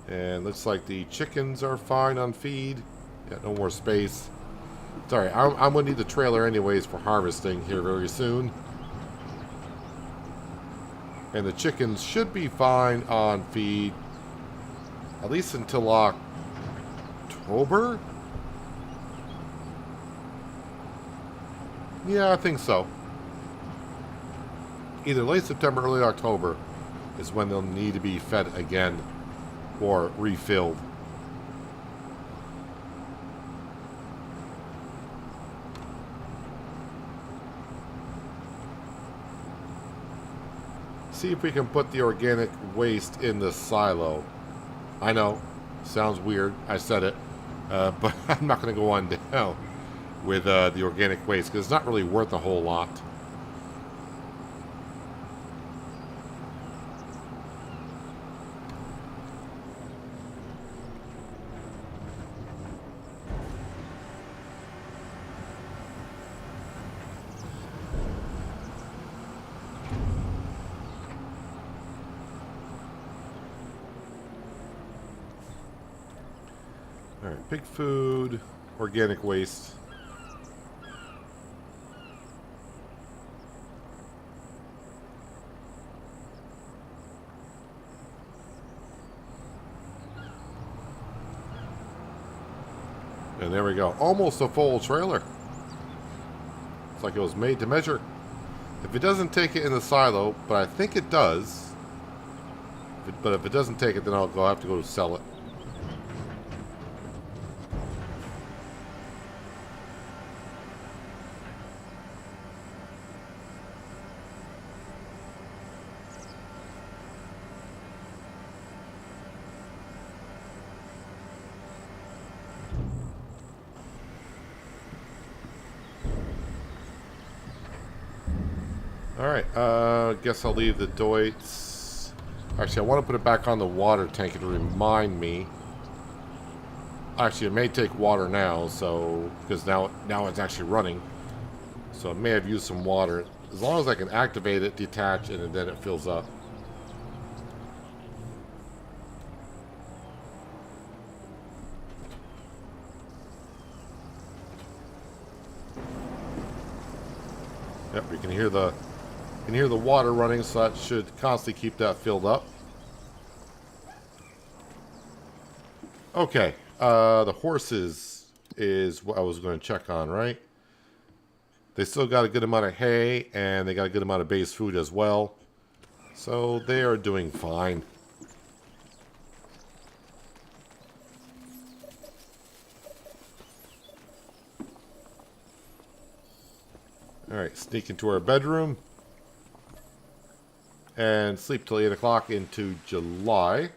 And looks like the chickens are fine on feed. Got no more space. Sorry, I'm going to need the trailer anyways for harvesting here very soon. And the chickens should be fine on feed. At least until October? Yeah, I think so. Either late September, early October is when they'll need to be fed again or refilled. See if we can put the organic waste in the silo. I know, sounds weird. I said it, but I'm not going to go on down with the organic waste because it's not really worth a whole lot. All right, pig food, organic waste. And there we go. Almost a full trailer. It's like it was made to measure. If it doesn't take it in the silo, but I think it does. But if it doesn't take it, then I'll have to go sell it. Alright, guess I'll leave the Deutz. Actually, I want to put it back on the water tank to remind me. Actually, it may take water now, so because now it's actually running. So it may have used some water. As long as I can activate it, detach it, and then it fills up. Yep, you can hear the water running, so that should constantly keep that filled up. Okay, the horses is what I was going to check on, right? They still got a good amount of hay, and they got a good amount of base food as well. So they are doing fine. Alright, sneak into our bedroom. And sleep till 8 o'clock into July.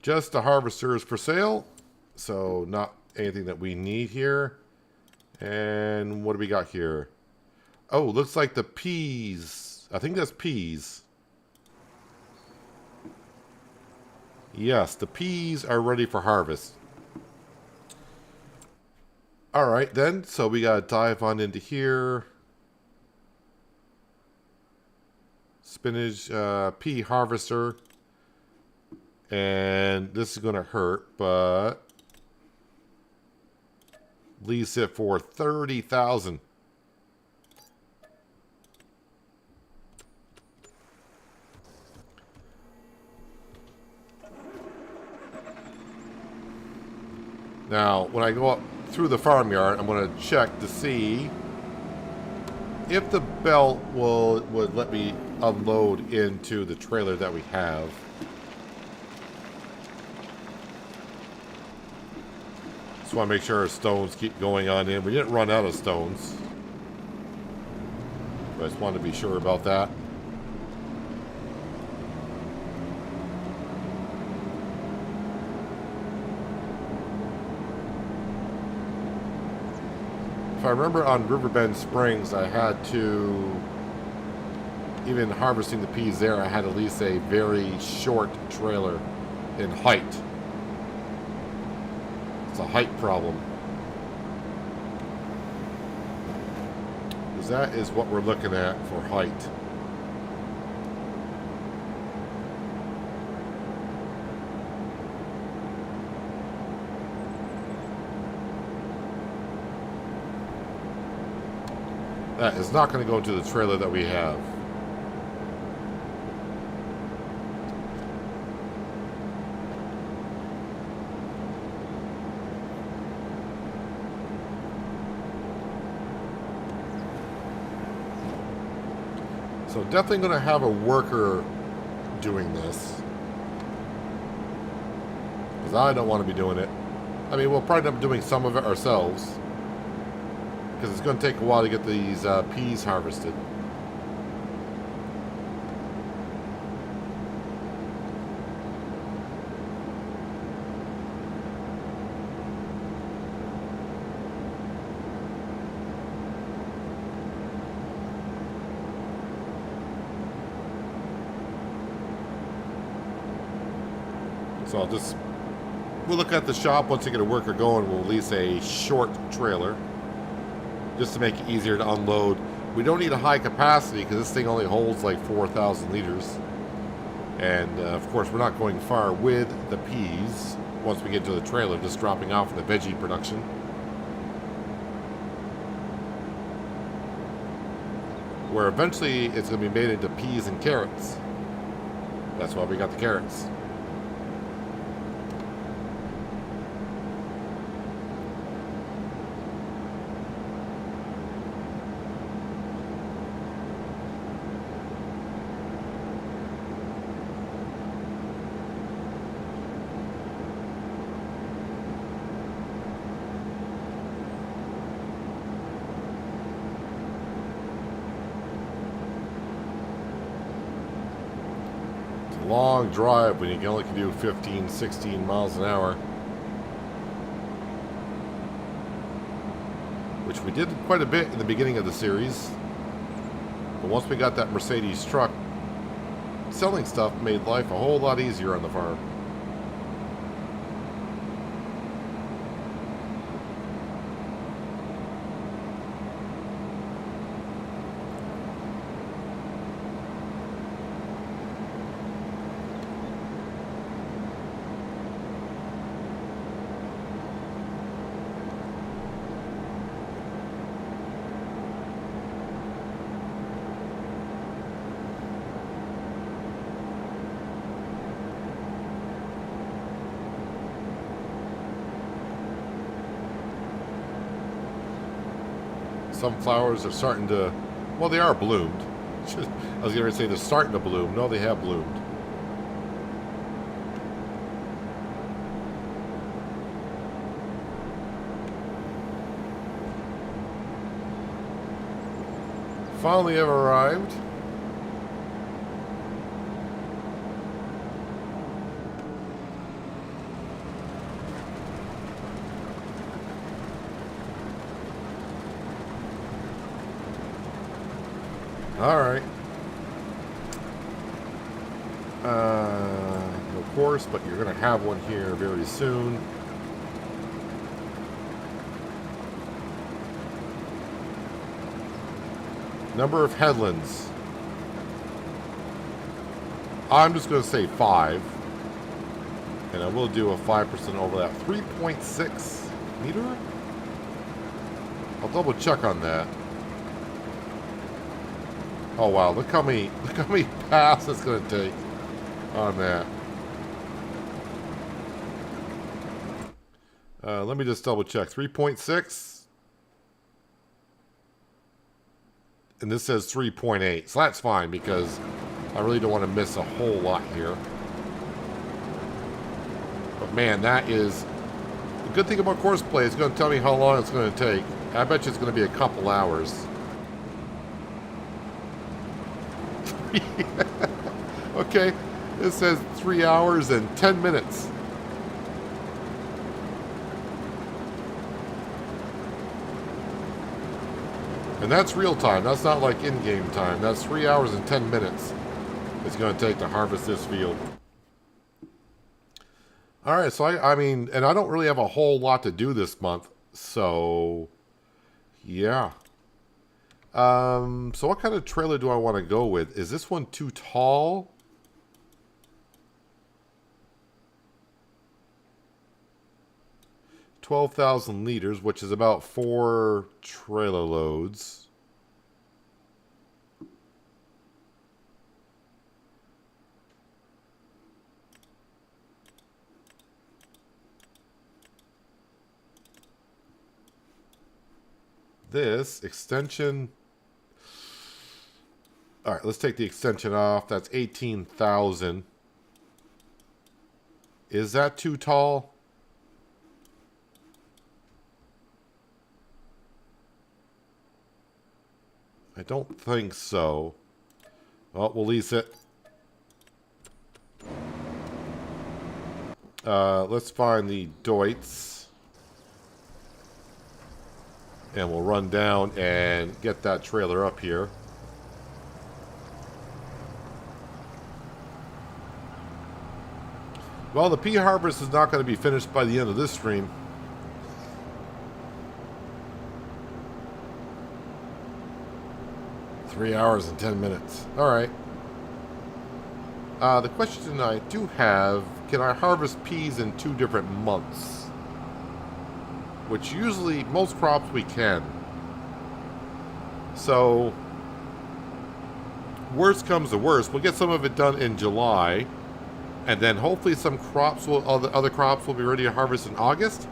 Just the harvesters for sale. So not anything that we need here. And what do we got here? Oh, looks like the peas. I think that's peas. Yes, the peas are ready for harvest. Alright then, so we gotta dive on into here. Spinach, pea harvester. And this is gonna hurt, but lease it for 30,000. Now, when I go up through the farmyard, I'm going to check to see if the belt would let me unload into the trailer that we have. Just want to make sure our stones keep going on in. We didn't run out of stones, but I just wanted to be sure about that. If I remember on Riverbend Springs, I had to, even harvesting the peas there, I had at least a very short trailer in height. It's a height problem. Because that is what we're looking at for height. That is not going to go into the trailer that we have. So definitely going to have a worker doing this. Because I don't want to be doing it. I mean, we'll probably end up doing some of it ourselves. Because it's going to take a while to get these peas harvested. So we'll look at the shop once we get a worker going. We'll lease a short trailer, just to make it easier to unload. We don't need a high capacity because this thing only holds like 4,000 liters. And of course, we're not going far with the peas once we get to the trailer, just dropping off in the veggie production. Where eventually it's going to be made into peas and carrots. That's why we got the carrots. Long drive when you can only do 15, 16 miles an hour. Which we did quite a bit in the beginning of the series. But once we got that Mercedes truck, selling stuff made life a whole lot easier on the farm. Some flowers are starting to, well, they are bloomed. I was going to say they're starting to bloom. No, they have bloomed. Finally have arrived. Alright. No course, but you're going to have one here very soon. Number of headlands. I'm just going to say 5. And I will do a 5% overlap. 3.6 meter? I'll double check on that. Oh wow, look how many paths it's going to take on that. Let me just double check. 3.6. And this says 3.8. So that's fine because I really don't want to miss a whole lot here. But man, that is... The good thing about course play is it's going to tell me how long it's going to take. I bet you it's going to be a couple hours. Okay, it says 3 hours and 10 minutes. And that's real time. That's not like in-game time. That's 3 hours and 10 minutes it's going to take to harvest this field. Alright, so I mean, and I don't really have a whole lot to do this month. So, yeah. So what kind of trailer do I want to go with? Is this one too tall? $12,000 liters, which is about 4 trailer loads. This extension... Alright, let's take the extension off. That's 18,000. Is that too tall? I don't think so. Well, we'll lease it. Let's find the Deutz. And we'll run down and get that trailer up here. Well, the pea harvest is not going to be finished by the end of this stream. Three hours and 10 minutes. Alright. The question I do have, can I harvest peas in 2 different months? Which usually, most crops we can. So, worst comes to worst, we'll get some of it done in July. And then hopefully some crops will, other crops will be ready to harvest in August.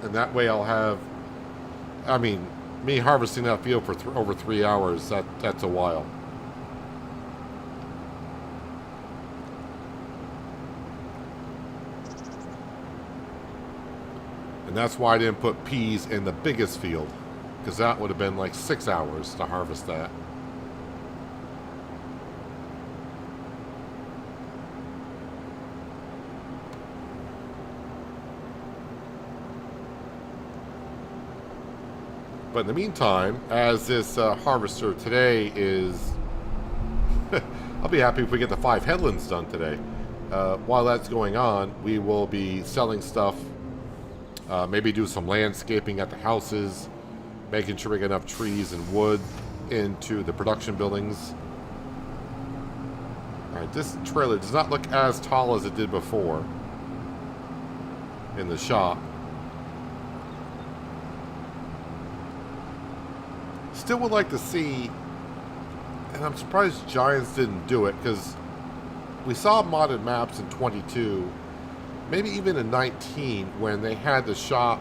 And that way I'll have, I mean, me harvesting that field for over 3 hours, that's a while. And that's why I didn't put peas in the biggest field, because that would have been like 6 hours to harvest that. But in the meantime, as this harvester today is... I'll be happy if we get the 5 headlands done today. While that's going on, we will be selling stuff. Maybe do some landscaping at the houses. Making sure we get enough trees and wood into the production buildings. Alright, this trailer does not look as tall as it did before. In the shop. Still would like to see, and I'm surprised Giants didn't do it, because we saw modded maps in 22, maybe even in 19, when they had the shop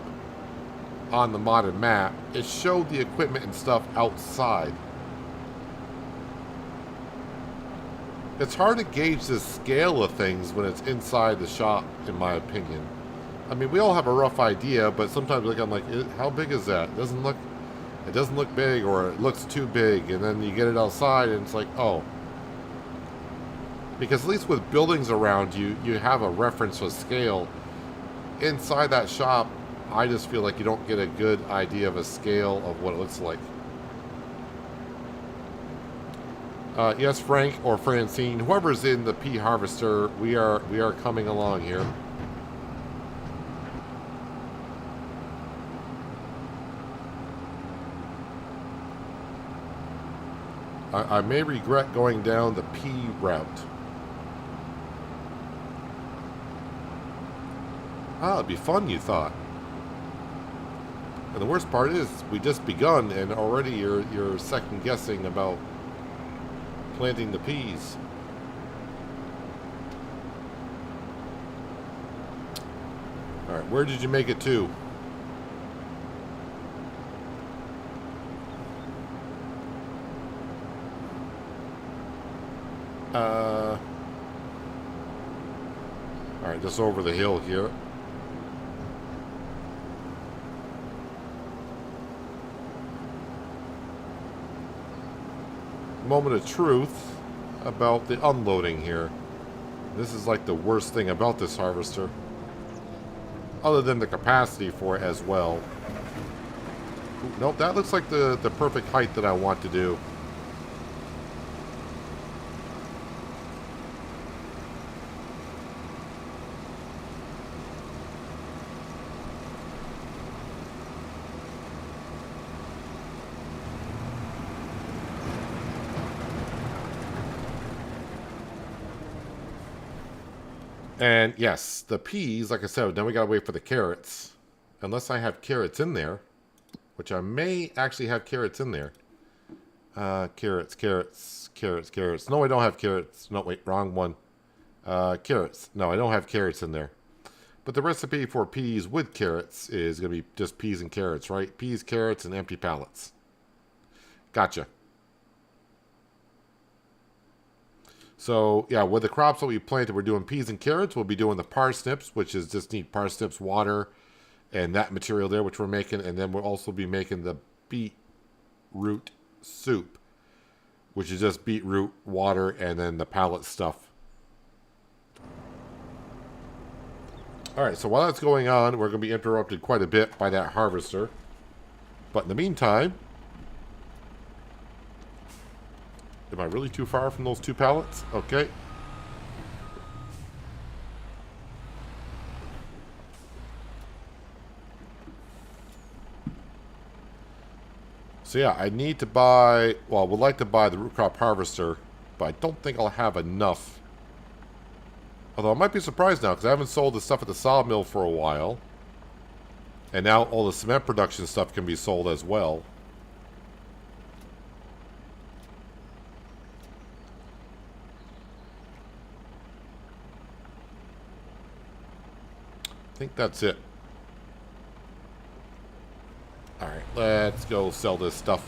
on the modded map. It showed the equipment and stuff outside. It's hard to gauge the scale of things when it's inside the shop, in my opinion. I mean, we all have a rough idea, but sometimes I'm like, how big is that? It doesn't look big, or it looks too big, and then you get it outside and it's like, oh. Because at least with buildings around you, you have a reference to scale. Inside that shop, I just feel like you don't get a good idea of a scale of what it looks like. Yes, Frank or Francine, whoever's in the pea harvester, we are coming along here. I may regret going down the pea route. Ah, it'd be fun, you thought. And the worst part is, we just begun, and already you're second guessing about planting the peas. All right, where did you make it to? All right, just over the hill here. Moment of truth about the unloading here. This is like the worst thing about this harvester. Other than the capacity for it as well. Ooh, nope, that looks like the perfect height that I want to do. And yes, the peas, like I said, then we gotta wait for the carrots. Unless I have carrots in there. Which I may actually have carrots in there. Carrots. No, I don't have carrots. No, wait, wrong one. Carrots. No, I don't have carrots in there. But the recipe for peas with carrots is gonna be just peas and carrots, right? Peas, carrots, and empty pallets. Gotcha. So, yeah, with the crops that we planted, we're doing peas and carrots. We'll be doing the parsnips, which is just need parsnips, water, and that material there, which we're making. And then we'll also be making the beetroot soup, which is just beetroot, water, and then the pallet stuff. All right, so while that's going on, we're going to be interrupted quite a bit by that harvester. But in the meantime... Am I really too far from those two pallets? Okay. So yeah, I need to buy... Well, I would like to buy the root crop harvester, but I don't think I'll have enough. Although I might be surprised now, because I haven't sold the stuff at the sawmill for a while. And now all the cement production stuff can be sold as well. I think that's it. Alright, let's go sell this stuff.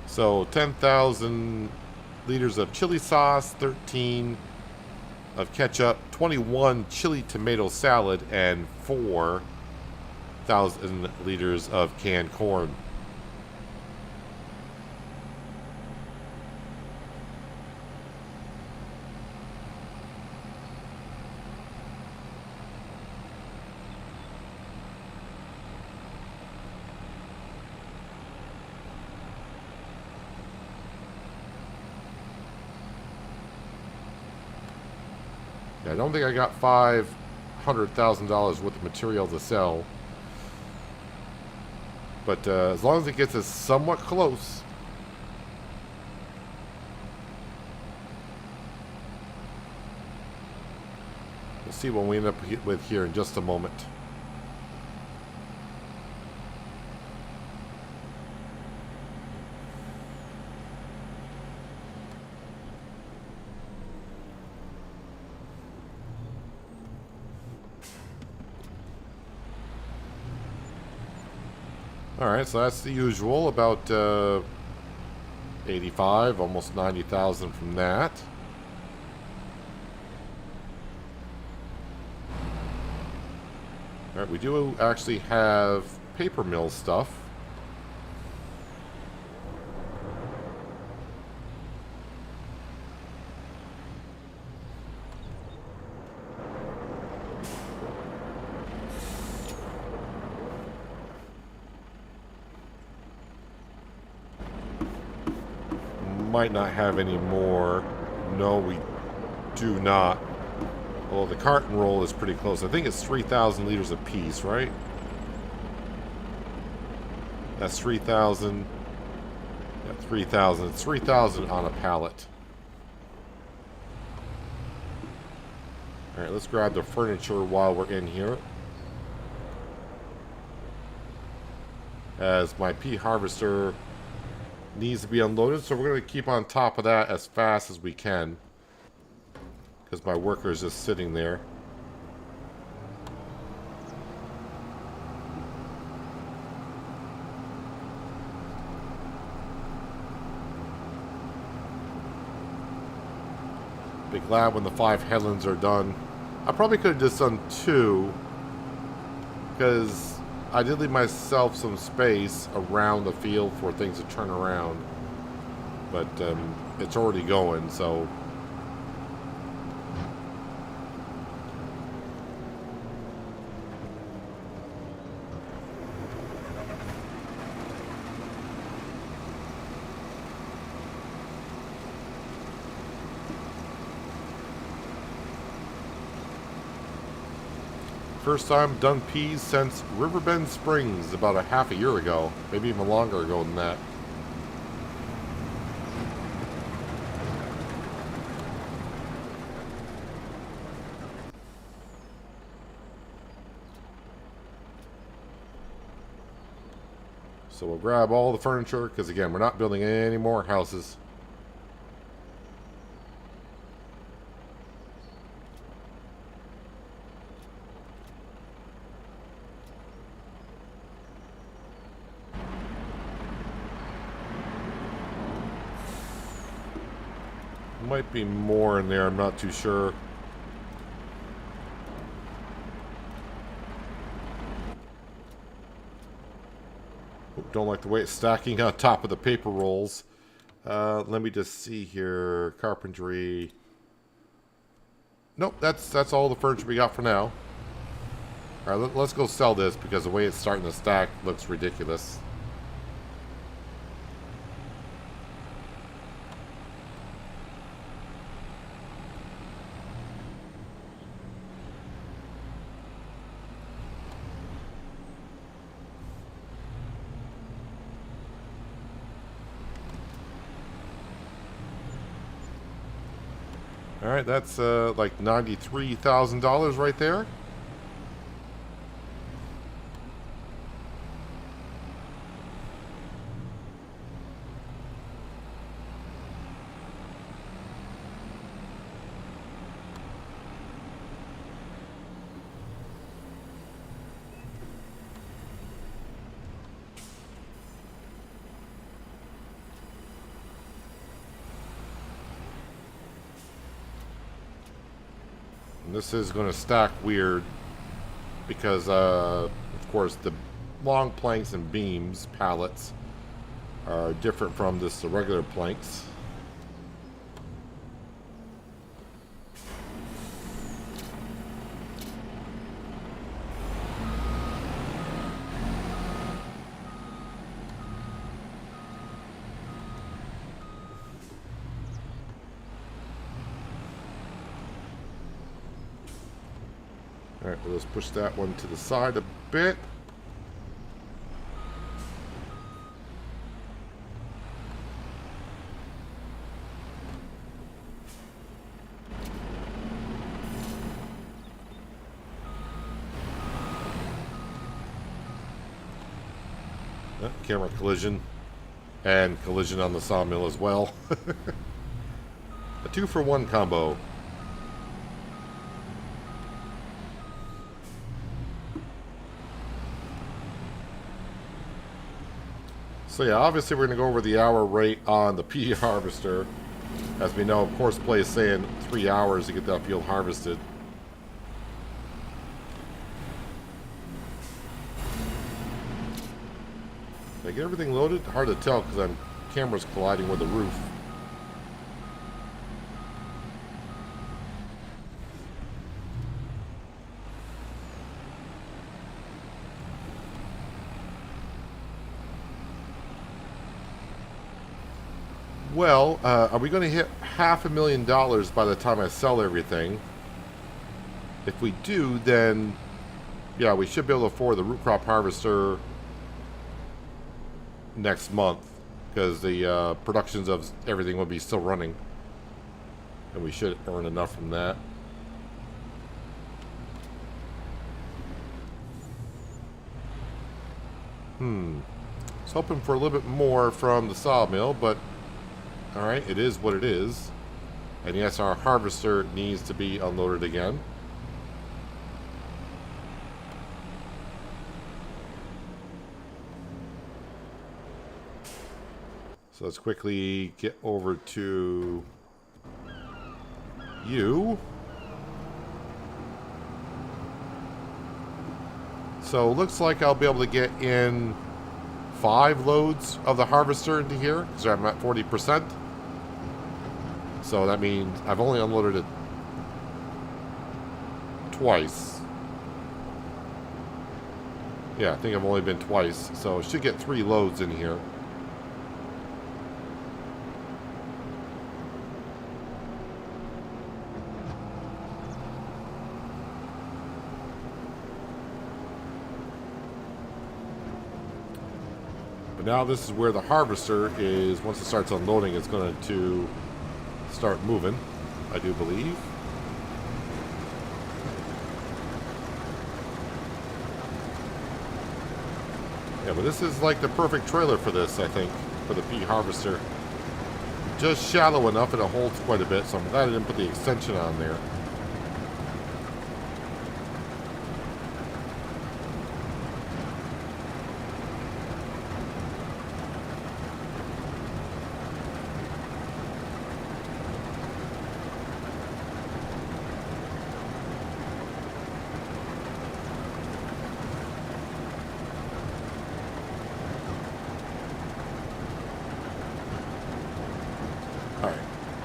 So, 10,000 liters of chili sauce, 13 of ketchup, 21 chili tomato salad, and 4,000 liters of canned corn. I don't think I got $500,000 worth of material to sell. But as long as it gets us somewhat close. We'll see what we end up with here in just a moment. Alright, so that's the usual, about 85, almost 90,000 from that. Alright, we do actually have paper mill stuff. might not have any more. No, we do not. Well, the carton roll is pretty close. I think it's 3,000 liters a piece, right? That's 3,000. Yeah, 3,000. It's 3,000 on a pallet. Alright, let's grab the furniture while we're in here. As my pea harvester needs to be unloaded, so we're going to keep on top of that as fast as we can. Because my worker is just sitting there. Be glad when the 5 headlands are done. I probably could have just done 2. Because I did leave myself some space around the field for things to turn around. But it's already going, so... First time done peas since Riverbend Springs about a half a year ago. Maybe even longer ago than that. So we'll grab all the furniture because again, we're not building any more houses. Might be more in there, I'm not too sure. Oop, don't like the way it's stacking on top of the paper rolls. Let me just see here. Carpentry. Nope, that's all the furniture we got for now. Alright, let's go sell this because the way it's starting to stack looks ridiculous. Alright, that's like $93,000 right there. This is going to stack weird because, of course, the long planks and beams, pallets, are different from just the regular planks. Alright, well, let's push that one to the side a bit. Camera collision. And collision on the sawmill as well. A 2-for-1 combo. So yeah, obviously we're going to go over the hour rate on the pea harvester. As we know, of course, play is saying 3 hours to get that field harvested. Did I get everything loaded? Hard to tell because the camera's colliding with the roof. Well, are we going to hit $500,000 by the time I sell everything? If we do, then yeah, we should be able to afford the root crop harvester next month because the productions of everything will be still running, and we should earn enough from that. I was hoping for a little bit more from the sawmill, but alright, it is what it is. And yes, our harvester needs to be unloaded again. So let's quickly get over to you. So looks like I'll be able to get in 5 loads of the harvester into here because I'm at 40%. So that means I've only unloaded it twice. Yeah, I think I've only been twice. So I should get 3 loads in here. But now this is where the harvester is, once it starts unloading, it's going to start moving, I do believe. Yeah, but this is like the perfect trailer for this, I think, for the pea harvester. Just shallow enough and it holds quite a bit, so I'm glad I didn't put the extension on there.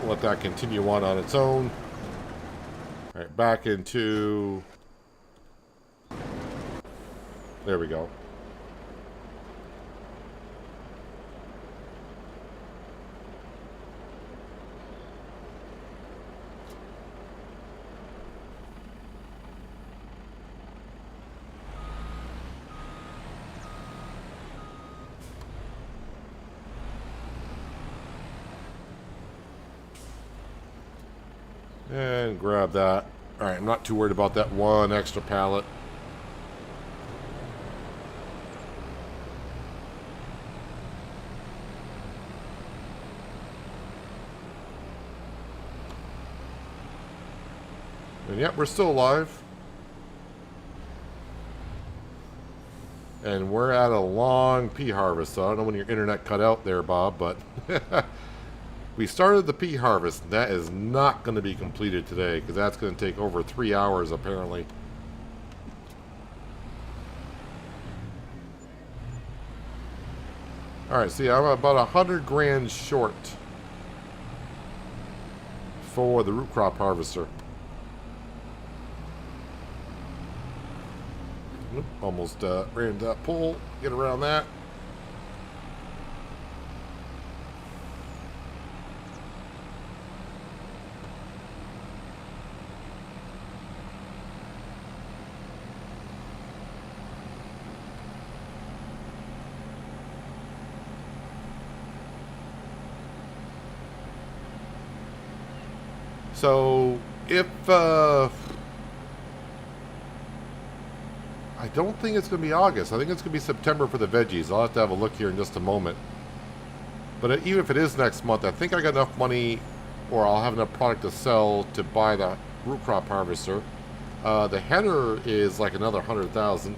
Let that continue on its own. All right, back into... There we go. And grab that. Alright, I'm not too worried about that one extra pallet. And yep, we're still alive. And we're at a long pea harvest, so I don't know when your internet cut out there, Bob, but... We started the pea harvest. That is not going to be completed today because that's going to take over 3 hours apparently. Alright, see, I'm about 100 grand short for the root crop harvester. Oop, almost ran into that pole. Get around that. So, if, I don't think it's going to be August. I think it's going to be September for the veggies. I'll have to have a look here in just a moment. But even if it is next month, I think I got enough money, or I'll have enough product to sell to buy the root crop harvester. The header is like another 100,000.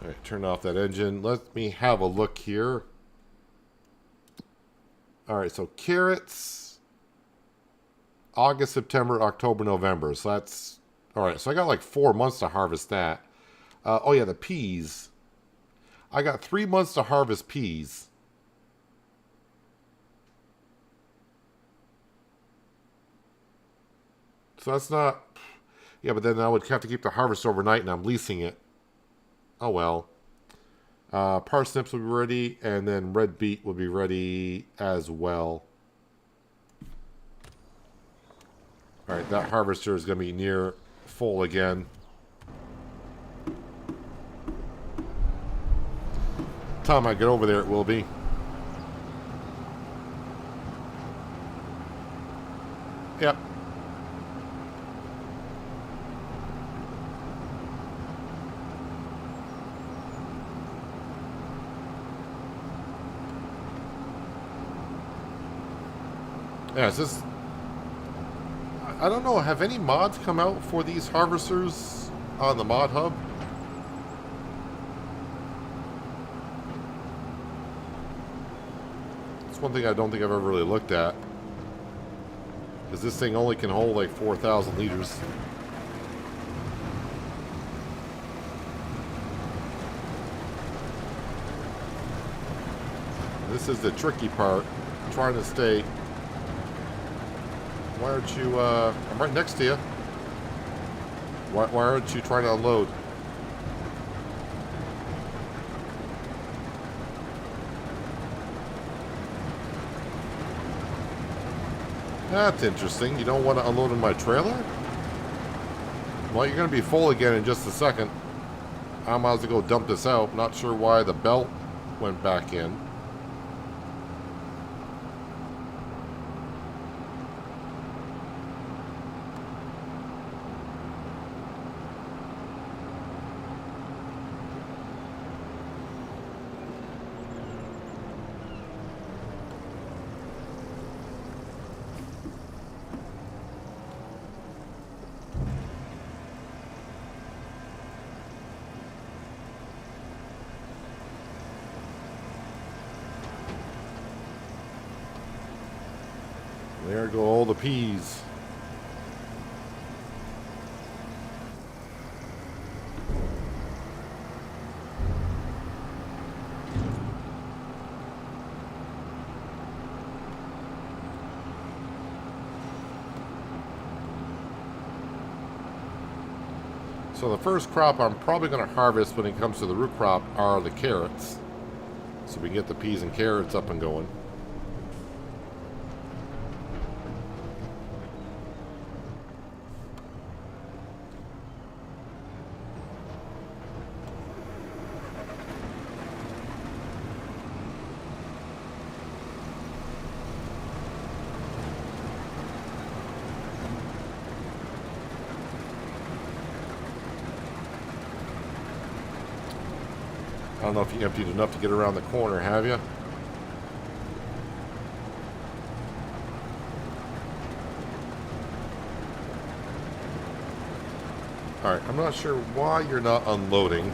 Alright, turn off that engine. Let me have a look here. Alright, so carrots, August, September, October, November. So that's... Alright, so I got like 4 months to harvest that. Oh yeah, the peas. I got 3 months to harvest peas. So that's not... Yeah, but then I would have to keep the harvest overnight, and I'm leasing it. Oh, well. Parsnips will be ready, and then red beet will be ready as well. Alright, that harvester is going to be near full again. Time I get over there, it will be. Yep. Yeah, it's just... I don't know, have any mods come out for these harvesters on the mod hub? It's one thing I don't think I've ever really looked at. Because this thing only can hold like 4,000 liters. This is the tricky part. Trying to stay... Why aren't you, I'm right next to you. Why aren't you trying to unload? That's interesting. You don't want to unload in my trailer? Well, you're going to be full again in just a second. I might as well go dump this out. Not sure why the belt went back in. There go all the peas. So the first crop I'm probably going to harvest when it comes to the root crop are the carrots. So we can get the peas and carrots up and going. I don't know if you emptied enough to get around the corner, have you? Alright, I'm not sure why you're not unloading.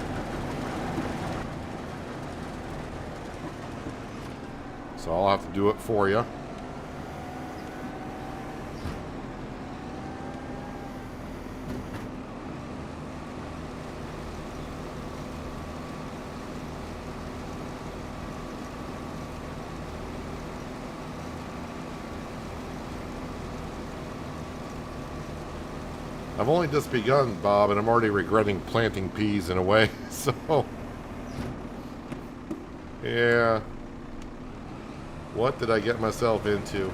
So I'll have to do it for you. I've only just begun, Bob, and I'm already regretting planting peas in a way, so... Yeah. What did I get myself into?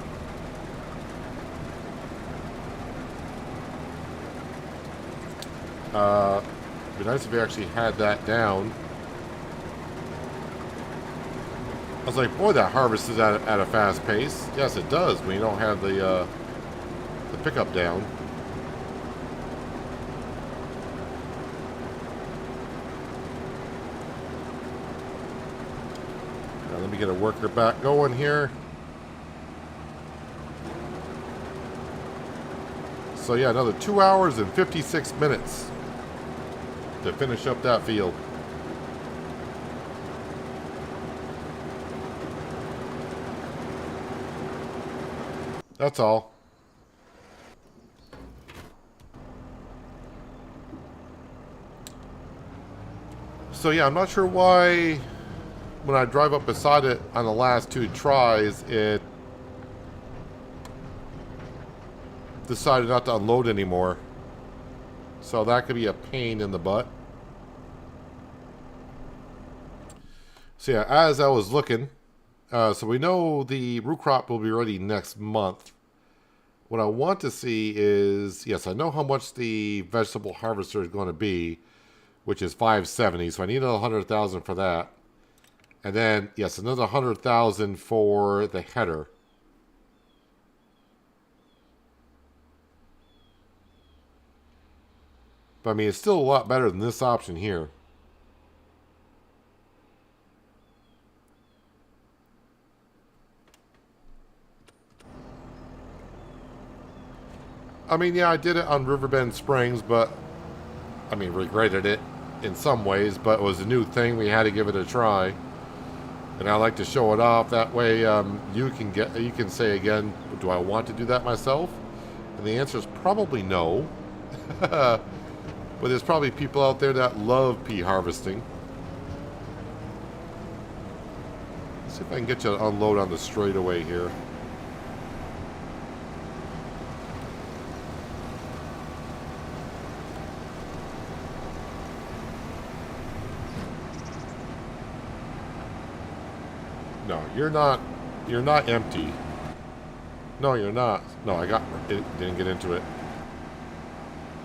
It'd be nice if we actually had that down. I was like, boy, that harvest is at a fast pace. Yes, it does when you don't have the pickup down. Let me get a worker back going here. So yeah, another 2 hours and 56 minutes to finish up that field. That's all. So yeah, I'm not sure why when I drive up beside it on the last two tries, it decided not to unload anymore. So that could be a pain in the butt. So yeah, as I was looking, so we know the root crop will be ready next month. What I want to see is, yes, I know how much the vegetable harvester is going to be, which is 570. So I need another 100,000 for that. And then, yes, another 100,000 for the header. But I mean, it's still a lot better than this option here. I mean, yeah, I did it on Riverbend Springs, but I mean, regretted it in some ways, but it was a new thing. We had to give it a try. And I like to show it off. That way, you can say again, do I want to do that myself? And the answer is probably no. But there's probably people out there that love pea harvesting. Let's see if I can get you to unload on the straightaway here. No, you're not empty. No, you're not. No, didn't get into it.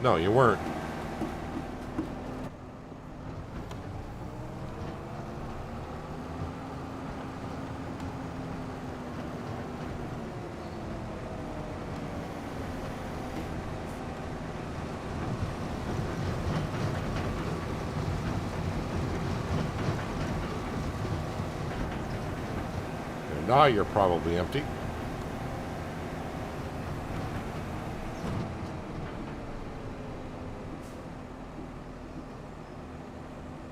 No, you weren't. Now you're probably empty.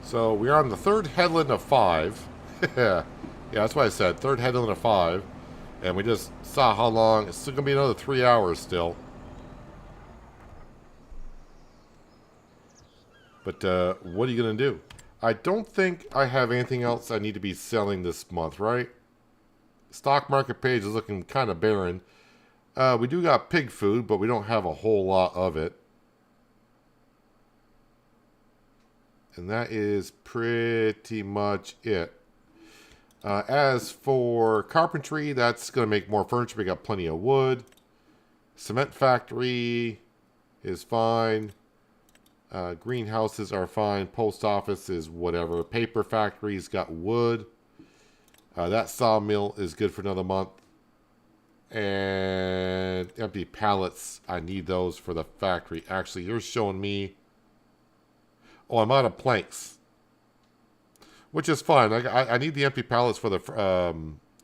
So we're on the third headland of 5. Yeah, that's what I said. Third headland of 5. And we just saw how long. It's still going to be another 3 hours still. But what are you going to do? I don't think I have anything else I need to be selling this month, right? Stock market page is looking kind of barren. We do got pig food, but we don't have a whole lot of it. And that is pretty much it. As for carpentry, that's going to make more furniture. We got plenty of wood. Cement factory is fine. Greenhouses are fine. Post office is whatever. Paper factory's got wood. That sawmill is good for another month. And empty pallets, I need those for the factory. Actually, you're showing me... Oh, I'm out of planks. Which is fine. I need the empty pallets for the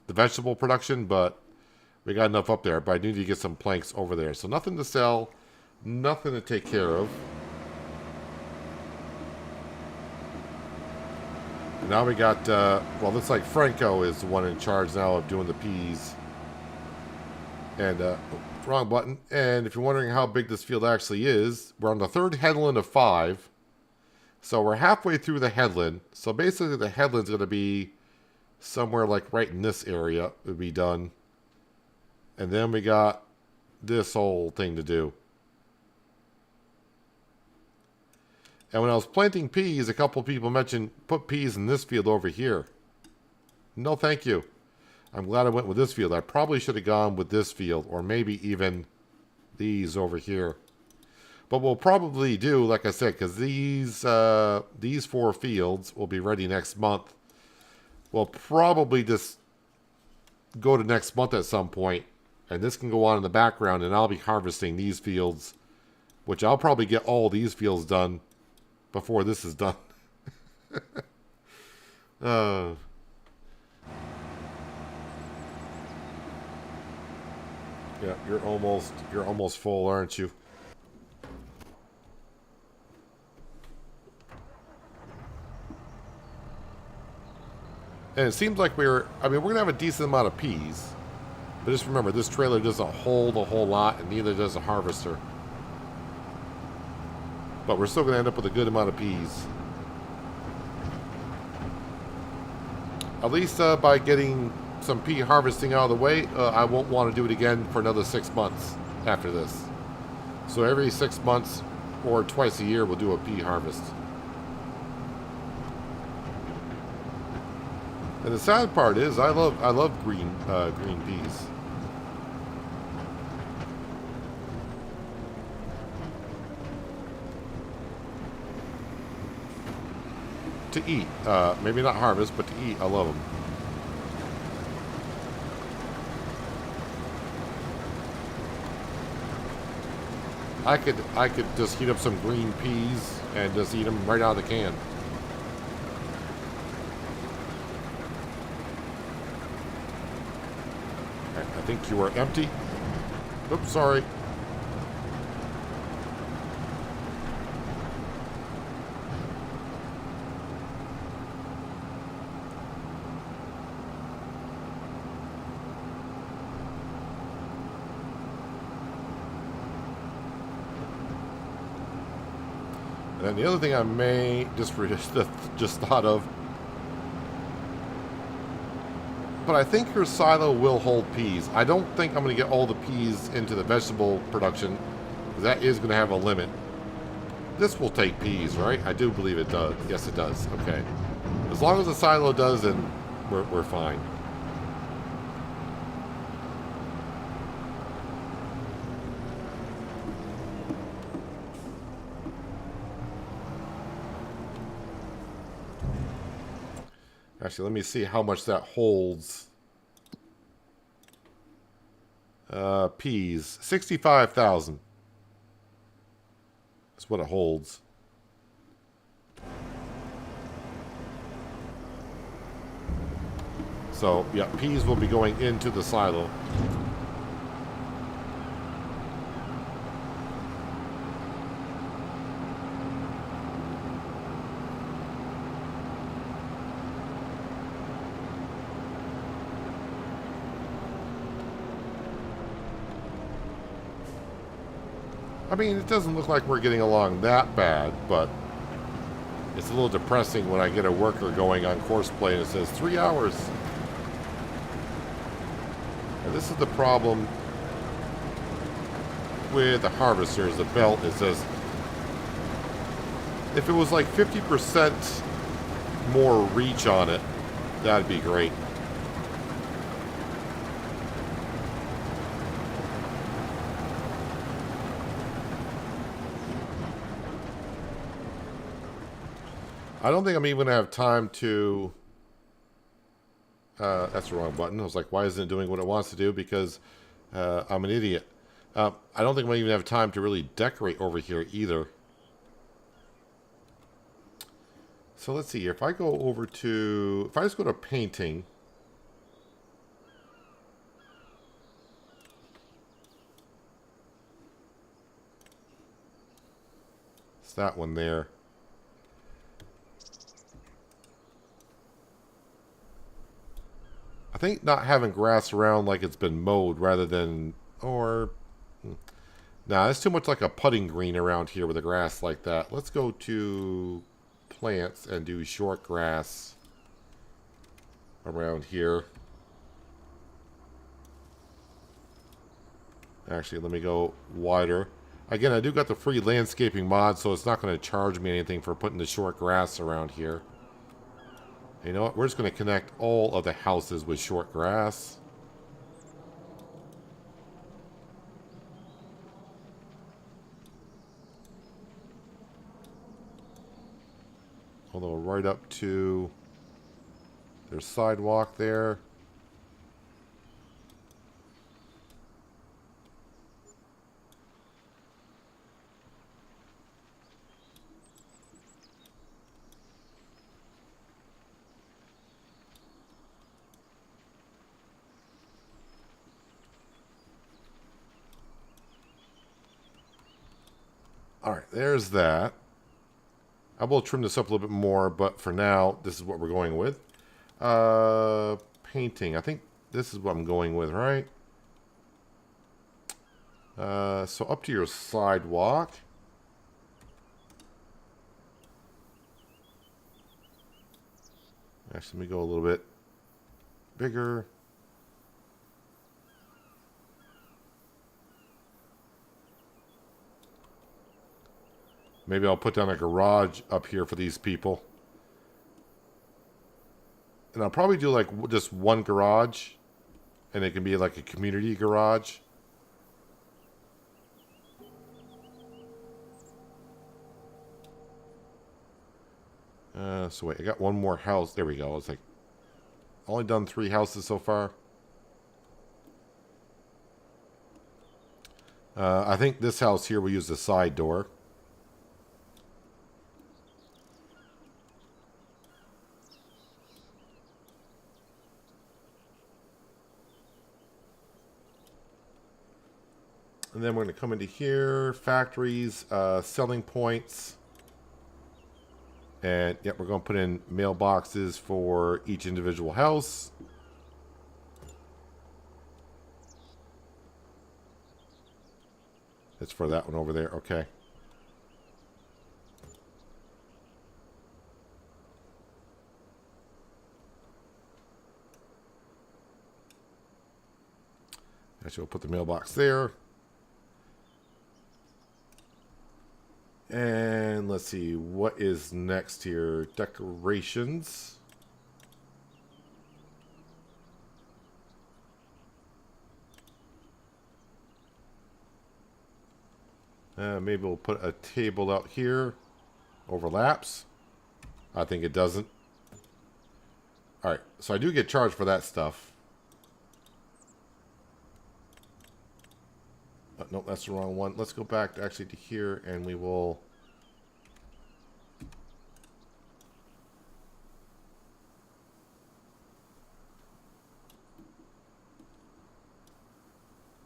vegetable production, but we got enough up there. But I need to get some planks over there. So nothing to sell. Nothing to take care of. Now we got, well, looks like Franco is the one in charge now of doing the peas. And, wrong button. And if you're wondering how big this field actually is, we're on the third headland of 5. So we're halfway through the headland. So basically the headland's going to be somewhere like right in this area would be done. And then we got this whole thing to do. And when I was planting peas, a couple of people mentioned, put peas in this field over here. No, thank you. I'm glad I went with this field. I probably should have gone with this field, or maybe even these over here. But we'll probably do, like I said, because these 4 fields will be ready next month. We'll probably just go to next month at some point, and this can go on in the background, and I'll be harvesting these fields, which I'll probably get all these fields done before this is done. Yeah, you're almost full, aren't you? And it seems like we're gonna have a decent amount of peas. But just remember, this trailer doesn't hold a whole lot, and neither does a harvester. But we're still going to end up with a good amount of peas. At least by getting some pea harvesting out of the way, I won't want to do it again for another 6 months after this. So every 6 months or twice a year, we'll do a pea harvest. And the sad part is, I love green peas. To eat, maybe not harvest, but to eat, I love them. I could just heat up some green peas and just eat them right out of the can. I think you are empty. Oops, sorry. And the other thing I may just thought of, but I think your silo will hold peas. I don't think I'm going to get all the peas into the vegetable production. That is going to have a limit. This will take peas, right? I do believe it does. Yes, it does. Okay. As long as the silo does, then we're fine. Actually, let me see how much that holds. Peas. 65,000. That's what it holds. So, yeah, peas will be going into the silo. I mean, it doesn't look like we're getting along that bad, but it's a little depressing when I get a worker going on course play and it says 3 hours. And this is the problem with the harvesters, the belt. It says if it was like 50% more reach on it, that'd be great. I don't think I'm even going to have time to... that's the wrong button. I was like, why isn't it doing what it wants to do? Because I'm an idiot. I don't think I'm going to even have time to really decorate over here either. So let's see here. If I go over to... If I just go to painting... It's that one there. I think not having grass around like it's been mowed rather than, or, nah, it's too much like a putting green around here with the grass like that. Let's go to plants and do short grass around here. Actually, let me go wider. Again, I do got the free landscaping mod, so it's not going to charge me anything for putting the short grass around here. You know what? We're just going to connect all of the houses with short grass. Although right up to their sidewalk there. Alright, there's that. I will trim this up a little bit more, but for now, this is what we're going with. Painting. I think this is what I'm going with, right? So up to your sidewalk. Actually, let me go a little bit bigger. Maybe I'll put down a garage up here for these people. And I'll probably do like just one garage. And it can be like a community garage. So wait, I got one more house. There we go. It's like, only done 3 houses so far. I think this house here will use the side door. And then we're going to come into here, factories, selling points. And yep, we're going to put in mailboxes for each individual house. It's for that one over there, okay. Actually, we'll put the mailbox there. And let's see, what is next here? Decorations. Maybe we'll put a table out here. Overlaps. I think it doesn't. Alright, so I do get charged for that stuff. Nope, that's the wrong one. Let's go back actually to here and we will...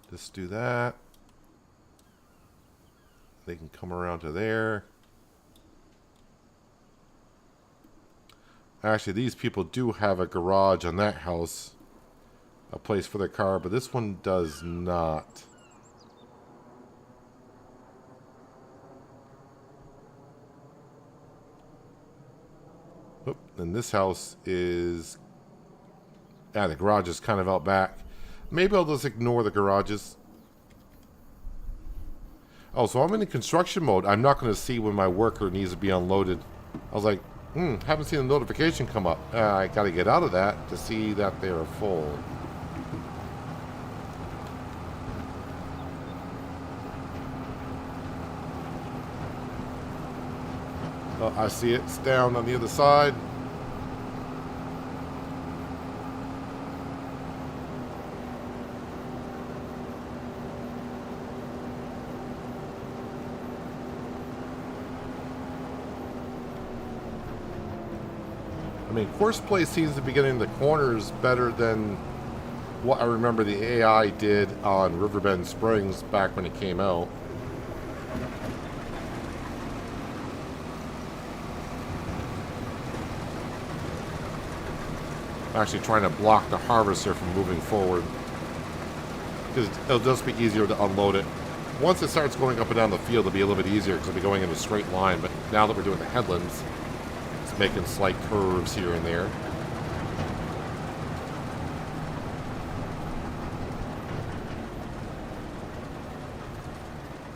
just do that. They can come around to there. Actually, these people do have a garage on that house. A place for their car, but this one does not. Oop, and this house is... yeah, the garage is kind of out back. Maybe I'll just ignore the garages. Oh, so I'm in construction mode. I'm not going to see when my worker needs to be unloaded. I was like, haven't seen a notification come up. I got to get out of that to see that they're full. Oh, I see it. It's down on the other side. I mean, Courseplay seems to be getting the corners better than what I remember the AI did on Riverbend Springs back when it came out. I'm actually trying to block the harvester from moving forward, because it'll just be easier to unload it. Once it starts going up and down the field, it'll be a little bit easier because it'll be going in a straight line, but now that we're doing the headlands, making slight curves here and there.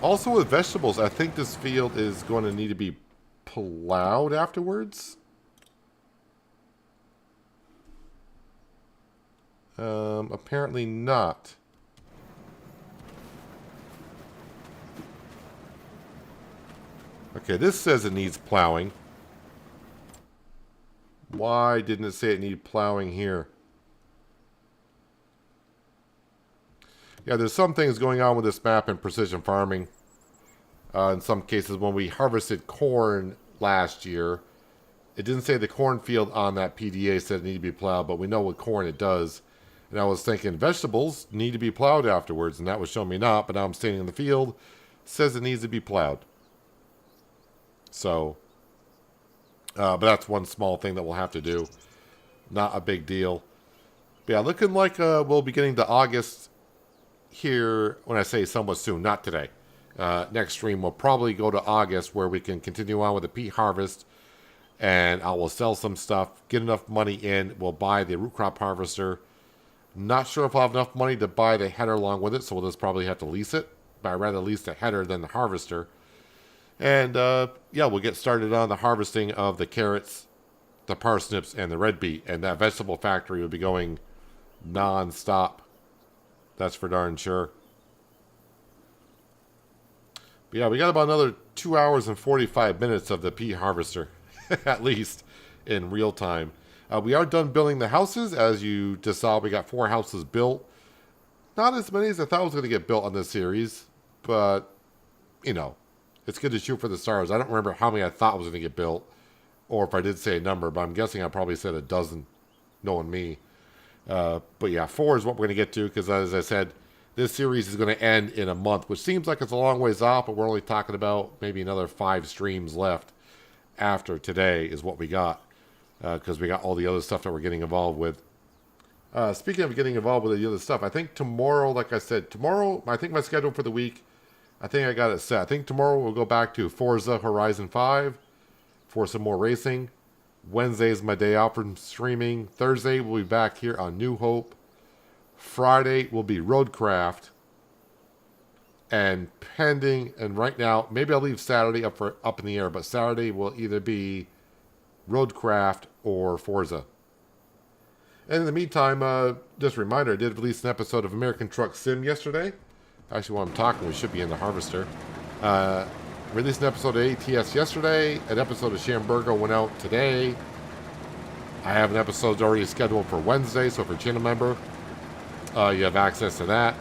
Also with vegetables, I think this field is going to need to be plowed afterwards. Apparently not. Okay, this says it needs plowing. Why didn't it say it needed plowing here? Yeah, there's some things going on with this map in precision farming. In some cases, when we harvested corn last year, it didn't say the cornfield on that PDA said it needed to be plowed, but we know with corn it does. And I was thinking vegetables need to be plowed afterwards, and that was showing me not, but now I'm standing in the field, it says it needs to be plowed. So... but that's one small thing that we'll have to do. Not a big deal. But yeah, looking like we'll be getting to August here, when I say somewhat soon, not today. Next stream, we'll probably go to August where we can continue on with the peat harvest. And I will sell some stuff, get enough money in. We'll buy the root crop harvester. Not sure if I'll have enough money to buy the header along with it, so we'll just probably have to lease it. But I'd rather lease the header than the harvester. And yeah, we'll get started on the harvesting of the carrots, the parsnips, and the red beet. And that vegetable factory will be going non-stop. That's for darn sure. But yeah, we got about another 2 hours and 45 minutes of the pea harvester, at least, in real time. We are done building the houses. As you just saw, we got 4 houses built. Not as many as I thought was going to get built on this series, but, you know, it's good to shoot for the stars. I don't remember how many I thought was going to get built, or if I did say a number, but I'm guessing I probably said a dozen, knowing me. But yeah, 4 is what we're going to get to, because as I said, this series is going to end in a month, which seems like it's a long ways off, but we're only talking about maybe another 5 streams left after today is what we got, because we got all the other stuff that we're getting involved with. Speaking of getting involved with the other stuff, I think tomorrow, like I said, I think my schedule for the week, I think I got it set. I think tomorrow we'll go back to Forza Horizon 5 for some more racing. Wednesday is my day off from streaming. Thursday we'll be back here on New Hope. Friday will be Roadcraft. And pending, and right now, maybe I'll leave Saturday up in the air, but Saturday will either be Roadcraft or Forza. And in the meantime, just a reminder, I did release an episode of American Truck Sim yesterday. Actually, while I'm talking, we should be in the harvester. Released an episode of ATS yesterday. An episode of Shamburgo went out today. I have an episode already scheduled for Wednesday, so if you're a channel member, you have access to that.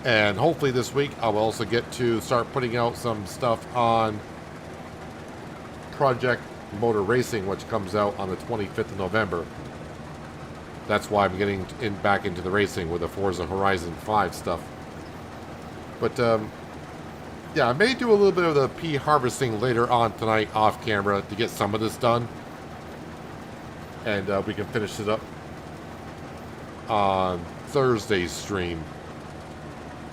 And hopefully this week, I will also get to start putting out some stuff on Project Motor Racing, which comes out on the 25th of November. That's why I'm getting back into the racing with the Forza Horizon 5 stuff. But, yeah, I may do a little bit of the pea harvesting later on tonight off camera to get some of this done. And we can finish it up on Thursday's stream.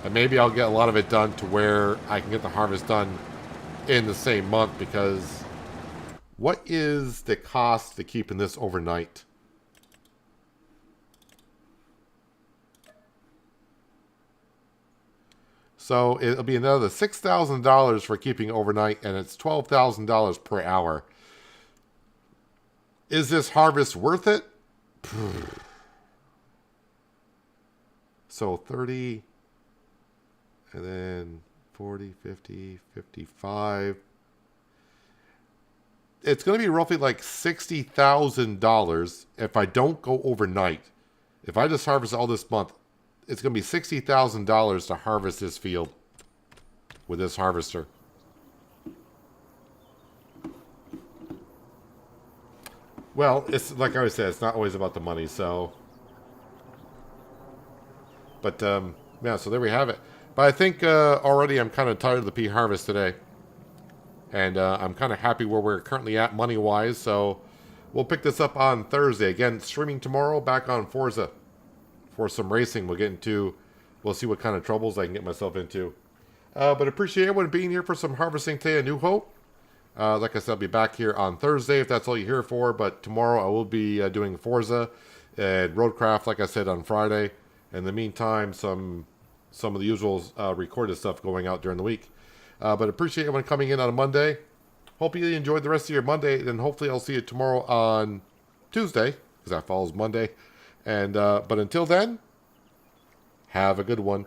And maybe I'll get a lot of it done to where I can get the harvest done in the same month, because what is the cost to keeping this overnight? So it'll be another $6,000 for keeping overnight, and it's $12,000 per hour. Is this harvest worth it? So 30, and then 40, 50, 55. It's going to be roughly like $60,000 if I don't go overnight. If I just harvest all this month, it's going to be $60,000 to harvest this field with this harvester. Well, it's like I always said, it's not always about the money, so. But, yeah, so there we have it. But I think already I'm kind of tired of the pea harvest today. And I'm kind of happy where we're currently at money-wise, so we'll pick this up on Thursday. Again, streaming tomorrow, back on Forza. For some racing, we'll see what kind of troubles I can get myself into. But appreciate everyone being here for some harvesting today at New Hope. Like I said, I'll be back here on Thursday if that's all you're here for. But tomorrow I will be doing Forza and Roadcraft, like I said, on Friday. In the meantime, some of the usual recorded stuff going out during the week. But appreciate everyone coming in on a Monday. Hope you enjoyed the rest of your Monday, and hopefully I'll see you tomorrow on Tuesday, because that follows Monday. And but until then, have a good one.